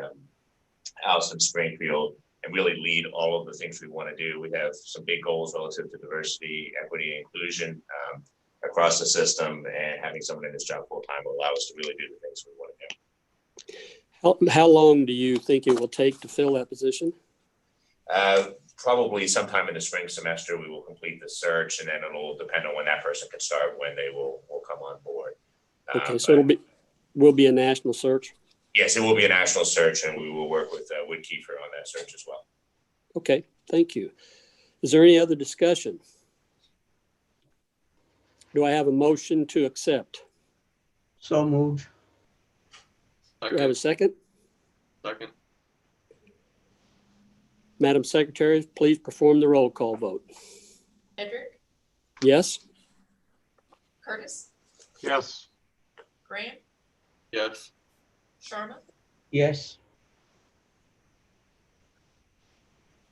[SPEAKER 9] Allison Springfield, and really lead all of the things we want to do. We have some big goals relative to diversity, equity, and inclusion across the system, and having someone in this job full-time will allow us to really do the things we want to do.
[SPEAKER 11] How long do you think it will take to fill that position?
[SPEAKER 9] Probably sometime in the spring semester, we will complete the search, and then it'll depend on when that person can start, when they will come on board.
[SPEAKER 11] Okay, so will be a national search?
[SPEAKER 9] Yes, it will be a national search, and we will work with Wood Kiefer on that search as well.
[SPEAKER 11] Okay, thank you. Is there any other discussion? Do I have a motion to accept?
[SPEAKER 5] So moved.
[SPEAKER 11] Do I have a second?
[SPEAKER 12] Second.
[SPEAKER 11] Madam Secretary, please perform the roll call vote.
[SPEAKER 2] Hedrick,
[SPEAKER 11] Yes?
[SPEAKER 2] Curtis,
[SPEAKER 4] Yes.
[SPEAKER 2] Grant,
[SPEAKER 12] Yes.
[SPEAKER 2] Sharma,
[SPEAKER 5] Yes.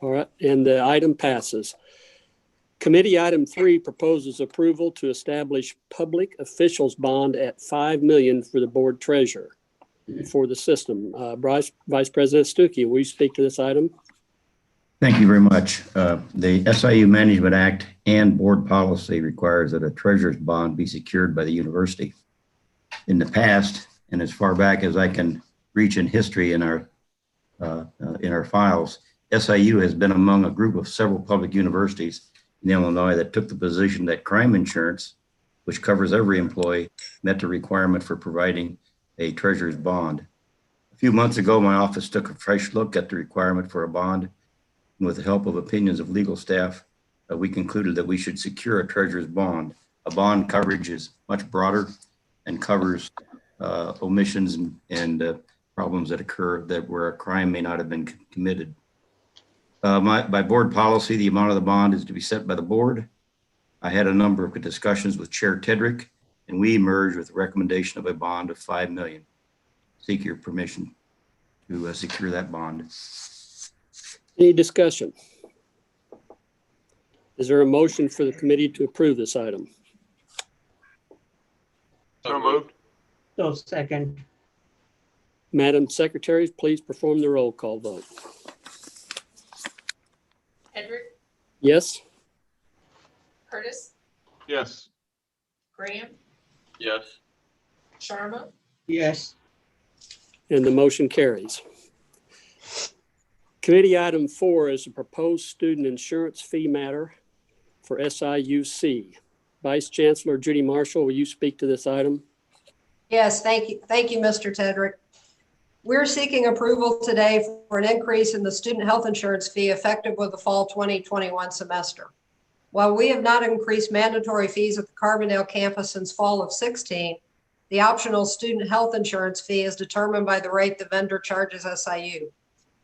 [SPEAKER 11] All right, and the item passes. Committee item 3 proposes approval to establish public officials bond at $5 million for the board treasurer for the system. Vice President Stuckey, will you speak to this item?
[SPEAKER 13] Thank you very much. The SIU Management Act and board policy requires that a treasurer's bond be secured by the university. In the past, and as far back as I can reach in history in our files, SIU has been among a group of several public universities in Illinois that took the position that crime insurance, which covers every employee, met the requirement for providing a treasurer's bond. A few months ago, my office took a fresh look at the requirement for a bond. And with the help of opinions of legal staff, we concluded that we should secure a treasurer's bond. A bond coverage is much broader and covers omissions and problems that occur that where a crime may not have been committed. By board policy, the amount of the bond is to be set by the board. I had a number of discussions with Chair Tedrick, and we emerged with a recommendation of a bond of $5 million. Seek your permission to secure that bond.
[SPEAKER 11] Any discussion? Is there a motion for the committee to approve this item?
[SPEAKER 12] So moved.
[SPEAKER 5] So second.
[SPEAKER 11] Madam Secretary, please perform the roll call vote.
[SPEAKER 2] Hedrick,
[SPEAKER 11] Yes?
[SPEAKER 2] Curtis,
[SPEAKER 4] Yes.
[SPEAKER 2] Graham,
[SPEAKER 12] Yes.
[SPEAKER 2] Sharma,
[SPEAKER 5] Yes.
[SPEAKER 11] And the motion carries. Committee item 4 is a proposed student insurance fee matter for SIUC. Vice Chancellor Judy Marshall, will you speak to this item?
[SPEAKER 15] Yes, thank you. Thank you, Mr. Tedrick. We're seeking approval today for an increase in the student health insurance fee effective with the fall 2021 semester. While we have not increased mandatory fees at the Carbondale campus since fall of 16, the optional student health insurance fee is determined by the rate the vendor charges SIU.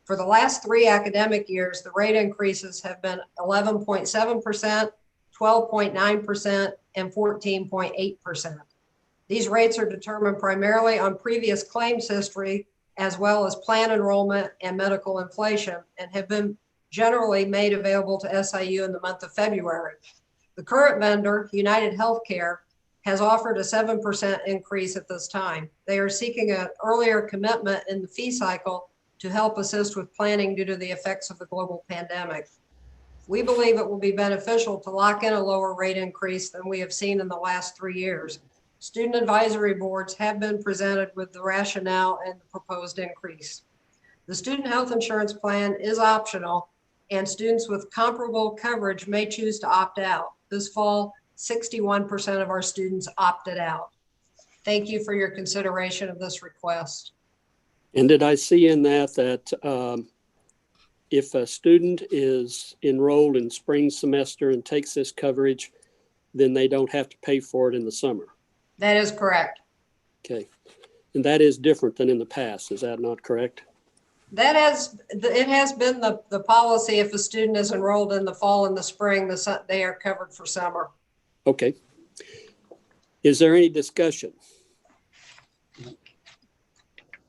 [SPEAKER 15] For the last 3 academic years, the rate increases have been 11.7%, 12.9%, and 14.8%. These rates are determined primarily on previous claims history, as well as plan enrollment and medical inflation, and have been generally made available to SIU in the month of February. The current vendor, United Healthcare, has offered a 7% increase at this time. They are seeking an earlier commitment in the fee cycle to help assist with planning due to the effects of the global pandemic. We believe it will be beneficial to lock in a lower rate increase than we have seen in the last 3 years. Student advisory boards have been presented with the rationale and the proposed increase. The student health insurance plan is optional, and students with comparable coverage may choose to opt out. This fall, 61% of our students opted out. Thank you for your consideration of this request.
[SPEAKER 11] And did I see in that if a student is enrolled in spring semester and takes this coverage, then they don't have to pay for it in the summer?
[SPEAKER 15] That is correct.
[SPEAKER 11] Okay. And that is different than in the past. Is that not correct?
[SPEAKER 15] It has been the policy if a student is enrolled in the fall and the spring, they are covered for summer.
[SPEAKER 11] Okay. Is there any discussion?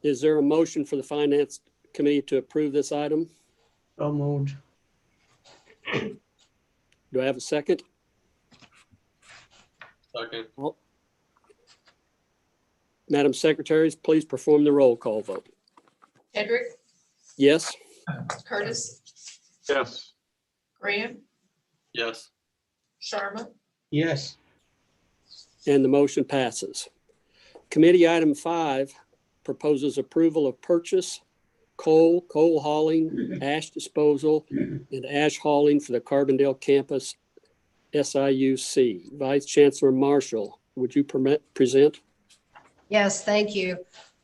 [SPEAKER 11] Is there a motion for the Finance Committee to approve this item?
[SPEAKER 5] So moved.
[SPEAKER 11] Do I have a second?
[SPEAKER 12] Second.
[SPEAKER 11] Madam Secretary, please perform the roll call vote.
[SPEAKER 2] Hedrick,
[SPEAKER 11] Yes?
[SPEAKER 2] Curtis,
[SPEAKER 4] Yes.
[SPEAKER 2] Graham,
[SPEAKER 12] Yes.
[SPEAKER 2] Sharma,
[SPEAKER 5] Yes.
[SPEAKER 11] And the motion passes. Committee item 5 proposes approval of purchase, coal hauling, ash disposal, and ash hauling for the Carbondale campus SIUC. Vice Chancellor Marshall, would you present?
[SPEAKER 15] Yes, thank you.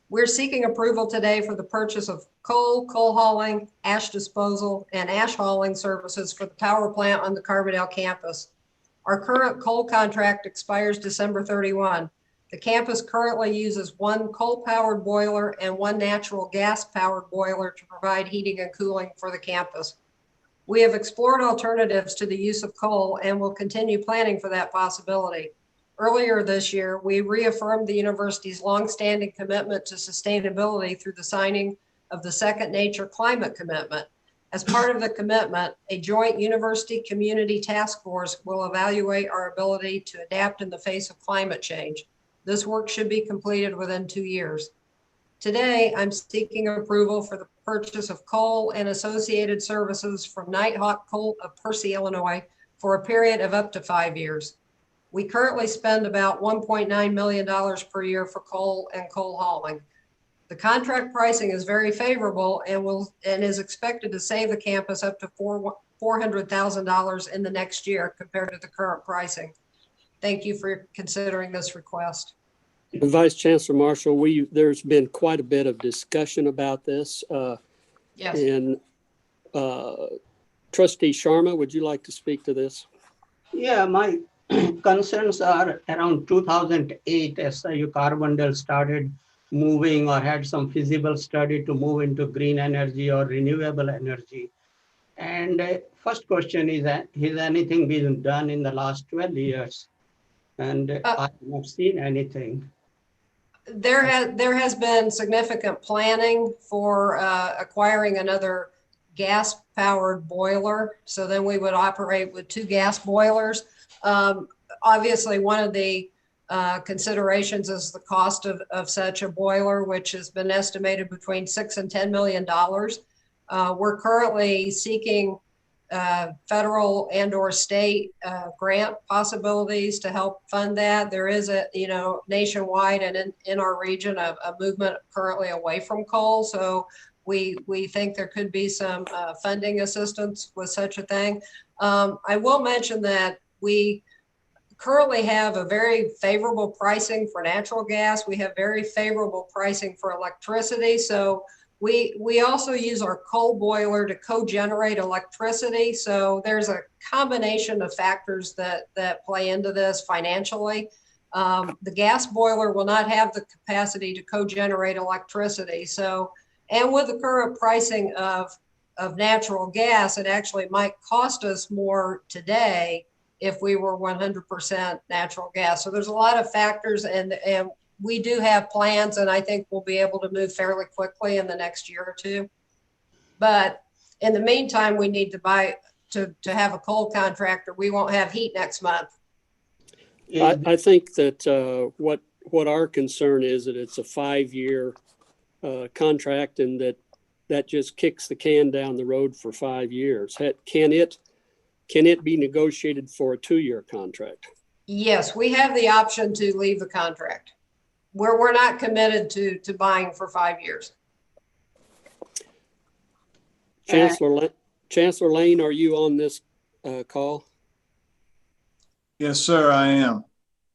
[SPEAKER 15] We're seeking approval today for the purchase of coal hauling, ash disposal, and ash hauling services for the power plant on the Carbondale campus. Our current coal contract expires December 31. The campus currently uses one coal-powered boiler and one natural gas-powered boiler to provide heating and cooling for the campus. We have explored alternatives to the use of coal and will continue planning for that possibility. Earlier this year, we reaffirmed the university's longstanding commitment to sustainability through the signing of the Second Nature Climate Commitment. As part of the commitment, a joint university community task force will evaluate our ability to adapt in the face of climate change. This work should be completed within 2 years. Today, I'm seeking approval for the purchase of coal and associated services from Nighthawk Coal of Percy, Illinois, for a period of up to 5 years. We currently spend about $1.9 million per year for coal and coal hauling. The contract pricing is very favorable and is expected to save the campus up to $400,000 in the next year compared to the current pricing. Thank you for considering this request.
[SPEAKER 11] Vice Chancellor Marshall, there's been quite a bit of discussion about this.
[SPEAKER 15] Yes.
[SPEAKER 11] And Trustee Sharma, would you like to speak to this?
[SPEAKER 5] Yeah, my concerns are around 2008, SIU Carbondale started moving or had some feasible study to move into green energy or renewable energy. And first question is that has anything been done in the last 12 years? And I have not seen anything.
[SPEAKER 15] There has been significant planning for acquiring another gas-powered boiler. So then we would operate with 2 gas boilers. Obviously, one of the considerations is the cost of such a boiler, which has been estimated between $6 and $10 million. We're currently seeking federal and or state grant possibilities to help fund that. There is a, nationwide and in our region, a movement currently away from coal. So we think there could be some funding assistance with such a thing. I will mention that we currently have a very favorable pricing for natural gas. We have very favorable pricing for electricity. So we also use our coal boiler to co-generate electricity. So there's a combination of factors that play into this financially. The gas boiler will not have the capacity to co-generate electricity. So, and with the current pricing of natural gas, it actually might cost us more today if we were 100% natural gas. So there's a lot of factors, and we do have plans, and I think we'll be able to move fairly quickly in the next year or two. But in the meantime, we need to have a coal contract or we won't have heat next month.
[SPEAKER 11] I think that what our concern is that it's a 5-year contract, and that just kicks the can down the road for 5 years. Can it be negotiated for a 2-year contract?
[SPEAKER 15] Yes, we have the option to leave the contract. We're not committed to buying for 5 years.
[SPEAKER 11] Chancellor Lane, are you on this call?
[SPEAKER 8] Yes, sir, I am.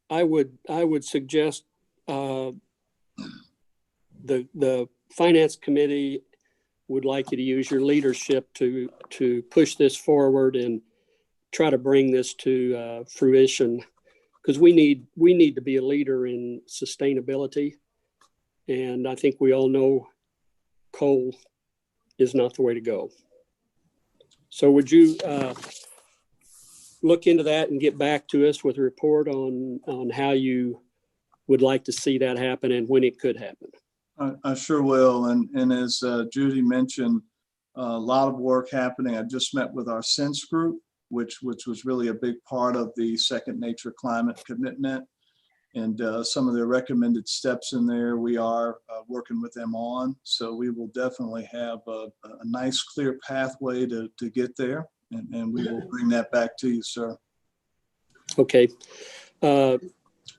[SPEAKER 11] I would suggest the Finance Committee would like you to use your leadership to push this forward and try to bring this to fruition, because we need to be a leader in sustainability. And I think we all know coal is not the way to go. So would you look into that and get back to us with a report on how you would like to see that happen and when it could happen?
[SPEAKER 8] I sure will. And as Judy mentioned, a lot of work happening. I just met with our Sense group, which was really a big part of the Second Nature Climate Commitment. And some of the recommended steps in there, we are working with them on. So we will definitely have a nice, clear pathway to get there. And we will bring that back to you, sir.
[SPEAKER 11] Okay.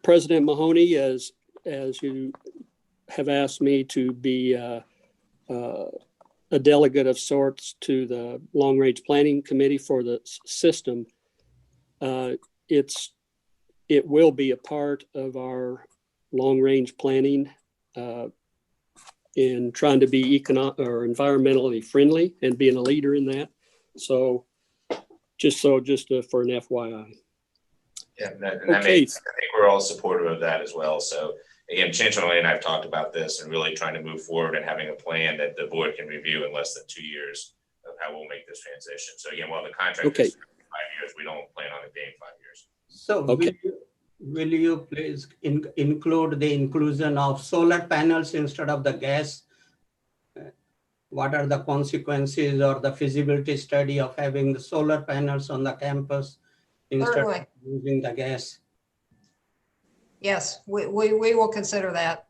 [SPEAKER 11] President Mahoney, as you have asked me to be a delegate of sorts to the Long Range Planning Committee for the system, it will be a part of our long range planning in trying to be environmentally friendly and being a leader in that. So just for an FYI.
[SPEAKER 9] Yeah, and that
[SPEAKER 11] Okay.
[SPEAKER 9] makes, I think we're all supportive of that as well. So again, Chancellor and I have talked about this and really trying to move forward and having a plan that the board can review in less than 2 years of how we'll make this transition. So again, while the contract
[SPEAKER 11] Okay.
[SPEAKER 9] is 5 years, we don't plan on it being 5 years.
[SPEAKER 5] So
[SPEAKER 11] Okay.
[SPEAKER 5] will you please include the inclusion of solar panels instead of the gas? What are the consequences or the feasibility study of having the solar panels on the campus instead
[SPEAKER 15] Certainly.
[SPEAKER 5] of using the gas?
[SPEAKER 15] Yes, we will consider that.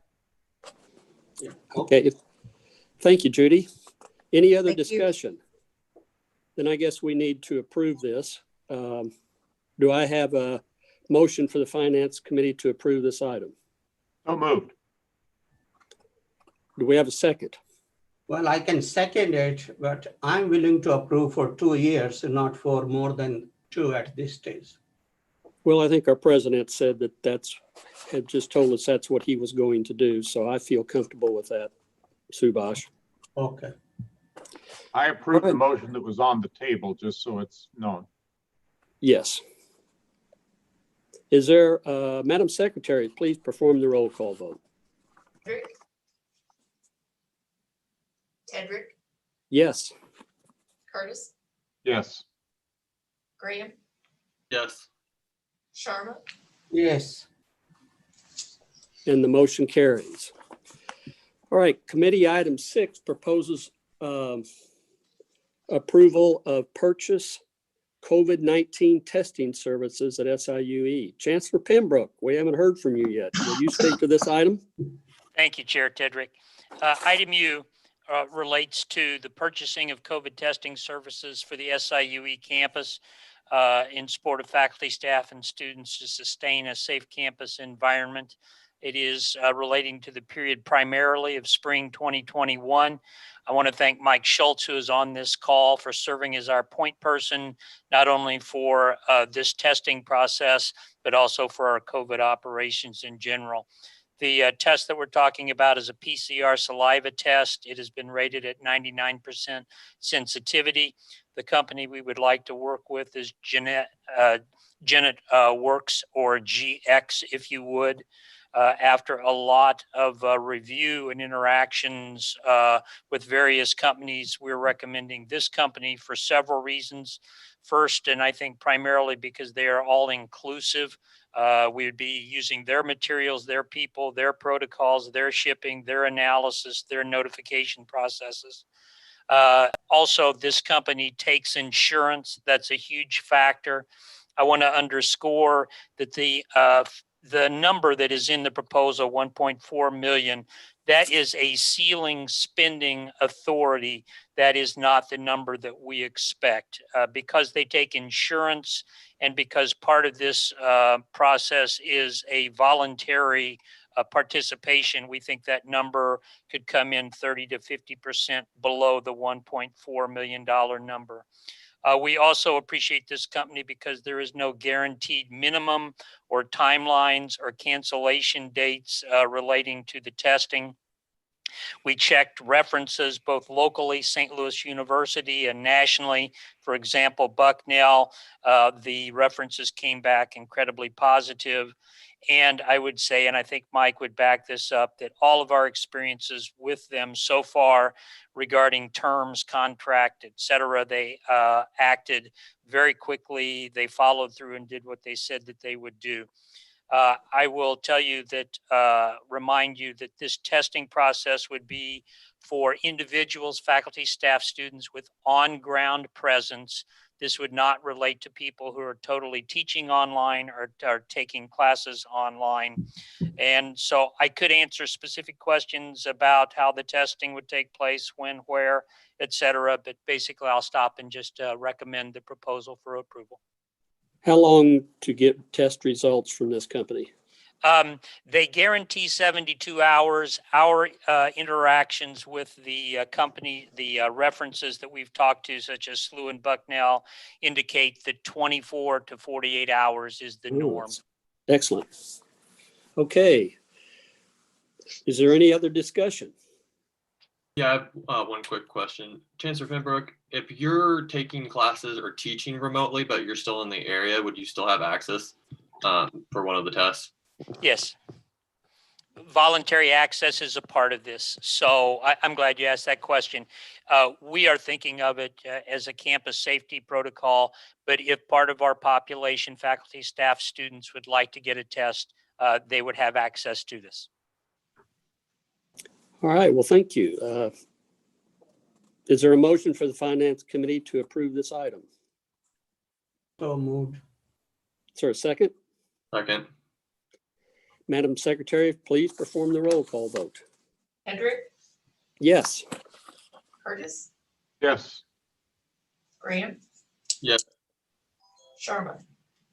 [SPEAKER 11] Okay. Thank you, Judy. Any other
[SPEAKER 15] Thank you.
[SPEAKER 11] discussion? Then I guess we need to approve this. Do I have a motion for the Finance Committee to approve this item?
[SPEAKER 4] So moved.
[SPEAKER 11] Do we have a second?
[SPEAKER 5] Well, I can second it, but I'm willing to approve for 2 years, not for more than 2 at this stage.
[SPEAKER 11] Well, I think our president said that had just told us that's what he was going to do. So I feel comfortable with that, Subhash.
[SPEAKER 5] Okay.
[SPEAKER 4] I approve the motion that was on the table, just so it's known.
[SPEAKER 11] Yes. Is there, Madam Secretary, please perform the roll call vote.
[SPEAKER 2] Tedrick,
[SPEAKER 11] Yes.
[SPEAKER 2] Curtis,
[SPEAKER 4] Yes.
[SPEAKER 2] Graham,
[SPEAKER 12] Yes.
[SPEAKER 2] Sharma,
[SPEAKER 5] Yes.
[SPEAKER 11] And the motion carries. All right, committee item 6 proposes approval of purchase COVID-19 testing services at SIUE. Chancellor Pembroke, we haven't heard from you yet. Will you speak to this item?
[SPEAKER 10] Thank you, Chair Tedrick. Item U relates to the purchasing of COVID testing services for the SIUE campus in support of faculty, staff, and students to sustain a safe campus environment. It is relating to the period primarily of spring 2021. I want to thank Mike Schultz, who is on this call, for serving as our point person, not only for this testing process, but also for our COVID operations in general. The test that we're talking about is a PCR saliva test. It has been rated at 99% sensitivity. The company we would like to work with is Genet Works, or GX, if you would. After a lot of review and interactions with various companies, we're recommending this company for several reasons. First, and I think primarily because they are all inclusive. We would be using their materials, their people, their protocols, their shipping, their analysis, their notification processes. Also, this company takes insurance. That's a huge factor. I want to underscore that the number that is in the proposal, 1.4 million, that is a ceiling spending authority. That is not the number that we expect. Because they take insurance and because part of this process is a voluntary participation, we think that number could come in 30 to 50% below the $1.4 million number. We also appreciate this company because there is no guaranteed minimum or timelines or cancellation dates relating to the testing. We checked references both locally, St. Louis University, and nationally. For example, Bucknell, the references came back incredibly positive. And I would say, and I think Mike would back this up, that all of our experiences with them so far regarding terms, contract, et cetera, they acted very quickly. They followed through and did what they said that they would do. I will tell you that, remind you that this testing process would be for individuals, faculty, staff, students with on-ground presence. This would not relate to people who are totally teaching online or are taking classes online. And so I could answer specific questions about how the testing would take place, when, where, et cetera. But basically, I'll stop and just recommend the proposal for approval.
[SPEAKER 11] How long to get test results from this company?
[SPEAKER 10] They guarantee 72 hours. Our interactions with the company, the references that we've talked to, such as SLU and Bucknell, indicate that 24 to 48 hours is the norm.
[SPEAKER 11] Excellent. Okay. Is there any other discussion?
[SPEAKER 12] Yeah, I have one quick question. Chancellor Finbrook, if you're taking classes or teaching remotely, but you're still in the area, would you still have access for one of the tests?
[SPEAKER 10] Yes. Voluntary access is a part of this. So I'm glad you asked that question. We are thinking of it as a campus safety protocol, but if part of our population, faculty, staff, students would like to get a test, they would have access to this.
[SPEAKER 11] All right, well, thank you. Is there a motion for the Finance Committee to approve this item?
[SPEAKER 5] So moved.
[SPEAKER 11] Is there a second?
[SPEAKER 12] Second.
[SPEAKER 11] Madam Secretary, please perform the roll call vote.
[SPEAKER 2] Hendrick,
[SPEAKER 11] Yes.
[SPEAKER 2] Curtis,
[SPEAKER 4] Yes.
[SPEAKER 2] Graham,
[SPEAKER 12] Yes.
[SPEAKER 2] Sharma.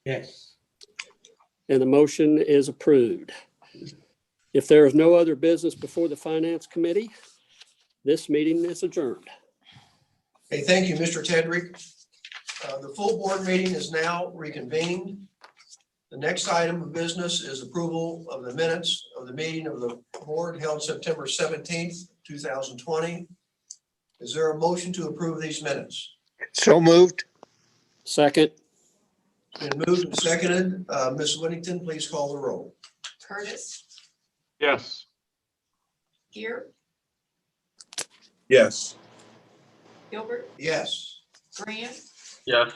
[SPEAKER 5] Yes.
[SPEAKER 11] And the motion is approved. If there is no other business before the Finance Committee, this meeting is adjourned.
[SPEAKER 1] Okay, thank you, Mr. Tedrick. The full board meeting is now reconvened. The next item of business is approval of the minutes of the meeting of the board held September 17th, 2020. Is there a motion to approve these minutes?
[SPEAKER 14] So moved.
[SPEAKER 11] Second.
[SPEAKER 1] Been moved and seconded. Ms. Whittington, please call the roll.
[SPEAKER 2] Curtis,
[SPEAKER 4] Yes.
[SPEAKER 2] Gear,
[SPEAKER 7] Yes.
[SPEAKER 2] Gilbert,
[SPEAKER 1] Yes.
[SPEAKER 2] Graham,
[SPEAKER 12] Yes.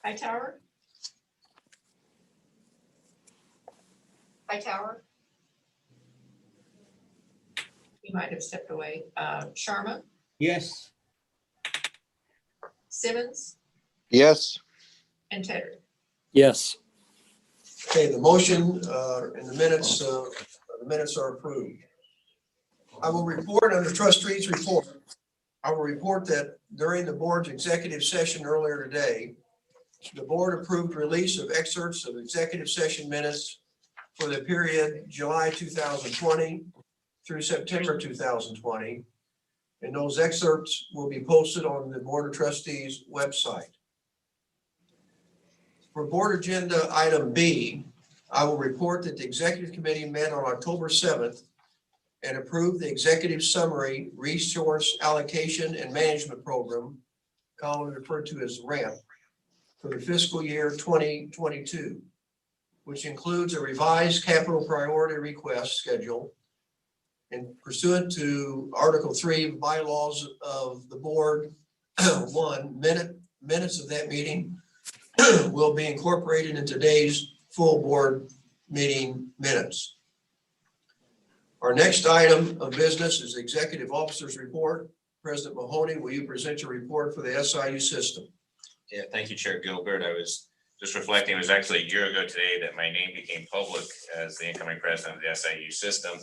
[SPEAKER 2] Hightower. Hightower. He might have stepped away. Sharma,
[SPEAKER 5] Yes.
[SPEAKER 2] Simmons,
[SPEAKER 14] Yes.
[SPEAKER 2] and Tedrick.
[SPEAKER 11] Yes.
[SPEAKER 1] Okay, the motion and the minutes are approved. I will report under trustees report. I will report that during the board's executive session earlier today, the board approved release of excerpts of executive session minutes for the period July 2020 through September 2020. And those excerpts will be posted on the Board of Trustees website. For board agenda item B, I will report that the executive committee met on October 7th and approved the executive summary resource allocation and management program, commonly referred to as RAMP, for the fiscal year 2022, which includes a revised capital priority request schedule. And pursuant to Article 3 bylaws of the board, minutes of that meeting will be incorporated in today's full board meeting minutes. Our next item of business is the executive officer's report. President Mahoney, will you present your report for the SIU system?
[SPEAKER 9] Yeah, thank you, Chair Gilbert. I was just reflecting, it was actually a year ago today that my name became public as the incoming president of the SIU system.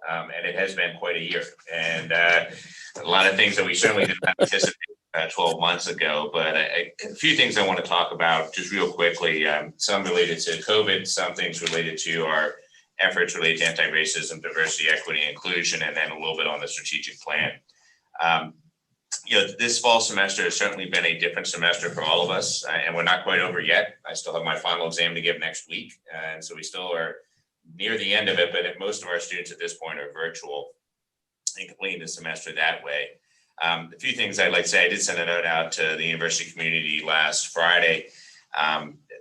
[SPEAKER 9] And it has been quite a year. And a lot of things that we certainly did not anticipate 12 months ago, but a few things I want to talk about just real quickly. Some related to COVID, some things related to our efforts related to anti-racism, diversity, equity, and inclusion, and then a little bit on the strategic plan. This fall semester has certainly been a different semester for all of us, and we're not quite over yet. I still have my final exam to give next week, and so we still are near the end of it, but most of our students at this point are virtual and completing the semester that way. A few things I'd like to say. I did send a note out to the university community last Friday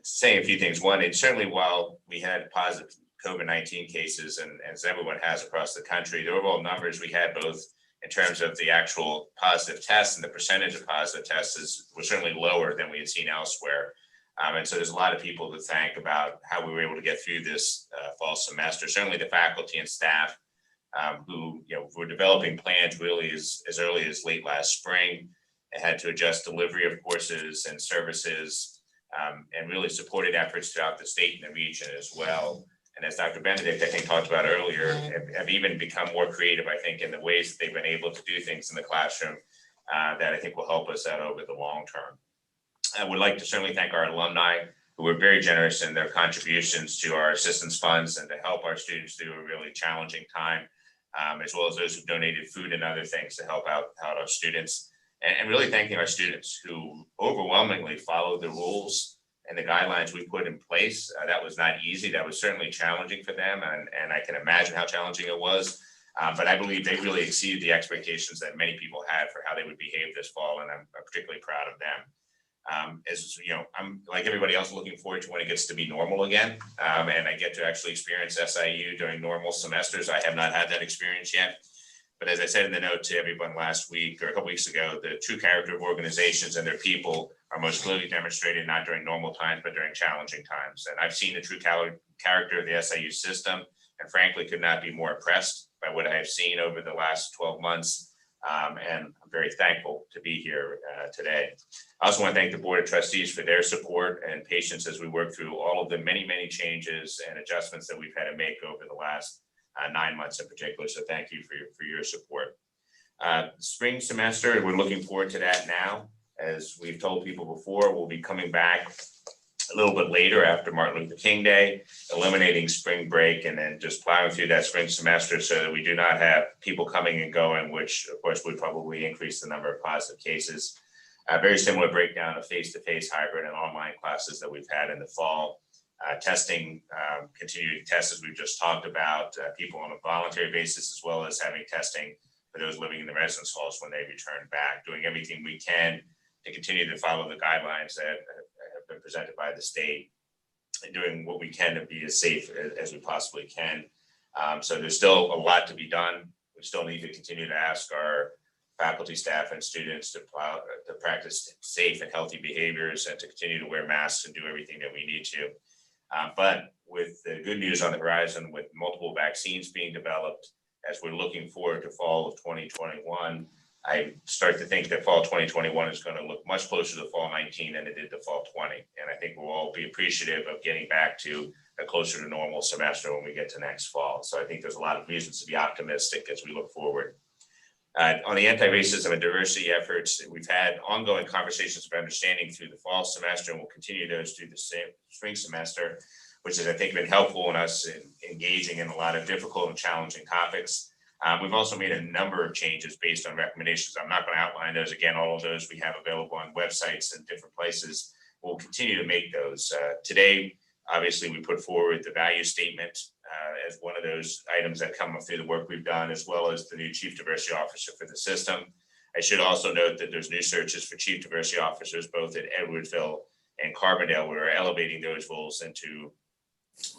[SPEAKER 9] saying a few things. One, and certainly while we had positive COVID-19 cases, and as everyone has across the country, the overall numbers we had both in terms of the actual positive tests and the percentage of positive tests were certainly lower than we had seen elsewhere. And so there's a lot of people to thank about how we were able to get through this fall semester. Certainly the faculty and staff who were developing plans really as early as late last spring and had to adjust delivery of courses and services and really supported efforts throughout the state and the region as well. And as Dr. Benedict, I think, talked about earlier, have even become more creative, I think, in the ways that they've been able to do things in the classroom that I think will help us out over the long term. I would like to certainly thank our alumni who were very generous in their contributions to our assistance funds and to help our students through a really challenging time, as well as those who donated food and other things to help out our students. And really thanking our students who overwhelmingly followed the rules and the guidelines we put in place. That was not easy. That was certainly challenging for them. And I can imagine how challenging it was. But I believe they really exceeded the expectations that many people had for how they would behave this fall, and I'm particularly proud of them. As you know, I'm like everybody else looking forward to when it gets to be normal again. And I get to actually experience SIU during normal semesters. I have not had that experience yet. But as I said in the note to everyone last week or a couple weeks ago, the true character of organizations and their people are most clearly demonstrated not during normal times, but during challenging times. And I've seen the true character of the SIU system, and frankly, could not be more impressed by what I have seen over the last 12 months. And I'm very thankful to be here today. I also want to thank the Board of Trustees for their support and patience as we work through all of the many, many changes and adjustments that we've had to make over the last 9 months in particular. So thank you for your support. Spring semester, we're looking forward to that now. As we've told people before, we'll be coming back a little bit later after Martin Luther King Day, eliminating spring break, and then just plowing through that spring semester so that we do not have people coming and going, which of course would probably increase the number of positive cases. A very similar breakdown of face-to-face, hybrid, and online classes that we've had in the fall. Testing, continuing tests as we've just talked about, people on a voluntary basis, as well as having testing for those living in the residence halls when they return back, doing everything we can to continue to follow the guidelines that have been presented by the state, and doing what we can to be as safe as we possibly can. So there's still a lot to be done. We still need to continue to ask our faculty, staff, and students to practice safe and healthy behaviors and to continue to wear masks and do everything that we need to. But with the good news on the horizon, with multiple vaccines being developed, as we're looking forward to fall of 2021, I start to think that fall 2021 is going to look much closer to fall 19 than it did to fall 20. And I think we'll all be appreciative of getting back to a closer to normal semester when we get to next fall. So I think there's a lot of reasons to be optimistic as we look forward. On the anti-racism and diversity efforts, we've had ongoing conversations of understanding through the fall semester, and we'll continue those through the spring semester, which has, I think, been helpful in us in engaging in a lot of difficult and challenging topics. We've also made a number of changes based on recommendations. I'm not going to outline those again. All of those we have available on websites and different places. We'll continue to make those. Today, obviously, we put forward the value statement as one of those items that come up through the work we've done, as well as the new Chief Diversity Officer for the system. I should also note that there's new searches for Chief Diversity Officers, both at Edwardsville and Carbondale. We're elevating those roles into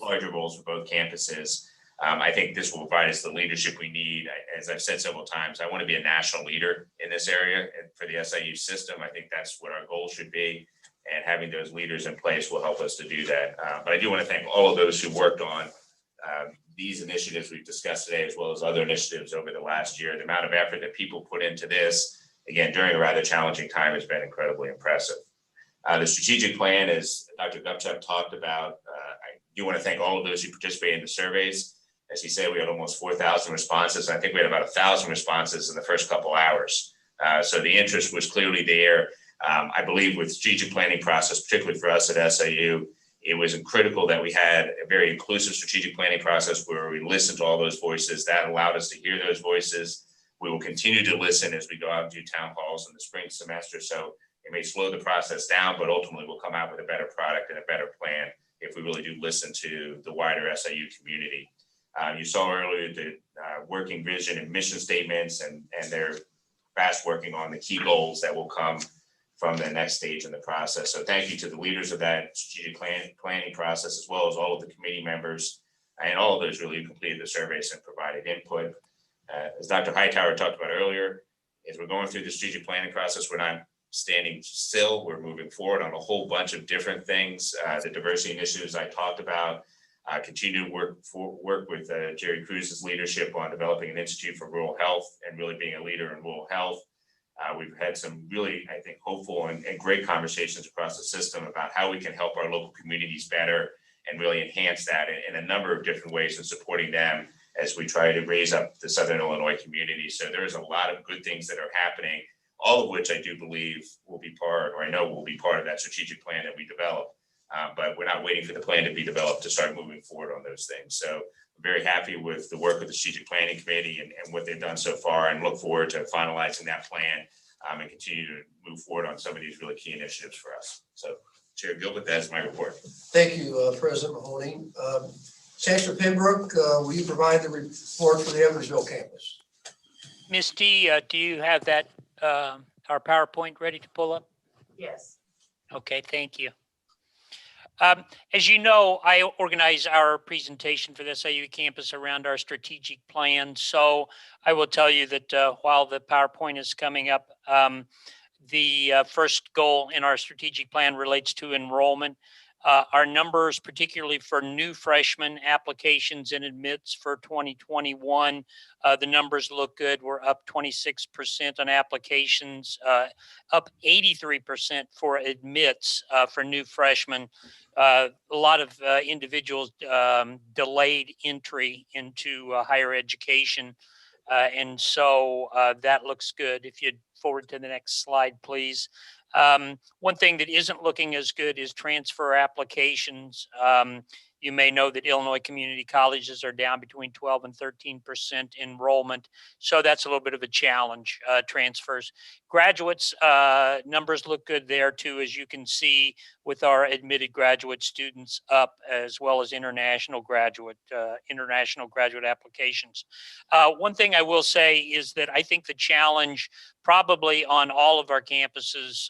[SPEAKER 9] larger roles for both campuses. I think this will provide us the leadership we need. As I've said several times, I want to be a national leader in this area and for the SIU system. I think that's what our goal should be, and having those leaders in place will help us to do that. But I do want to thank all of those who worked on these initiatives we've discussed today, as well as other initiatives over the last year. The amount of effort that people put into this, again, during a rather challenging time, has been incredibly impressive. The strategic plan, as Dr. Gupchuk talked about, I do want to thank all of those who participated in the surveys. As he said, we had almost 4,000 responses. I think we had about 1,000 responses in the first couple hours. So the interest was clearly there. I believe with strategic planning process, particularly for us at SIU, it was critical that we had a very inclusive strategic planning process where we listened to all those voices. That allowed us to hear those voices. We will continue to listen as we go out and do town halls in the spring semester. So it may slow the process down, but ultimately we'll come out with a better product and a better plan if we really do listen to the wider SIU community. You saw earlier the working vision and mission statements, and they're fast working on the key goals that will come from the next stage in the process. So thank you to the leaders of that strategic planning process, as well as all of the committee members and all of those really who completed the surveys and provided input. As Dr. Hightower talked about earlier, as we're going through the strategic planning process, we're not standing still. We're moving forward on a whole bunch of different things. The diversity initiatives I talked about, continue to work with Jerry Cruz's leadership on developing an Institute for Rural Health and really being a leader in rural health. We've had some really, I think, hopeful and great conversations across the system about how we can help our local communities better and really enhance that in a number of different ways and supporting them as we try to raise up the Southern Illinois community. So there's a lot of good things that are happening, all of which I do believe will be part, or I know will be part of that strategic plan that we develop. But we're not waiting for the plan to be developed to start moving forward on those things. So I'm very happy with the work of the Strategic Planning Committee and what they've done so far, and look forward to finalizing that plan and continue to move forward on some of these really key initiatives for us. So Chair Gilbert, that's my report.
[SPEAKER 1] Thank you, President Mahoney. Chancellor Pembroke, will you provide the report for the Evansville campus?
[SPEAKER 10] Ms. D, do you have that, our PowerPoint ready to pull up?
[SPEAKER 2] Yes.
[SPEAKER 10] Okay, thank you. As you know, I organize our presentation for the SIU campus around our strategic plan. So I will tell you that while the PowerPoint is coming up, the first goal in our strategic plan relates to enrollment. Our numbers, particularly for new freshman applications and admits for 2021, the numbers look good. We're up 26% on applications, up 83% for admits for new freshmen. A lot of individuals delayed entry into higher education. And so that looks good. If you'd forward to the next slide, please. One thing that isn't looking as good is transfer applications. You may know that Illinois community colleges are down between 12 and 13% enrollment. So that's a little bit of a challenge, transfers. Graduates, numbers look good there too, as you can see, with our admitted graduate students up, as well as international graduate applications. One thing I will say is that I think the challenge probably on all of our campuses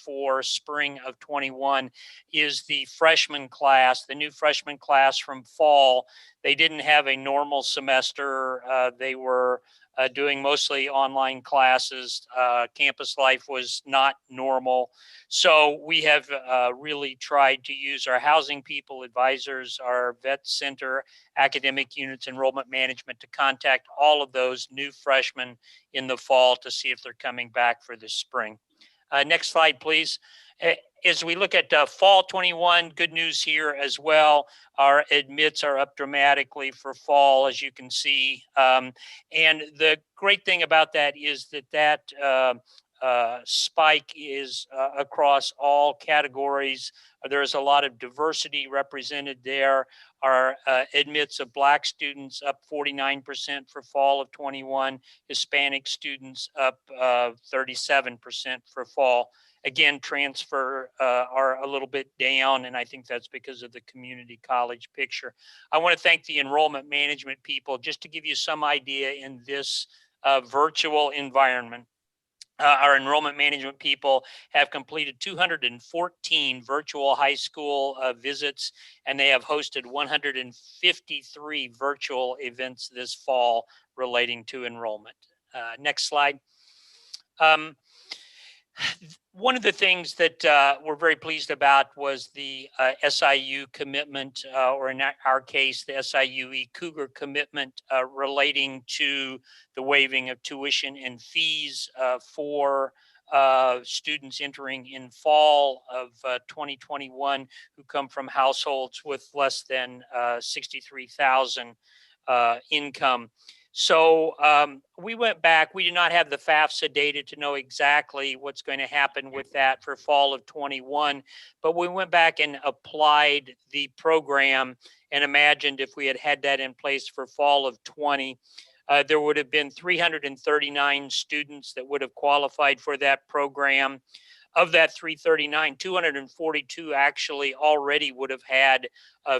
[SPEAKER 10] for spring of 21 is the freshman class, the new freshman class from fall. They didn't have a normal semester. They were doing mostly online classes. Campus life was not normal. So we have really tried to use our housing people, advisors, our vet center, academic units, enrollment management to contact all of those new freshmen in the fall to see if they're coming back for this spring. Next slide, please. As we look at fall 21, good news here as well. Our admits are up dramatically for fall, as you can see. And the great thing about that is that spike is across all categories. There's a lot of diversity represented there. Our admits of Black students up 49% for fall of 21, Hispanic students up 37% for fall. Again, transfer are a little bit down, and I think that's because of the community college picture. I want to thank the enrollment management people. Just to give you some idea in this virtual environment, our enrollment management people have completed 214 virtual high school visits, and they have hosted 153 virtual events this fall relating to enrollment. Next slide. One of the things that we're very pleased about was the SIU commitment, or in our case, the SIUE Cougar commitment relating to the waiving of tuition and fees for students entering in fall of 2021 who come from households with less than 63,000 income. So we went back. We do not have the FAFSA data to know exactly what's going to happen with that for fall of 21, but we went back and applied the program and imagined if we had had that in place for fall of 20, there would have been 339 students that would have qualified for that program. Of that 339, 242 actually already would have had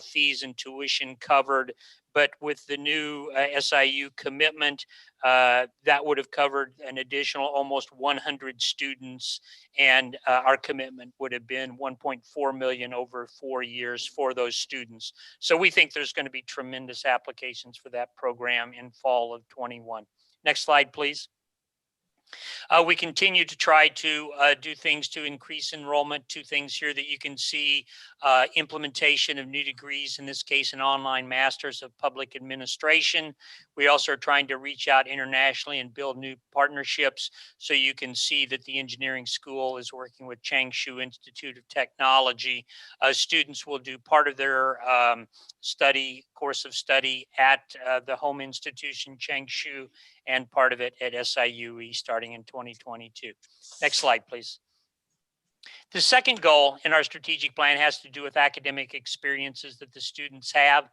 [SPEAKER 10] fees and tuition covered. But with the new SIU commitment, that would have covered an additional almost 100 students, and our commitment would have been 1.4 million over 4 years for those students. So we think there's going to be tremendous applications for that program in fall of 21. Next slide, please. We continue to try to do things to increase enrollment. Two things here that you can see: implementation of new degrees, in this case, an online master's of public administration. We also are trying to reach out internationally and build new partnerships. So you can see that the engineering school is working with Changshu Institute of Technology. Students will do part of their course of study at the home institution, Changshu, and part of it at SIUE starting in 2022. Next slide, please. The second goal in our strategic plan has to do with academic experiences that the students have.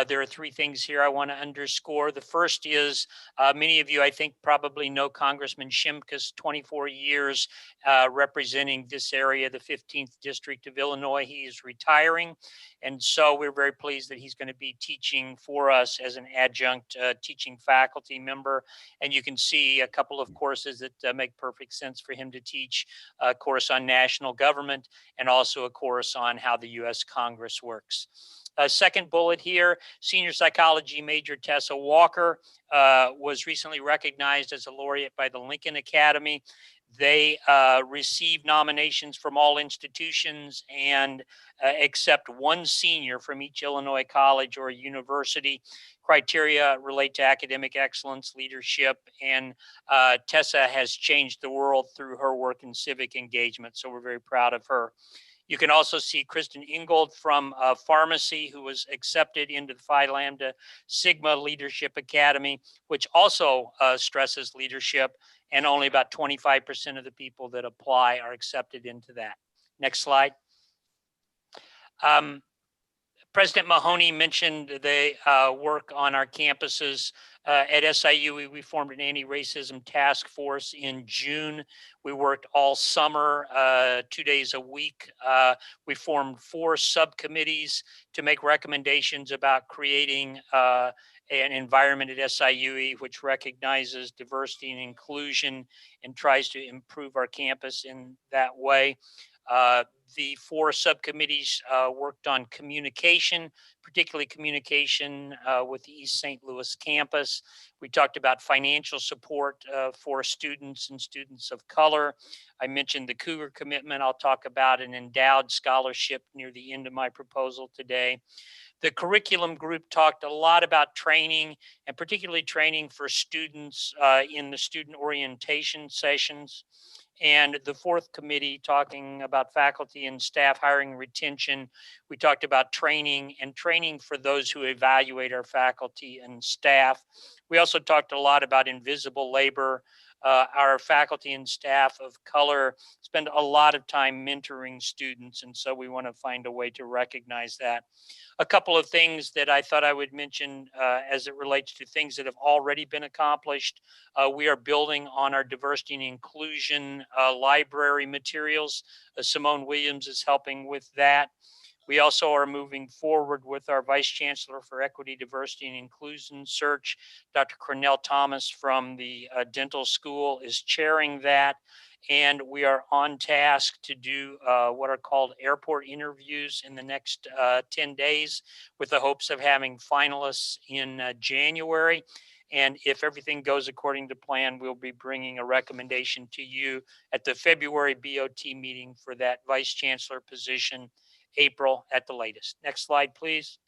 [SPEAKER 10] There are three things here I want to underscore. The first is many of you, I think, probably know Congressman Shimkus, 24 years representing this area, the 15th District of Illinois. He is retiring. And so we're very pleased that he's going to be teaching for us as an adjunct teaching faculty member. And you can see a couple of courses that make perfect sense for him to teach, a course on national government and also a course on how the U.S. Congress works. Second bullet here, senior psychology major Tessa Walker was recently recognized as a laureate by the Lincoln Academy. They received nominations from all institutions and except one senior from each Illinois college or university. Criteria relate to academic excellence, leadership, and Tessa has changed the world through her work in civic engagement. So we're very proud of her. You can also see Kristen Ingold from pharmacy, who was accepted into the Phi Lambda Sigma Leadership Academy, which also stresses leadership, and only about 25% of the people that apply are accepted into that. Next slide. President Mahoney mentioned they work on our campuses. At SIU, we formed an anti-racism task force in June. We worked all summer, 2 days a week. We formed 4 subcommittees to make recommendations about creating an environment at SIU which recognizes diversity and inclusion and tries to improve our campus in that way. The 4 subcommittees worked on communication, particularly communication with the East St. Louis campus. We talked about financial support for students and students of color. I mentioned the Cougar commitment. I'll talk about an endowed scholarship near the end of my proposal today. The curriculum group talked a lot about training, and particularly training for students in the student orientation sessions. And the 4th committee, talking about faculty and staff hiring and retention. We talked about training and training for those who evaluate our faculty and staff. We also talked a lot about invisible labor. Our faculty and staff of color spend a lot of time mentoring students, and so we want to find a way to recognize that. A couple of things that I thought I would mention as it relates to things that have already been accomplished. We are building on our diversity and inclusion library materials. Simone Williams is helping with that. We also are moving forward with our Vice Chancellor for Equity, Diversity, and Inclusion search. Dr. Cornell Thomas from the dental school is chairing that. And we are on task to do what are called airport interviews in the next 10 days with the hopes of having finalists in January. And if everything goes according to plan, we'll be bringing a recommendation to you at the February BOT meeting for that Vice Chancellor position, April at the latest. Next slide, please.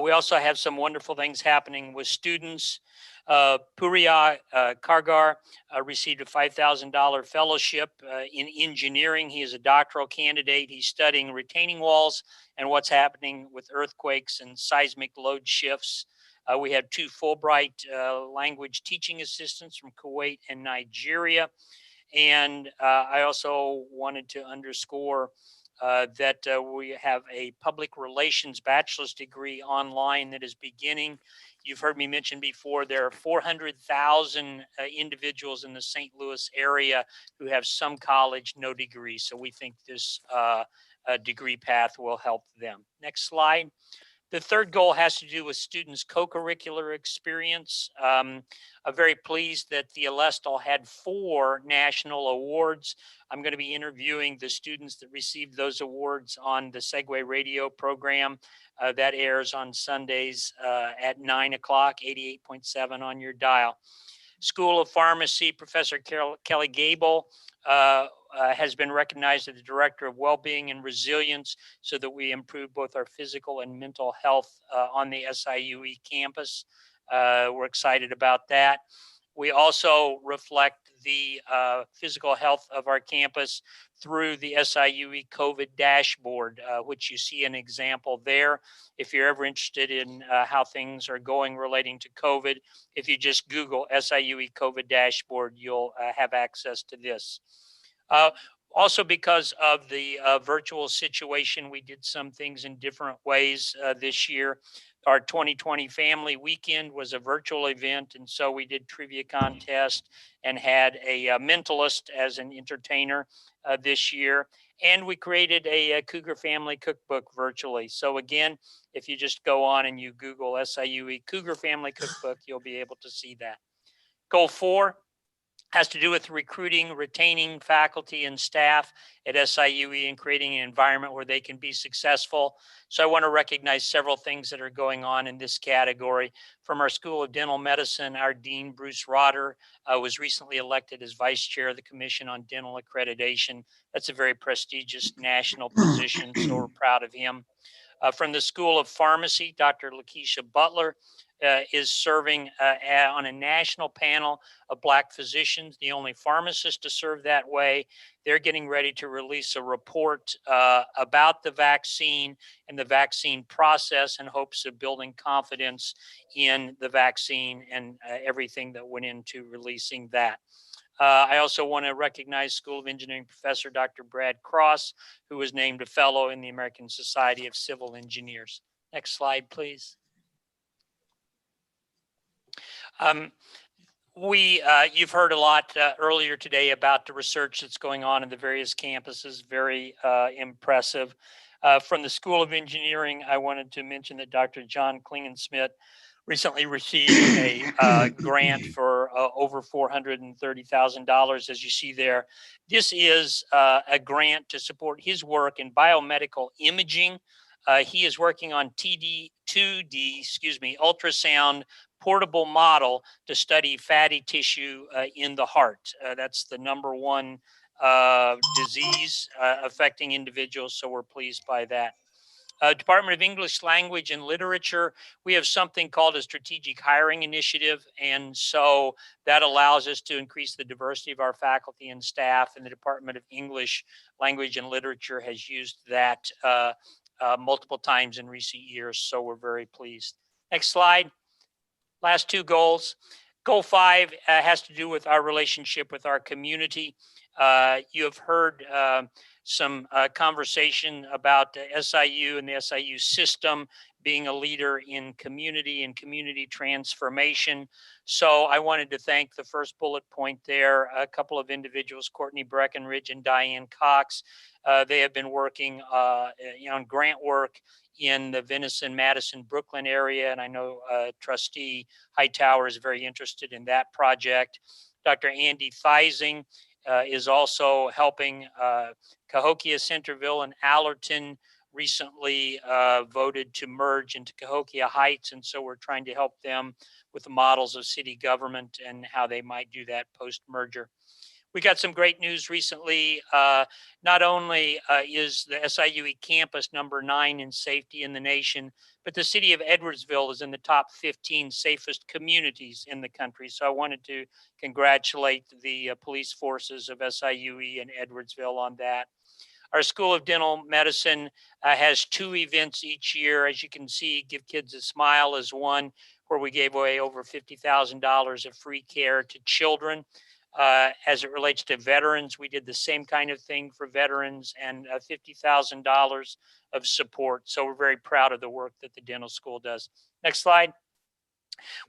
[SPEAKER 10] We also have some wonderful things happening with students. Puriya Kargar received a $5,000 fellowship in engineering. He is a doctoral candidate. He's studying retaining walls and what's happening with earthquakes and seismic load shifts. We have 2 Fulbright language teaching assistants from Kuwait and Nigeria. And I also wanted to underscore that we have a public relations bachelor's degree online that is beginning. You've heard me mention before, there are 400,000 individuals in the St. Louis area who have some college, no degree. So we think this degree path will help them. Next slide. The third goal has to do with students' co-curricular experience. I'm very pleased that the Alestal had 4 national awards. I'm going to be interviewing the students that received those awards on the Segway radio program that airs on Sundays at 9 o'clock, 88.7 on your dial. School of Pharmacy, Professor Kelly Gable has been recognized as the Director of Wellbeing and Resilience so that we improve both our physical and mental health on the SIUE campus. We're excited about that. We also reflect the physical health of our campus through the SIUE COVID dashboard, which you see an example there. If you're ever interested in how things are going relating to COVID, if you just Google SIUE COVID dashboard, you'll have access to this. Also, because of the virtual situation, we did some things in different ways this year. Our 2020 Family Weekend was a virtual event, and so we did trivia contest and had a mentalist as an entertainer this year. And we created a Cougar Family Cookbook virtually. So again, if you just go on and you Google SIUE Cougar Family Cookbook, you'll be able to see that. Goal 4 has to do with recruiting, retaining faculty and staff at SIUE and creating an environment where they can be successful. So I want to recognize several things that are going on in this category. From our School of Dental Medicine, our Dean, Bruce Rotter, was recently elected as Vice Chair of the Commission on Dental Accreditation. That's a very prestigious national position, so we're proud of him. From the School of Pharmacy, Dr. Lakeisha Butler is serving on a national panel of Black physicians, the only pharmacist to serve that way. They're getting ready to release a report about the vaccine and the vaccine process in hopes of building confidence in the vaccine and everything that went into releasing that. I also want to recognize School of Engineering Professor Dr. Brad Cross, who was named a fellow in the American Society of Civil Engineers. Next slide, please. You've heard a lot earlier today about the research that's going on in the various campuses, very impressive. From the School of Engineering, I wanted to mention that Dr. John Klingensmith recently received a grant for over $430,000, as you see there. This is a grant to support his work in biomedical imaging. He is working on 2D ultrasound portable model to study fatty tissue in the heart. That's the #1 disease affecting individuals, so we're pleased by that. Department of English Language and Literature, we have something called a strategic hiring initiative. And so that allows us to increase the diversity of our faculty and staff. And the Department of English Language and Literature has used that multiple times in recent years. So we're very pleased. Next slide. Last 2 goals. Goal 5 has to do with our relationship with our community. You have heard some conversation about the SIU and the SIU system being a leader in community and community transformation. So I wanted to thank the first bullet point there, a couple of individuals, Courtney Breckenridge and Diane Cox. They have been working on grant work in the Venison, Madison, Brooklyn area. And I know Trustee Hightower is very interested in that project. Dr. Andy Theising is also helping Cahokia, Centerville, and Allerton recently voted to merge into Cahokia Heights. And so we're trying to help them with the models of city government and how they might do that post-merger. We got some great news recently. Not only is the SIUE campus #9 in safety in the nation, but the city of Edwardsville is in the top 15 safest communities in the country. So I wanted to congratulate the police forces of SIUE and Edwardsville on that. Our School of Dental Medicine has 2 events each year. As you can see, Give Kids a Smile is one where we gave away over $50,000 of free care to children. As it relates to veterans, we did the same kind of thing for veterans and $50,000 of support. So we're very proud of the work that the dental school does. Next slide.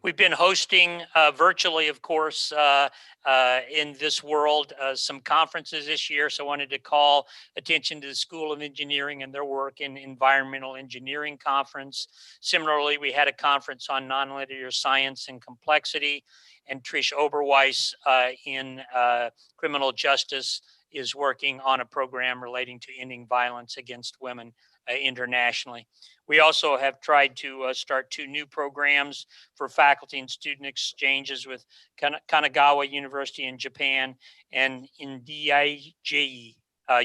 [SPEAKER 10] We've been hosting virtually, of course, in this world, some conferences this year. So I wanted to call attention to the School of Engineering and their work in Environmental Engineering Conference. Similarly, we had a conference on nonlinear science and complexity. And Trish Oberweiss in criminal justice is working on a program relating to ending violence against women internationally. We also have tried to start 2 new programs for faculty and student exchanges with Kanagawa University in Japan and Indiyije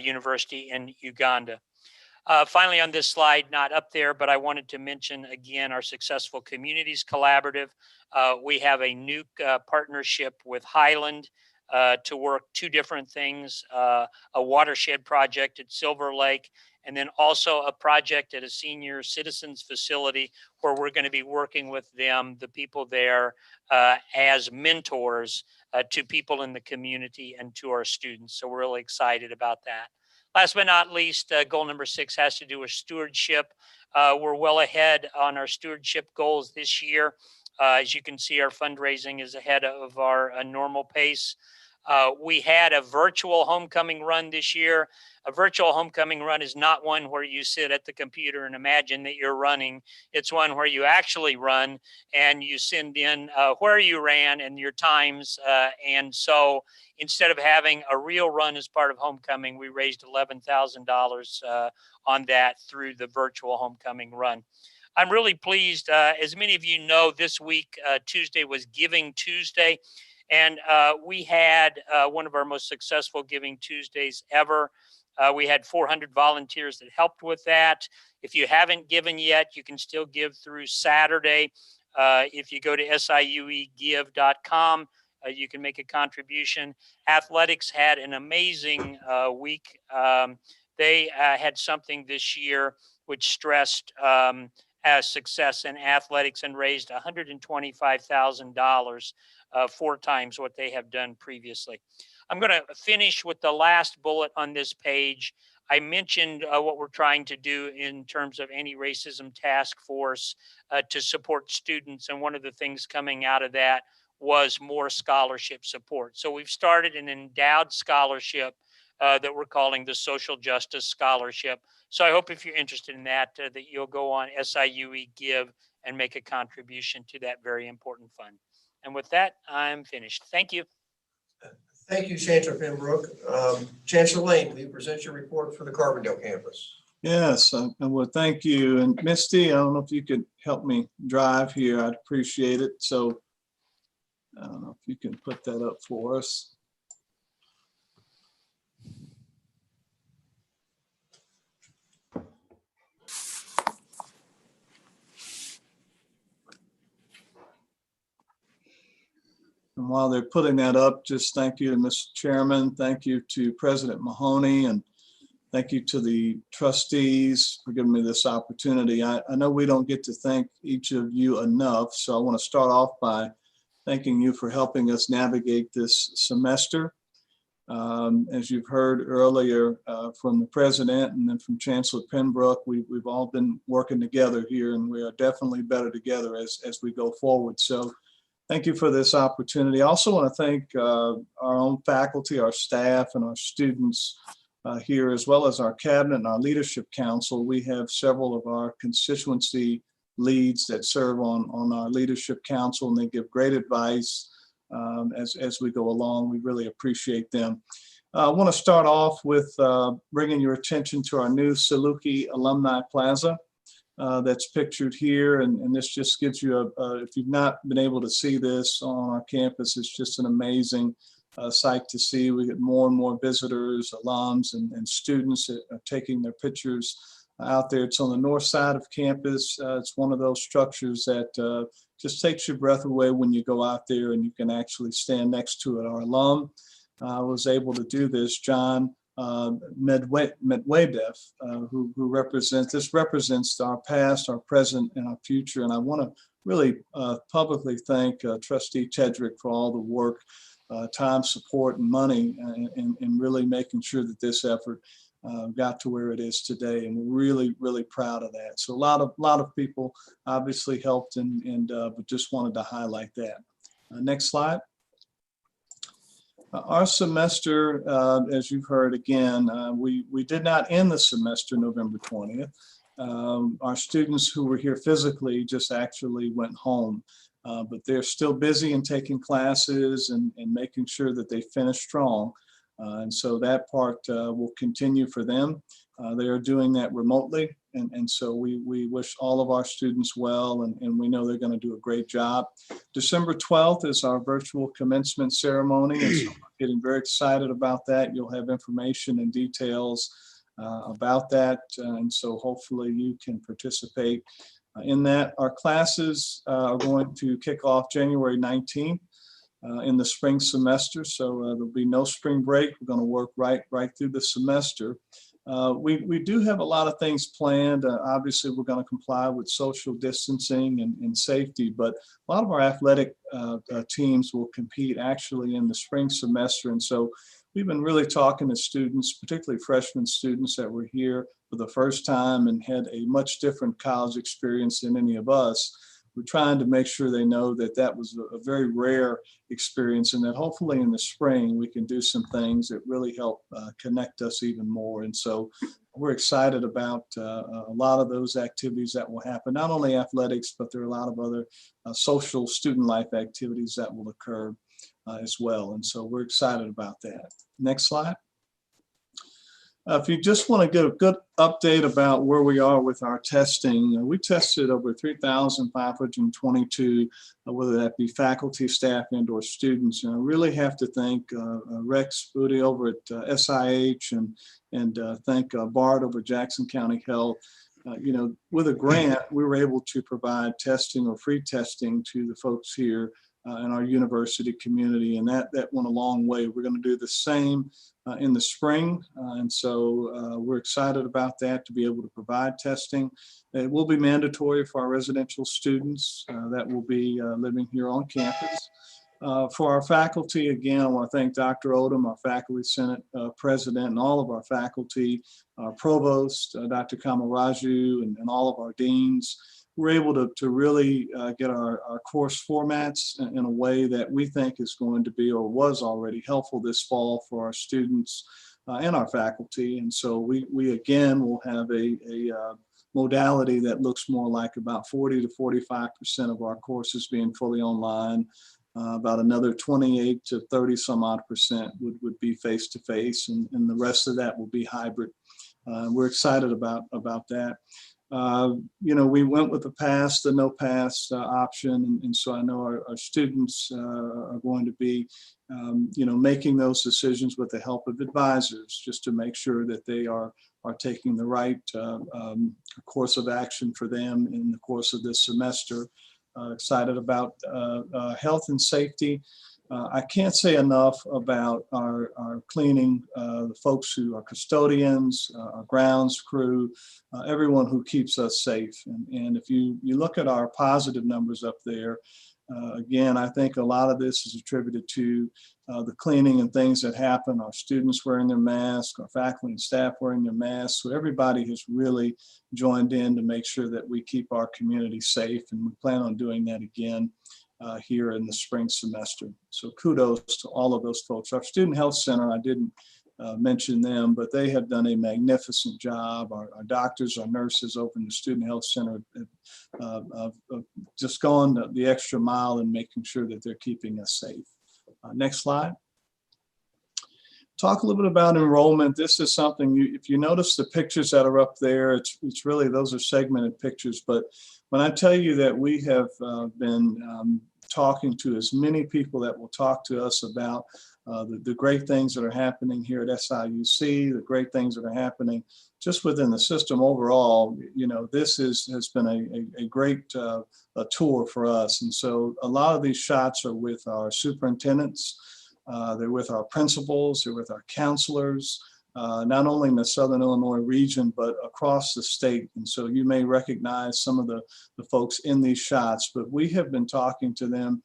[SPEAKER 10] University in Uganda. Finally, on this slide, not up there, but I wanted to mention again our Successful Communities Collaborative. We have a new partnership with Highland to work 2 different things, a watershed project at Silver Lake, and then also a project at a senior citizens facility where we're going to be working with them, the people there, as mentors to people in the community and to our students. So we're really excited about that. Last but not least, goal number 6 has to do with stewardship. We're well ahead on our stewardship goals this year. As you can see, our fundraising is ahead of our normal pace. We had a virtual homecoming run this year. A virtual homecoming run is not one where you sit at the computer and imagine that you're running. It's one where you actually run and you send in where you ran and your times. And so instead of having a real run as part of homecoming, we raised $11,000 on that through the virtual homecoming run. I'm really pleased. As many of you know, this week, Tuesday was Giving Tuesday. And we had one of our most successful Giving Tuesdays ever. We had 400 volunteers that helped with that. If you haven't given yet, you can still give through Saturday. If you go to siuegive.com, you can make a contribution. Athletics had an amazing week. They had something this year which stressed as success in athletics and raised $125,000, 4 times what they have done previously. I'm going to finish with the last bullet on this page. I mentioned what we're trying to do in terms of anti-racism task force to support students. And one of the things coming out of that was more scholarship support. So we've started an endowed scholarship that we're calling the Social Justice Scholarship. So I hope if you're interested in that, that you'll go on SIUE Give and make a contribution to that very important fund. And with that, I'm finished. Thank you.
[SPEAKER 1] Thank you, Chancellor Pembroke. Chancellor Lane, will you present your report for the Carbondale campus?
[SPEAKER 8] Yes, well, thank you. And Misty, I don't know if you could help me drive here. I'd appreciate it. So I don't know if you can put that up for us. And while they're putting that up, just thank you to Mr. Chairman. Thank you to President Mahoney, and thank you to the trustees for giving me this opportunity. I know we don't get to thank each of you enough, so I want to start off by thanking you for helping us navigate this semester. As you've heard earlier from the president and then from Chancellor Pembroke, we've all been working together here, and we are definitely better together as we go forward. So thank you for this opportunity. I also want to thank our own faculty, our staff, and our students here, as well as our cabinet and our leadership council. We have several of our constituency leads that serve on our leadership council, and they give great advice as we go along. We really appreciate them. I want to start off with bringing your attention to our new Saluki Alumni Plaza. That's pictured here, and this just gives you if you've not been able to see this on our campus, it's just an amazing sight to see. We get more and more visitors, alums, and students that are taking their pictures out there. It's on the north side of campus. It's one of those structures that just takes your breath away when you go out there and you can actually stand next to it. Our alum was able to do this, John Medvedev, who represents our past, our present, and our future. And I want to really publicly thank Trustee Tedrick for all the work, time, support, and money in really making sure that this effort got to where it is today. And we're really, really proud of that. So a lot of people obviously helped, but just wanted to highlight that. Next slide. Our semester, as you've heard again, we did not end the semester November 20th. Our students who were here physically just actually went home, but they're still busy in taking classes and making sure that they finish strong. And so that part will continue for them. They are doing that remotely. And so we wish all of our students well, and we know they're going to do a great job. December 12th is our virtual commencement ceremony, and so we're getting very excited about that. You'll have information and details about that, and so hopefully you can participate in that. Our classes are going to kick off January 19th in the spring semester, so there'll be no spring break. We're going to work right through the semester. We do have a lot of things planned. Obviously, we're going to comply with social distancing and safety, but a lot of our athletic teams will compete actually in the spring semester. And so we've been really talking to students, particularly freshman students that were here for the first time and had a much different college experience than any of us. We're trying to make sure they know that that was a very rare experience, and that hopefully in the spring we can do some things that really help connect us even more. And so we're excited about a lot of those activities that will happen, not only athletics, but there are a lot of other social student life activities that will occur as well. And so we're excited about that. Next slide. If you just want to get a good update about where we are with our testing, we tested over 3,522, whether that be faculty, staff, and/or students. And I really have to thank Rex Booty over at SIH and thank Bart over Jackson County Health. With a grant, we were able to provide testing or free testing to the folks here in our university community, and that went a long way. We're going to do the same in the spring, and so we're excited about that, to be able to provide testing. It will be mandatory for our residential students that will be living here on campus. For our faculty, again, I want to thank Dr. Odom, our faculty senate president, and all of our faculty, our provost, Dr. Kamaraju, and all of our deans. We're able to really get our course formats in a way that we think is going to be, or was already, helpful this fall for our students and our faculty. And so we again will have a modality that looks more like about 40 to 45% of our courses being fully online. About another 28 to 30 some odd percent would be face-to-face, and the rest of that will be hybrid. We're excited about that. We went with the pass, the no pass option. And so I know our students are going to be, making those decisions with the help of advisors, just to make sure that they are taking the right course of action for them in the course of this semester. Excited about health and safety. I can't say enough about our cleaning, the folks who are custodians, our grounds crew, everyone who keeps us safe. And if you look at our positive numbers up there, again, I think a lot of this is attributed to the cleaning and things that happen, our students wearing their masks, our faculty and staff wearing their masks. So everybody has really joined in to make sure that we keep our community safe, and we plan on doing that again here in the spring semester. So kudos to all of those folks. Our Student Health Center, I didn't mention them, but they have done a magnificent job. Our doctors, our nurses over in the Student Health Center have just gone the extra mile in making sure that they're keeping us safe. Next slide. Talk a little bit about enrollment. This is something, if you notice the pictures that are up there, it's really, those are segmented pictures. But when I tell you that we have been talking to as many people that will talk to us about the great things that are happening here at SIUC, the great things that are happening just within the system overall, this has been a great tour for us. And so a lot of these shots are with our superintendents, they're with our principals, they're with our counselors, not only in the Southern Illinois region, but across the state. And so you may recognize some of the folks in these shots, but we have been talking to them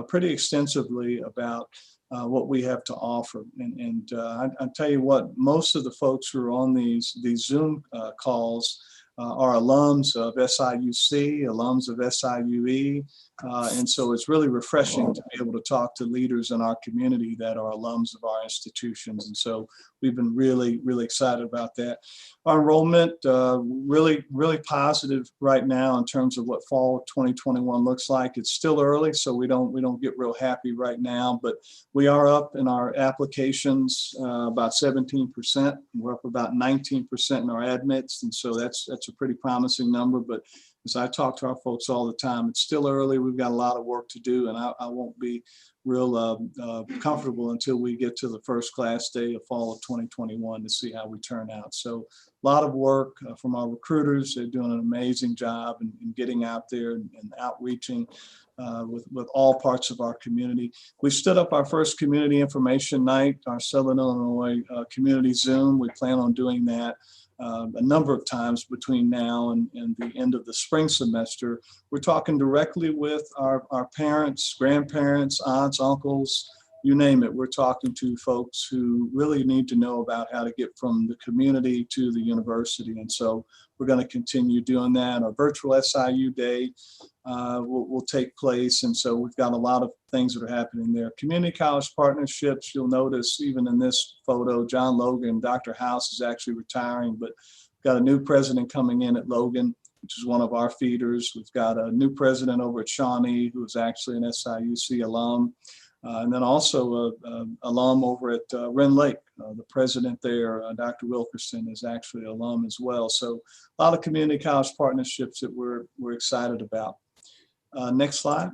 [SPEAKER 8] pretty extensively about what we have to offer. And I tell you what, most of the folks who are on these Zoom calls are alums of SIUC, alums of SIUE. And so it's really refreshing to be able to talk to leaders in our community that are alums of our institutions. And so we've been really, really excited about that. Our enrollment, really, really positive right now in terms of what fall 2021 looks like. It's still early, so we don't get real happy right now, but we are up in our applications about 17%. We're up about 19% in our admits. And so that's a pretty promising number, but as I talk to our folks all the time, it's still early. We've got a lot of work to do, and I won't be real comfortable until we get to the first class day of fall of 2021 to see how we turn out. So a lot of work from our recruiters. They're doing an amazing job in getting out there and outreaching with all parts of our community. We stood up our first community information night, our Southern Illinois Community Zoom. We plan on doing that a number of times between now and the end of the spring semester. We're talking directly with our parents, grandparents, aunts, uncles, you name it. We're talking to folks who really need to know about how to get from the community to the university. And so we're going to continue doing that. Our virtual SIU day will take place. And so we've got a lot of things that are happening there. Community college partnerships, you'll notice even in this photo, John Logan, Dr. House is actually retiring, but we've got a new president coming in at Logan, which is one of our feeders. We've got a new president over at Shawnee, who is actually an SIUC alum. And then also an alum over at Wren Lake. The president there, Dr. Wilkerson, is actually an alum as well. So a lot of community college partnerships that we're excited about. Next slide.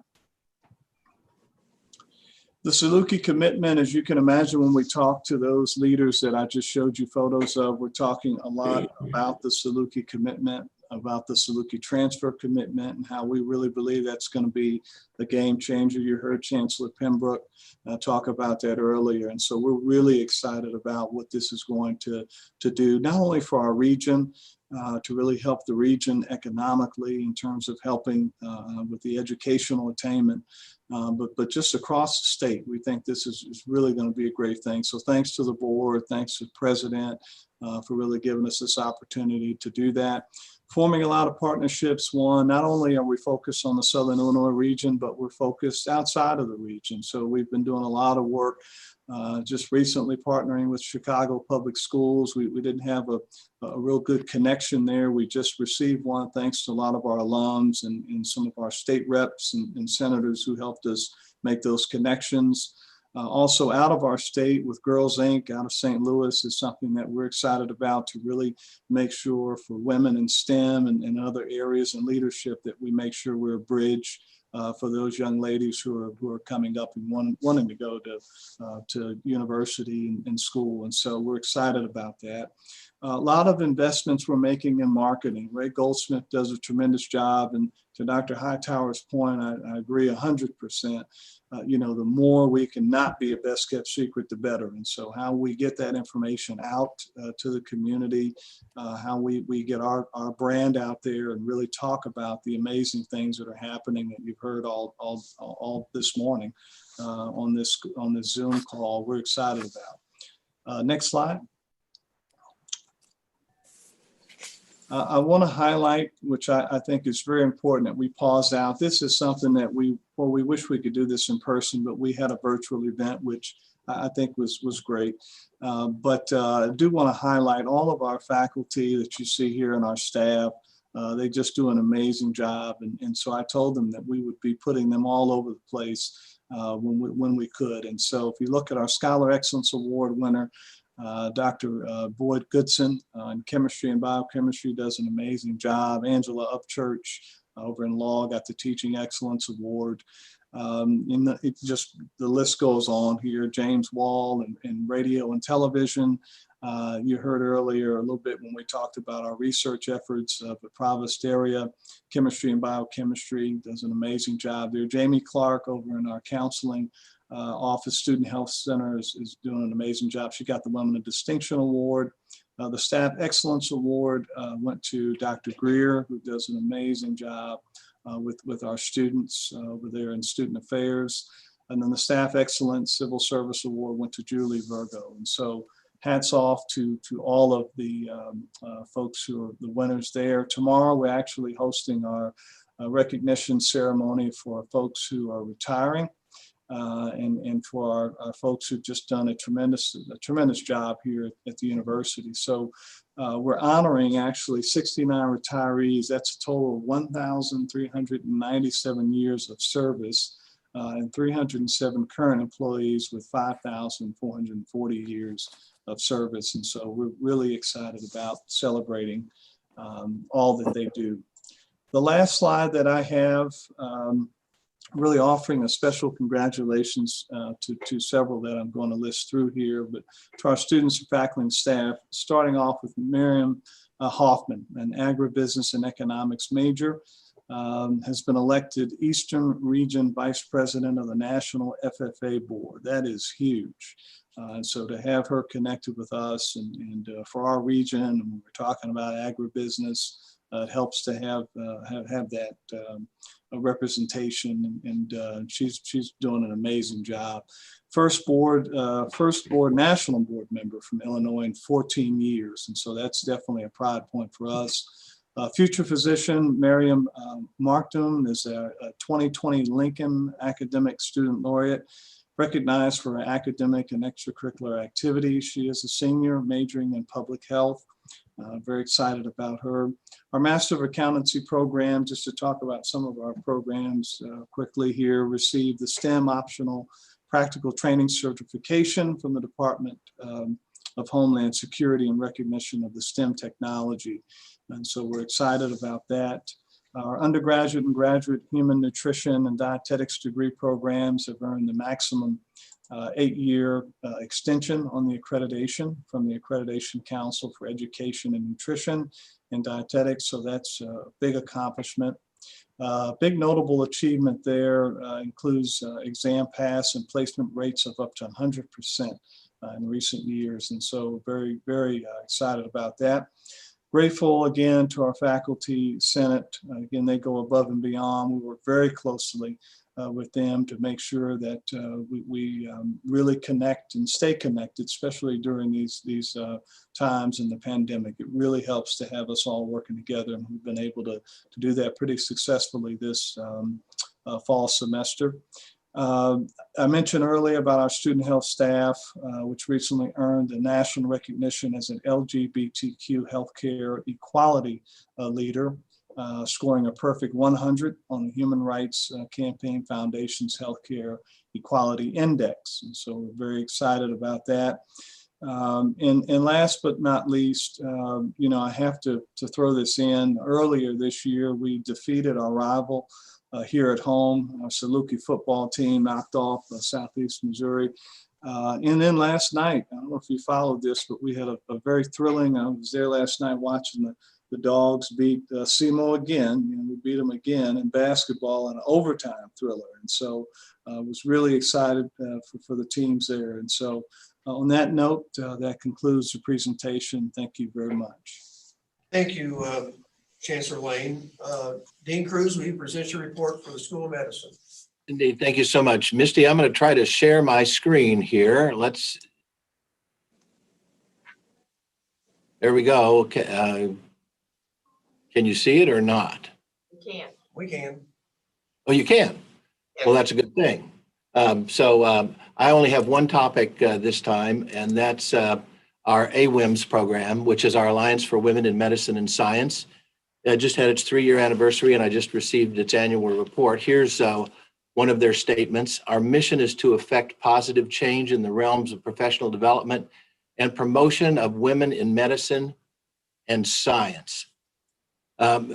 [SPEAKER 8] The Saluki commitment, as you can imagine, when we talk to those leaders that I just showed you photos of, we're talking a lot about the Saluki commitment, about the Saluki transfer commitment, and how we really believe that's going to be the game changer. You heard Chancellor Pembroke talk about that earlier. And so we're really excited about what this is going to do, not only for our region, to really help the region economically in terms of helping with the educational attainment, but just across the state. We think this is really going to be a great thing. So thanks to the board, thanks to the president for really giving us this opportunity to do that. Forming a lot of partnerships. One, not only are we focused on the Southern Illinois region, but we're focused outside of the region. So we've been doing a lot of work just recently partnering with Chicago Public Schools. We didn't have a real good connection there. We just received one thanks to a lot of our alums and some of our state reps and senators who helped us make those connections. Also out of our state with Girls Inc. out of St. Louis is something that we're excited about, to really make sure for women in STEM and other areas in leadership that we make sure we're a bridge for those young ladies who are coming up and wanting to go to university and school. And so we're excited about that. A lot of investments we're making in marketing. Ray Goldsmith does a tremendous job. And to Dr. Hightower's point, I agree 100%. The more we can not be a best kept secret, the better. And so how we get that information out to the community, how we get our brand out there and really talk about the amazing things that are happening that you've heard all this morning on this Zoom call, we're excited about. Next slide. I want to highlight, which I think is very important, that we pause out. This is something that we wish we could do this in person, but we had a virtual event, which I think was great. But I do want to highlight all of our faculty that you see here and our staff. They just do an amazing job. And so I told them that we would be putting them all over the place when we could. And so if you look at our Scholar Excellence Award winner, Dr. Boyd Goodson in chemistry and biochemistry does an amazing job. Angela Upchurch over in law got the Teaching Excellence Award. The list goes on here. James Wall in radio and television. You heard earlier a little bit when we talked about our research efforts of the Provost area. Chemistry and biochemistry does an amazing job there. Jamie Clark over in our counseling office, Student Health Center is doing an amazing job. She got the Women of Distinction Award. The Staff Excellence Award went to Dr. Greer, who does an amazing job with our students over there in Student Affairs. And then the Staff Excellence Civil Service Award went to Julie Virgo. And so hats off to all of the folks who are the winners there. Tomorrow, we're actually hosting our recognition ceremony for folks who are retiring. And for our folks who've just done a tremendous job here at the university. So we're honoring actually 69 retirees. That's a total of 1,397 years of service and 307 current employees with 5,440 years of service. And so we're really excited about celebrating all that they do. The last slide that I have, really offering a special congratulations to several that I'm going to list through here, but to our students, faculty, and staff, starting off with Miriam Hoffman, an agribusiness and economics major, has been elected Eastern Region Vice President of the National FFA Board. That is huge. And so to have her connected with us and for our region, and when we're talking about agribusiness, it helps to have that representation, and she's doing an amazing job. First board national board member from Illinois in 14 years, and so that's definitely a pride point for us. Future physician Miriam Markton is a 2020 Lincoln Academic Student Laureate, recognized for her academic and extracurricular activities. She is a senior majoring in public health. Very excited about her. Our Master of Accountancy program, just to talk about some of our programs quickly here, received the STEM optional practical training certification from the Department of Homeland Security in recognition of the STEM technology. And so we're excited about that. Our undergraduate and graduate human nutrition and dietetics degree programs have earned the maximum 8-year extension on the accreditation from the Accreditation Council for Education and Nutrition and Dietetics. So that's a big accomplishment. Big notable achievement there includes exam pass and placement rates of up to 100% in recent years. And so very, very excited about that. Grateful again to our faculty senate. Again, they go above and beyond. We work very closely with them to make sure that we really connect and stay connected, especially during these times in the pandemic. It really helps to have us all working together, and we've been able to do that pretty successfully this fall semester. I mentioned earlier about our student health staff, which recently earned a national recognition as an LGBTQ healthcare equality leader, scoring a perfect 100 on the Human Rights Campaign Foundation's Healthcare Equality Index. And so we're very excited about that. And last but not least, I have to throw this in. Earlier this year, we defeated our rival here at home. Our Saluki football team knocked off Southeast Missouri. And then last night, I don't know if you followed this, but we had a very thrilling, I was there last night watching the Dogs beat SEMO again. We beat them again in basketball in an overtime thriller. And so I was really excited for the teams there. And so on that note, that concludes the presentation. Thank you very much.
[SPEAKER 1] Thank you, Chancellor Lane. Dean Cruz, will you present your report for the School of Medicine?
[SPEAKER 16] Indeed. Thank you so much. Misty, I'm going to try to share my screen here. There we go. Okay. Can you see it or not?
[SPEAKER 2] We can.
[SPEAKER 1] We can.
[SPEAKER 16] Oh, you can? Well, that's a good thing. I only have one topic this time, and that's our AWIMS program, which is our Alliance for Women in Medicine and Science. It just had its 3-year anniversary, and I just received its annual report. Here's one of their statements. Our mission is to effect positive change in the realms of professional development and promotion of women in medicine and science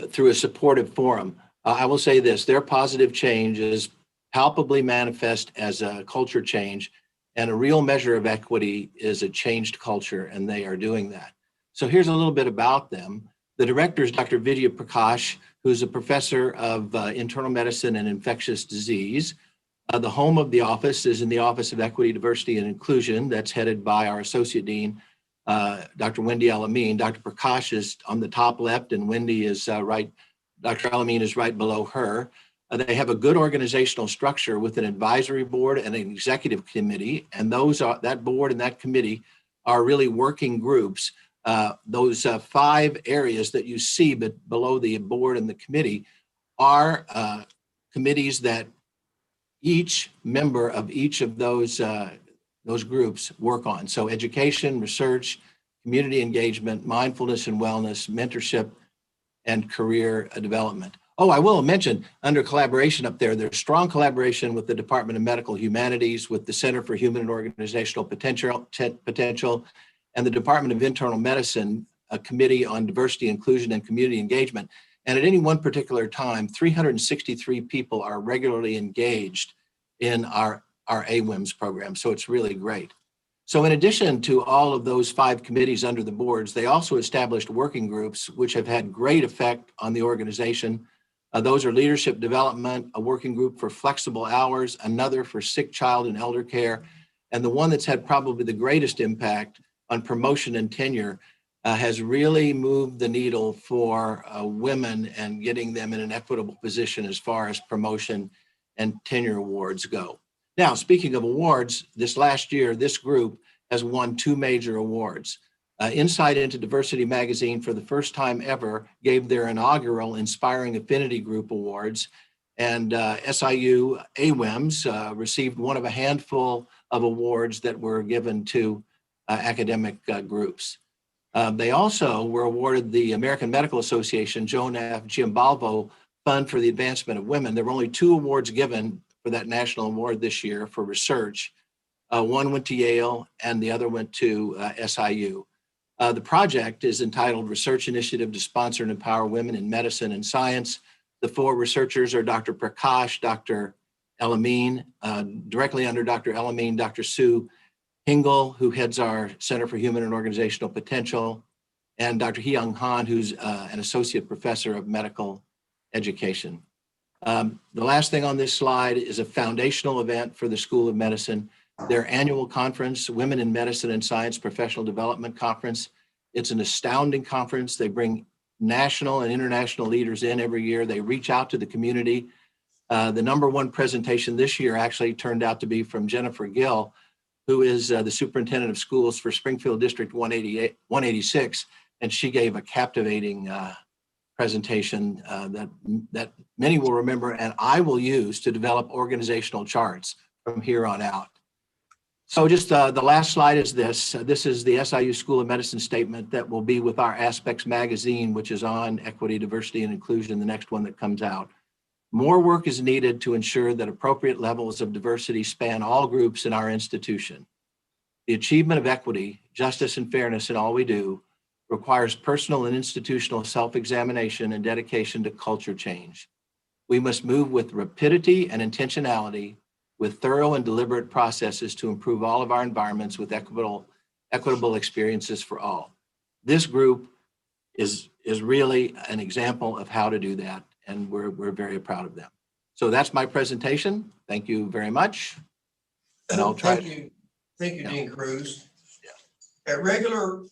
[SPEAKER 16] through a supportive forum. I will say this, their positive change is palpably manifest as a culture change, and a real measure of equity is a changed culture, and they are doing that. So here's a little bit about them. The director is Dr. Vidya Prakash, who's a professor of internal medicine and infectious disease. The home of the office is in the Office of Equity, Diversity, and Inclusion. That's headed by our Associate Dean, Dr. Wendy Alameen. Dr. Prakash is on the top left, and Wendy is right. Dr. Alameen is right below her. They have a good organizational structure with an advisory board and an executive committee, and that board and that committee are really working groups. Those 5 areas that you see below the board and the committee are committees that each member of each of those groups work on. So education, research, community engagement, mindfulness and wellness, mentorship, and career development. Oh, I will mention under collaboration up there, there's strong collaboration with the Department of Medical Humanities, with the Center for Human and Organizational Potential, and the Department of Internal Medicine, a committee on diversity, inclusion, and community engagement. And at any one particular time, 363 people are regularly engaged in our AWIMS program. So it's really great. So in addition to all of those 5 committees under the boards, they also established working groups, which have had great effect on the organization. Those are leadership development, a working group for flexible hours, another for sick child and elder care, and the one that's had probably the greatest impact on promotion and tenure has really moved the needle for women and getting them in an equitable position as far as promotion and tenure awards go. Now, speaking of awards, this last year, this group has won 2 major awards. Insight into Diversity magazine, for the first time ever, gave their inaugural Inspiring Affinity Group Awards, and SIU AWIMS received one of a handful of awards that were given to academic groups. They also were awarded the American Medical Association Joan F. Giambalvo Fund for the Advancement of Women. There were only 2 awards given for that national award this year for research. One went to Yale and the other went to SIU. The project is entitled Research Initiative to Sponsor and Empower Women in Medicine and Science. The 4 researchers are Dr. Prakash, Dr. Elamine, directly under Dr. Elamine, Dr. Sue Hingle, who heads our Center for Human and Organizational Potential, and Dr. Hyung Han, who's an associate professor of medical education. The last thing on this slide is a foundational event for the School of Medicine, their annual conference, Women in Medicine and Science Professional Development Conference. It's an astounding conference. They bring national and international leaders in every year. They reach out to the community. The #1 presentation this year actually turned out to be from Jennifer Gill, who is the superintendent of schools for Springfield District 186, and she gave a captivating presentation that many will remember, and I will use to develop organizational charts from here on out. So just the last slide is this. This is the SIU School of Medicine statement that will be with our Aspects magazine, which is on equity, diversity, and inclusion, the next one that comes out. More work is needed to ensure that appropriate levels of diversity span all groups in our institution. The achievement of equity, justice, and fairness in all we do requires personal and institutional self-examination and dedication to culture change. We must move with rapidity and intentionality, with thorough and deliberate processes to improve all of our environments with equitable experiences for all. This group is really an example of how to do that, and we're very proud of them. So that's my presentation. Thank you very much. And I'll try.
[SPEAKER 1] Thank you, Dean Cruz. At regular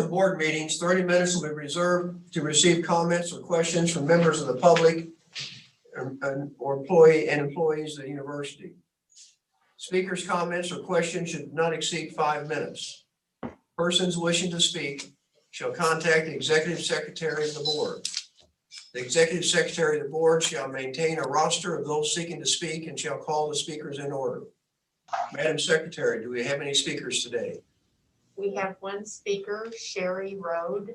[SPEAKER 1] board meetings, 30 minutes will be reserved to receive comments or questions from members of the public or employees of the university. Speakers' comments or questions should not exceed 5 minutes. Persons wishing to speak shall contact the executive secretary of the board. The executive secretary of the board shall maintain a roster of those seeking to speak and shall call the speakers in order. Madam Secretary, do we have any speakers today?
[SPEAKER 2] We have 1 speaker, Sherry Rode.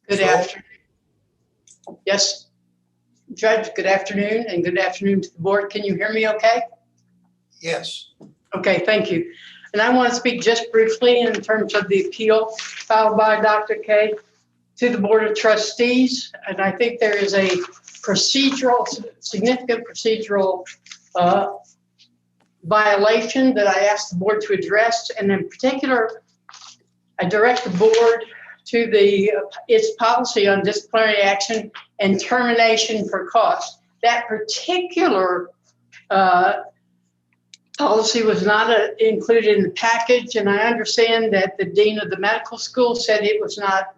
[SPEAKER 18] Good afternoon. Yes, Judge, good afternoon, and good afternoon to the board. Can you hear me okay?
[SPEAKER 1] Yes.
[SPEAKER 18] Okay, thank you. And I want to speak just briefly in terms of the appeal filed by Dr. K to the Board of Trustees. And I think there is a significant procedural violation that I asked the board to address. And in particular, I direct the board to its policy on disciplinary action and termination for cause. That particular policy was not included in the package, and I understand that the dean of the medical school said it was not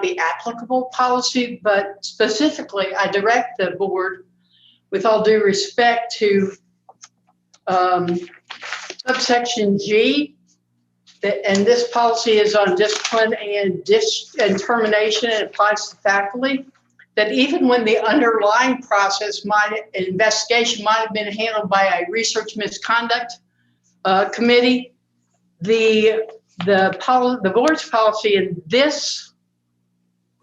[SPEAKER 18] the applicable policy, but specifically I direct the board, with all due respect, to subsection G, and this policy is on discipline and termination. It applies to faculty, that even when the underlying investigation might have been handled by a research misconduct committee, the board's policy in this,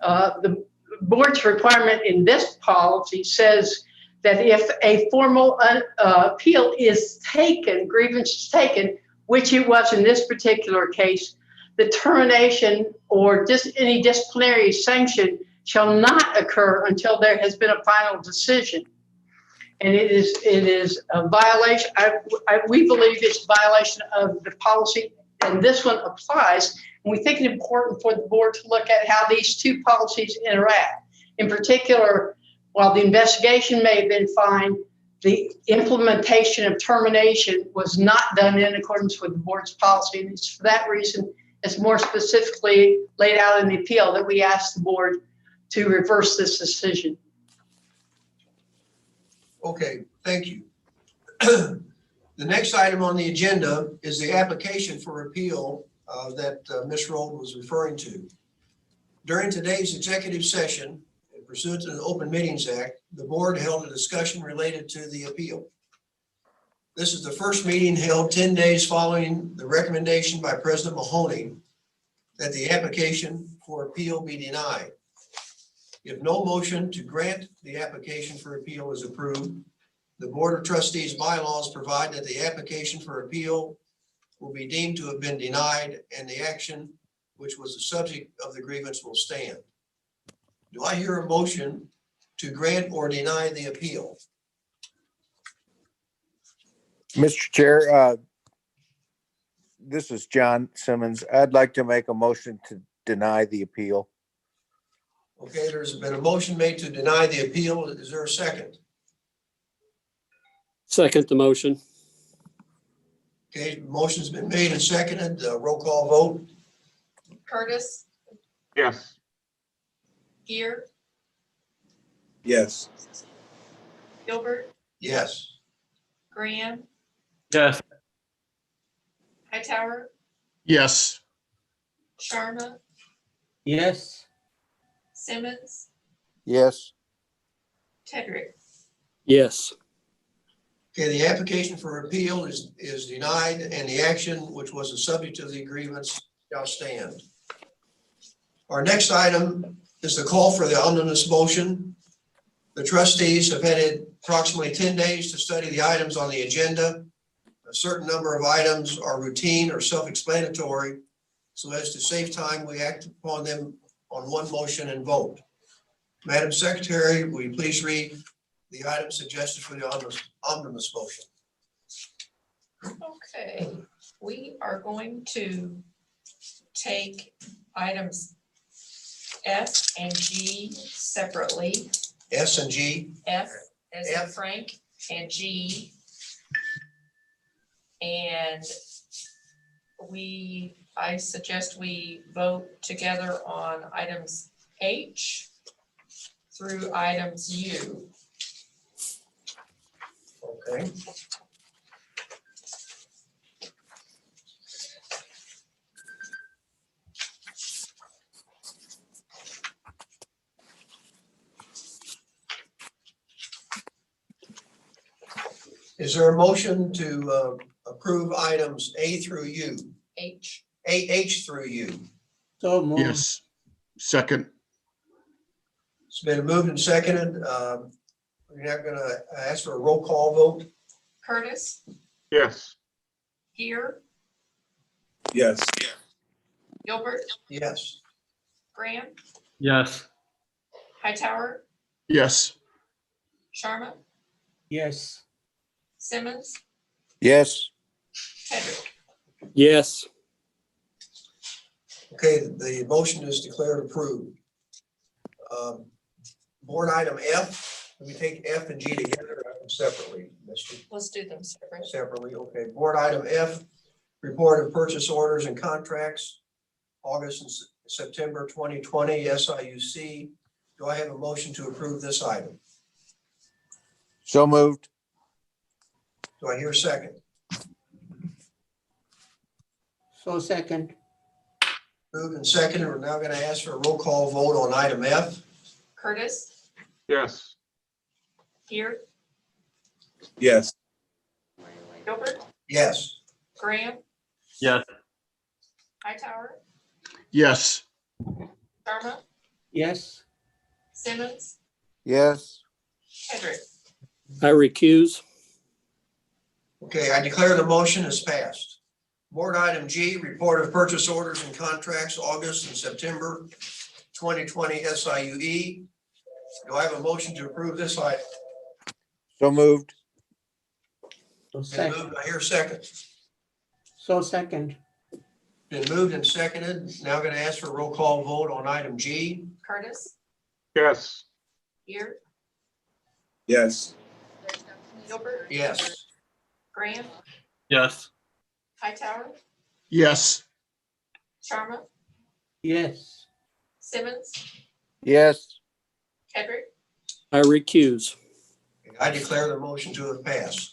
[SPEAKER 18] the board's requirement in this policy says that if a formal appeal is taken, grievance is taken, which it was in this particular case, the termination or any disciplinary sanction shall not occur until there has been a final decision. And it is a violation. We believe it's a violation of the policy, and this one applies. And we think it's important for the board to look at how these two policies interact. In particular, while the investigation may have been fine, the implementation of termination was not done in accordance with the board's policy. And it's for that reason, it's more specifically laid out in the appeal that we asked the board to reverse this decision.
[SPEAKER 1] Okay, thank you. The next item on the agenda is the application for appeal that Ms. Rold was referring to. During today's executive session, pursuant to the Open Meetings Act, the board held a discussion related to the appeal. This is the first meeting held 10 days following the recommendation by President Mahoney that the application for appeal be denied. If no motion to grant the application for appeal is approved, the Board of Trustees bylaws provide that the application for appeal will be deemed to have been denied and the action which was the subject of the grievance will stand. Do I hear a motion to grant or deny the appeal?
[SPEAKER 14] Mr. Chair, this is John Simmons. I'd like to make a motion to deny the appeal.
[SPEAKER 1] Okay, there's been a motion made to deny the appeal. Is there a second?
[SPEAKER 11] Second the motion.
[SPEAKER 1] Okay, motion's been made and seconded. Roll call vote.
[SPEAKER 2] Curtis,
[SPEAKER 4] Yes.
[SPEAKER 2] Gear,
[SPEAKER 7] Yes.
[SPEAKER 2] Gilbert,
[SPEAKER 1] Yes.
[SPEAKER 2] Graham,
[SPEAKER 12] Yes.
[SPEAKER 2] Hightower,
[SPEAKER 6] Yes.
[SPEAKER 2] Sharma,
[SPEAKER 5] Yes.
[SPEAKER 2] Simmons,
[SPEAKER 14] Yes.
[SPEAKER 2] Tedrick.
[SPEAKER 11] Yes.
[SPEAKER 1] Okay, the application for appeal is denied and the action which was the subject of the grievance shall stand. Our next item is the call for the omnibus motion. The trustees have had approximately 10 days to study the items on the agenda. A certain number of items are routine or self-explanatory. So as to save time, we act upon them on one motion and vote. Madam Secretary, will you please read the item suggested for the omnibus motion?
[SPEAKER 2] Okay, we are going to take items F and G separately.
[SPEAKER 1] S and G.
[SPEAKER 2] F as in Frank and G. And I suggest we vote together on items H through items U.
[SPEAKER 1] Okay. Is there a motion to approve items A through U?
[SPEAKER 2] H.
[SPEAKER 1] H through U.
[SPEAKER 5] So moved.
[SPEAKER 6] Yes. Second.
[SPEAKER 1] It's been moved and seconded. We're now going to ask for a roll call vote.
[SPEAKER 2] Curtis,
[SPEAKER 4] Yes.
[SPEAKER 2] Gear,
[SPEAKER 7] Yes.
[SPEAKER 2] Gilbert,
[SPEAKER 1] Yes.
[SPEAKER 2] Graham,
[SPEAKER 12] Yes.
[SPEAKER 2] Hightower,
[SPEAKER 6] Yes.
[SPEAKER 2] Sharma,
[SPEAKER 5] Yes.
[SPEAKER 2] Simmons,
[SPEAKER 14] Yes.
[SPEAKER 2] Tedrick.
[SPEAKER 11] Yes.
[SPEAKER 1] Okay, the motion is declared approved. Board item F, can we take F and G together or separately, Mr.?
[SPEAKER 2] Let's do them separate.
[SPEAKER 1] Separately, okay. Board item F, report of purchase orders and contracts, August and September 2020, SIUC. Do I have a motion to approve this item?
[SPEAKER 14] So moved.
[SPEAKER 1] Do I hear a second?
[SPEAKER 5] So second.
[SPEAKER 1] Moved and seconded. We're now going to ask for a roll call vote on item F.
[SPEAKER 2] Curtis,
[SPEAKER 4] Yes.
[SPEAKER 2] Gear,
[SPEAKER 7] Yes.
[SPEAKER 2] Gilbert,
[SPEAKER 1] Yes.
[SPEAKER 2] Graham,
[SPEAKER 12] Yes.
[SPEAKER 2] Hightower,
[SPEAKER 6] Yes.
[SPEAKER 2] Sharma,
[SPEAKER 5] Yes.
[SPEAKER 2] Simmons,
[SPEAKER 14] Yes.
[SPEAKER 2] Tedrick.
[SPEAKER 11] I recuse.
[SPEAKER 1] Okay, I declare the motion is passed. Board item G, report of purchase orders and contracts, August and September 2020 SIUE. Do I have a motion to approve this item?
[SPEAKER 14] So moved.
[SPEAKER 1] Been moved, I hear second.
[SPEAKER 5] So second.
[SPEAKER 1] Been moved and seconded. Now going to ask for a roll call vote on item G.
[SPEAKER 2] Curtis,
[SPEAKER 4] Yes.
[SPEAKER 2] Gear,
[SPEAKER 7] Yes.
[SPEAKER 2] Gilbert,
[SPEAKER 1] Yes.
[SPEAKER 2] Graham,
[SPEAKER 12] Yes.
[SPEAKER 2] Hightower,
[SPEAKER 6] Yes.
[SPEAKER 2] Sharma,
[SPEAKER 5] Yes.
[SPEAKER 2] Simmons,
[SPEAKER 14] Yes.
[SPEAKER 2] Hedrick,
[SPEAKER 11] I recuse.
[SPEAKER 1] I declare the motion to have passed.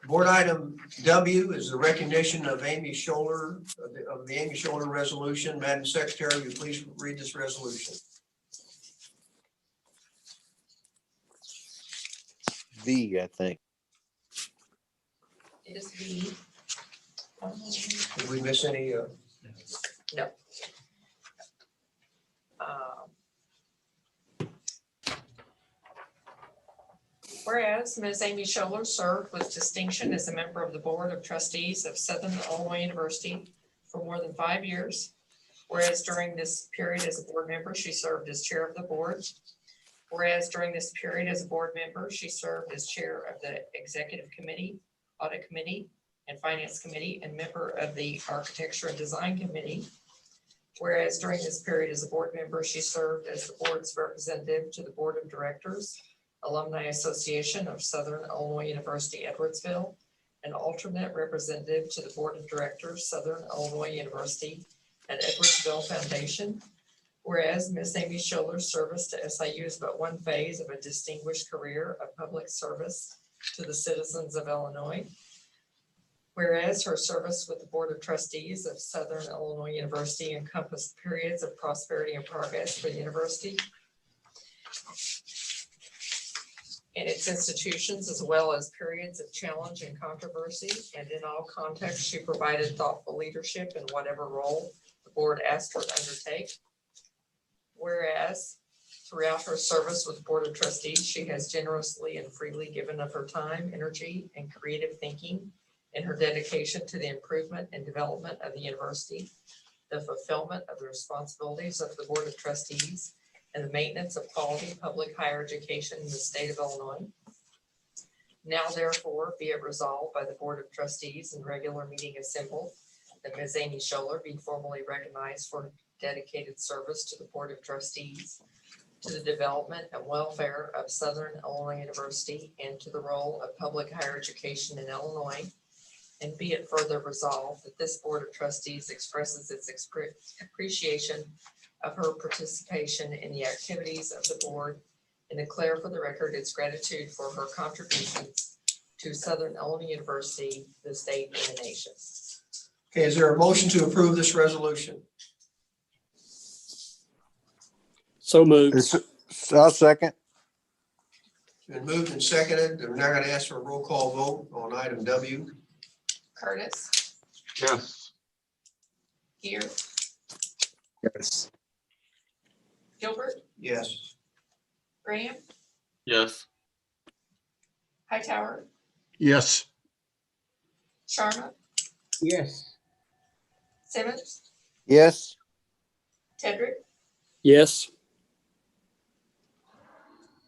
[SPEAKER 1] Board item W is the recognition of Amy Scholler, of the Amy Scholler resolution. Madam Secretary, will you please read this resolution?
[SPEAKER 14] V, I think.
[SPEAKER 2] it is V.
[SPEAKER 1] Did we miss any?
[SPEAKER 2] No. Whereas Ms. Amy Scholler served with distinction as a member of the Board of Trustees of Southern Illinois University for more than 5 years. Whereas during this period as a board member, she served as chair of the board. Whereas during this period as a board member, she served as chair of the Executive Committee, Audit Committee, and Finance Committee, and member of the Architecture and Design Committee. Whereas during this period as a board member, she served as the board's representative to the Board of Directors, Alumni Association of Southern Illinois University, Edwardsville, an alternate representative to the Board of Directors, Southern Illinois University and Edwardsville Foundation. Whereas Ms. Amy Scholler's service to SIU is but one phase of a distinguished career of public service to the citizens of Illinois. Whereas her service with the Board of Trustees of Southern Illinois University encompassed periods of prosperity and progress for the university and its institutions, as well as periods of challenge and controversy, and in all contexts, she provided thoughtful leadership in whatever role the board asked her to undertake. Whereas throughout her service with the Board of Trustees, she has generously and freely given of her time, energy, and creative thinking in her dedication to the improvement and development of the university, the fulfillment of the responsibilities of the Board of Trustees, and the maintenance of quality public higher education in the state of Illinois. Now therefore be it resolved by the Board of Trustees in regular meeting assembled that Ms. Amy Scholler be formally recognized for her dedicated service to the Board of Trustees, to the development and welfare of Southern Illinois University, and to the role of public higher education in Illinois. And be it further resolved that this Board of Trustees expresses its appreciation of her participation in the activities of the board and declare for the record its gratitude for her contributions to Southern Illinois University, the state, and the nation.
[SPEAKER 1] Okay, is there a motion to approve this resolution?
[SPEAKER 11] So moved.
[SPEAKER 14] I'll second.
[SPEAKER 1] Been moved and seconded. We're now going to ask for a roll call vote on item W.
[SPEAKER 2] Curtis,
[SPEAKER 4] Yes.
[SPEAKER 2] Gear,
[SPEAKER 7] Yes.
[SPEAKER 2] Gilbert,
[SPEAKER 1] Yes.
[SPEAKER 2] Graham,
[SPEAKER 12] Yes.
[SPEAKER 2] Hightower,
[SPEAKER 6] Yes.
[SPEAKER 2] Sharma,
[SPEAKER 5] Yes.
[SPEAKER 2] Simmons,
[SPEAKER 14] Yes.
[SPEAKER 2] Tedrick,
[SPEAKER 11] Yes.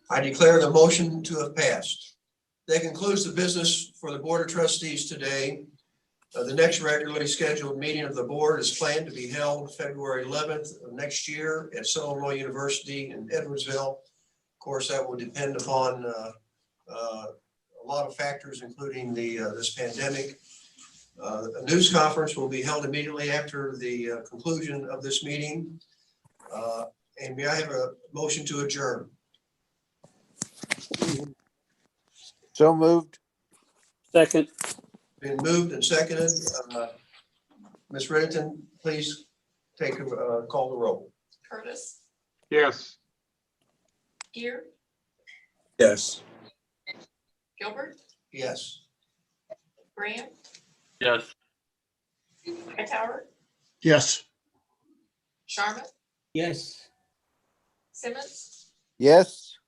[SPEAKER 1] I declare the motion to have passed. That concludes the business for the Board of Trustees today. The next regularly scheduled meeting of the board is planned to be held February 11th of next year at Southern Illinois University in Edwardsville. Of course, that will depend upon a lot of factors, including this pandemic. A news conference will be held immediately after the conclusion of this meeting. And may I have a motion to adjourn?
[SPEAKER 14] So moved.
[SPEAKER 11] Second.
[SPEAKER 1] Been moved and seconded. Ms. Riddington, please call the roll.
[SPEAKER 2] Curtis,
[SPEAKER 4] Yes.
[SPEAKER 2] Gear,
[SPEAKER 7] Yes.
[SPEAKER 2] Gilbert,
[SPEAKER 1] Yes.
[SPEAKER 2] Graham,
[SPEAKER 12] Yes.
[SPEAKER 2] Hightower,
[SPEAKER 6] Yes.
[SPEAKER 2] Sharma,
[SPEAKER 5] Yes.
[SPEAKER 2] Simmons,
[SPEAKER 14] Yes.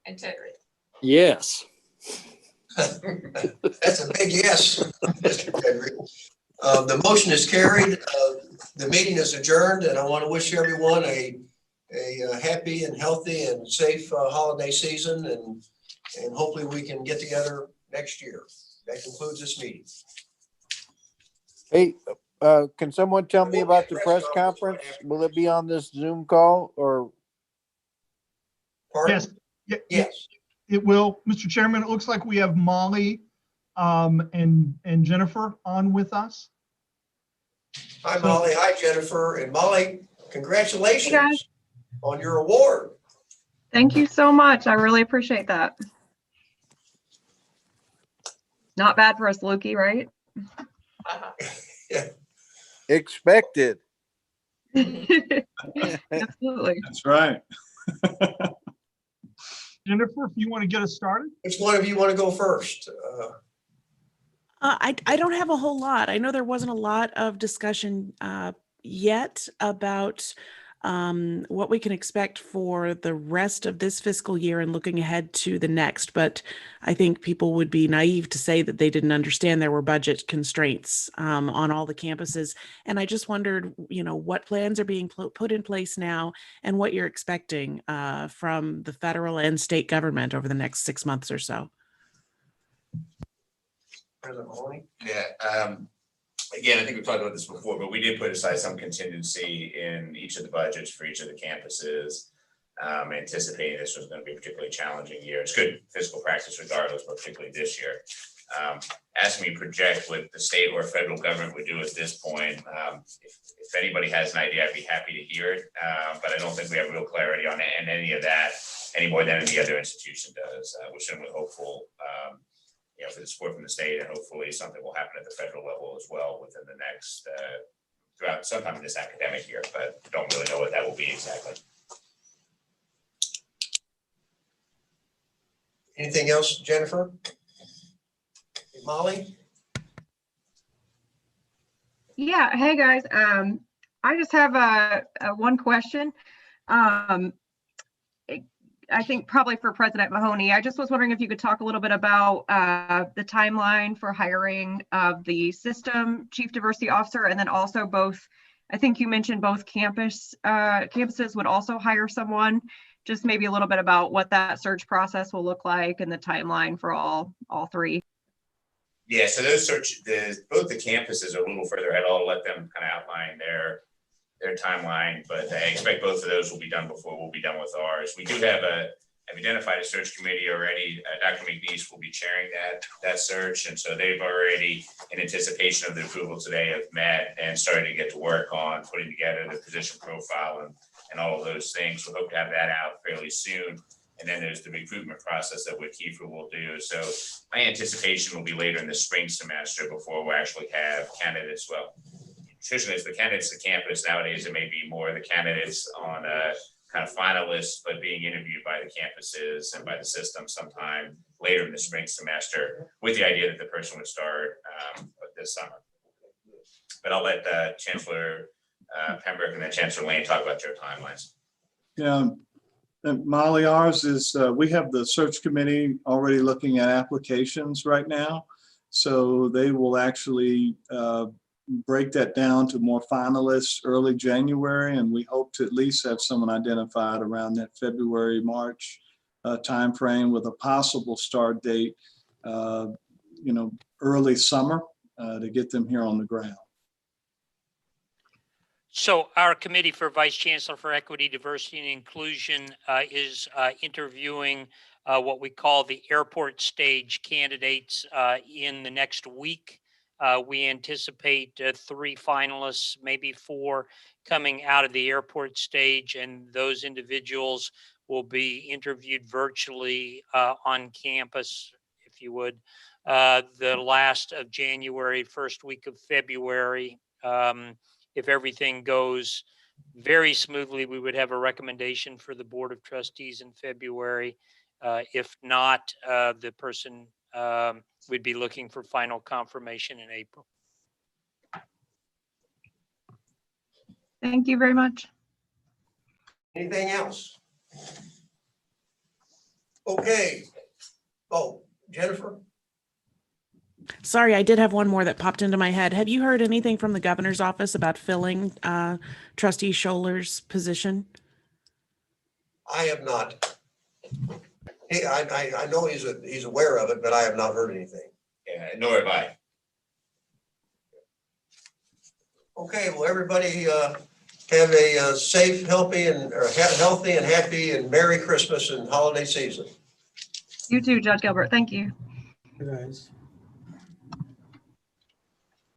[SPEAKER 2] and Tedrick.
[SPEAKER 11] Yes.
[SPEAKER 1] That's a big yes, Mr. Tedrick. The motion is carried. The meeting is adjourned, and I want to wish everyone a happy and healthy and safe holiday season, and hopefully we can get together next year. That concludes this meeting.
[SPEAKER 14] Hey, can someone tell me about the press conference? Will it be on this Zoom call or?
[SPEAKER 1] Pardon?
[SPEAKER 19] Yes.
[SPEAKER 1] Yes.
[SPEAKER 19] It will. Mr. Chairman, it looks like we have Molly and Jennifer on with us.
[SPEAKER 1] Hi, Molly. Hi, Jennifer. And Molly, congratulations on your award.
[SPEAKER 20] Thank you so much. I really appreciate that. Not bad for us, Lukey, right?
[SPEAKER 1] Yeah.
[SPEAKER 14] Expected.
[SPEAKER 20] Absolutely.
[SPEAKER 8] That's right.
[SPEAKER 19] Jennifer, if you want to get us started.
[SPEAKER 1] Which one of you want to go first?
[SPEAKER 21] I don't have a whole lot. I know there wasn't a lot of discussion yet about what we can expect for the rest of this fiscal year and looking ahead to the next. But I think people would be naive to say that they didn't understand there were budget constraints on all the campuses. And I just wondered, what plans are being put in place now and what you're expecting from the federal and state government over the next 6 months or so.
[SPEAKER 1] President Mahoney?
[SPEAKER 9] Yeah. Again, I think we've talked about this before, but we did put aside some contingency in each of the budgets for each of the campuses, anticipating this was going to be a particularly challenging year. It's good fiscal practice regardless, but particularly this year. As we project what the state or federal government would do at this point, if anybody has an idea, I'd be happy to hear it. But I don't think we have real clarity on any of that any more than any other institution does. We're certainly hopeful for the support from the state, and hopefully something will happen at the federal level as well within the next, throughout sometime in this academic year, but don't really know what that will be exactly.
[SPEAKER 1] Anything else, Jennifer? Molly?
[SPEAKER 20] Yeah. Hey guys. I just have a one question. I think probably for President Mahoney. I just was wondering if you could talk a little bit about the timeline for hiring of the system chief diversity officer, and then also both, I think you mentioned both campuses would also hire someone. Just maybe a little bit about what that search process will look like and the timeline for all three.
[SPEAKER 9] Yeah, so those both the campuses are a little further ahead. I'll let them kind of outline their timeline, but I expect both of those will be done before we'll be done with ours. We do have I've identified a search committee already. Dr. McNeese will be chairing that search, and so they've already, in anticipation of the approval today, have met and started to get to work on putting together the position profile and all of those things. We hope to have that out fairly soon. And then there's the recruitment process that what Kiefer will do. So my anticipation will be later in the spring semester before we actually have candidates. Well, traditionally it's the candidates at campus. Nowadays it may be more the candidates on kind of finalists, but being interviewed by the campuses and by the system sometime later in the spring semester, with the idea that the person would start this summer. But I'll let Chancellor Pembroke and then Chancellor Lane talk about their timelines.
[SPEAKER 8] Yeah. And Molly, ours is, we have the search committee already looking at applications right now. So they will actually break that down to more finalists early January. And we hope to at least have someone identified around that February, March timeframe, with a possible start date, early summer to get them here on the ground.
[SPEAKER 10] So our Committee for Vice Chancellor for Equity, Diversity, and Inclusion is interviewing what we call the airport stage candidates in the next week. We anticipate 3 finalists, maybe 4, coming out of the airport stage, and those individuals will be interviewed virtually on campus, if you would, the last of January, first week of February. If everything goes very smoothly, we would have a recommendation for the Board of Trustees in February. If not, the person would be looking for final confirmation in April.
[SPEAKER 20] Thank you very much.
[SPEAKER 1] Anything else? Okay. Oh, Jennifer?
[SPEAKER 21] Sorry, I did have one more that popped into my head. Have you heard anything from the governor's office about filling Trustee Scholar's position?
[SPEAKER 1] I have not. I know he's aware of it, but I have not heard anything.
[SPEAKER 9] Yeah, nor have I.
[SPEAKER 1] Okay, well, everybody have a safe, healthy and happy and Merry Christmas and holiday season.
[SPEAKER 20] You too, Judge Gilbert. Thank you.
[SPEAKER 5] Guys.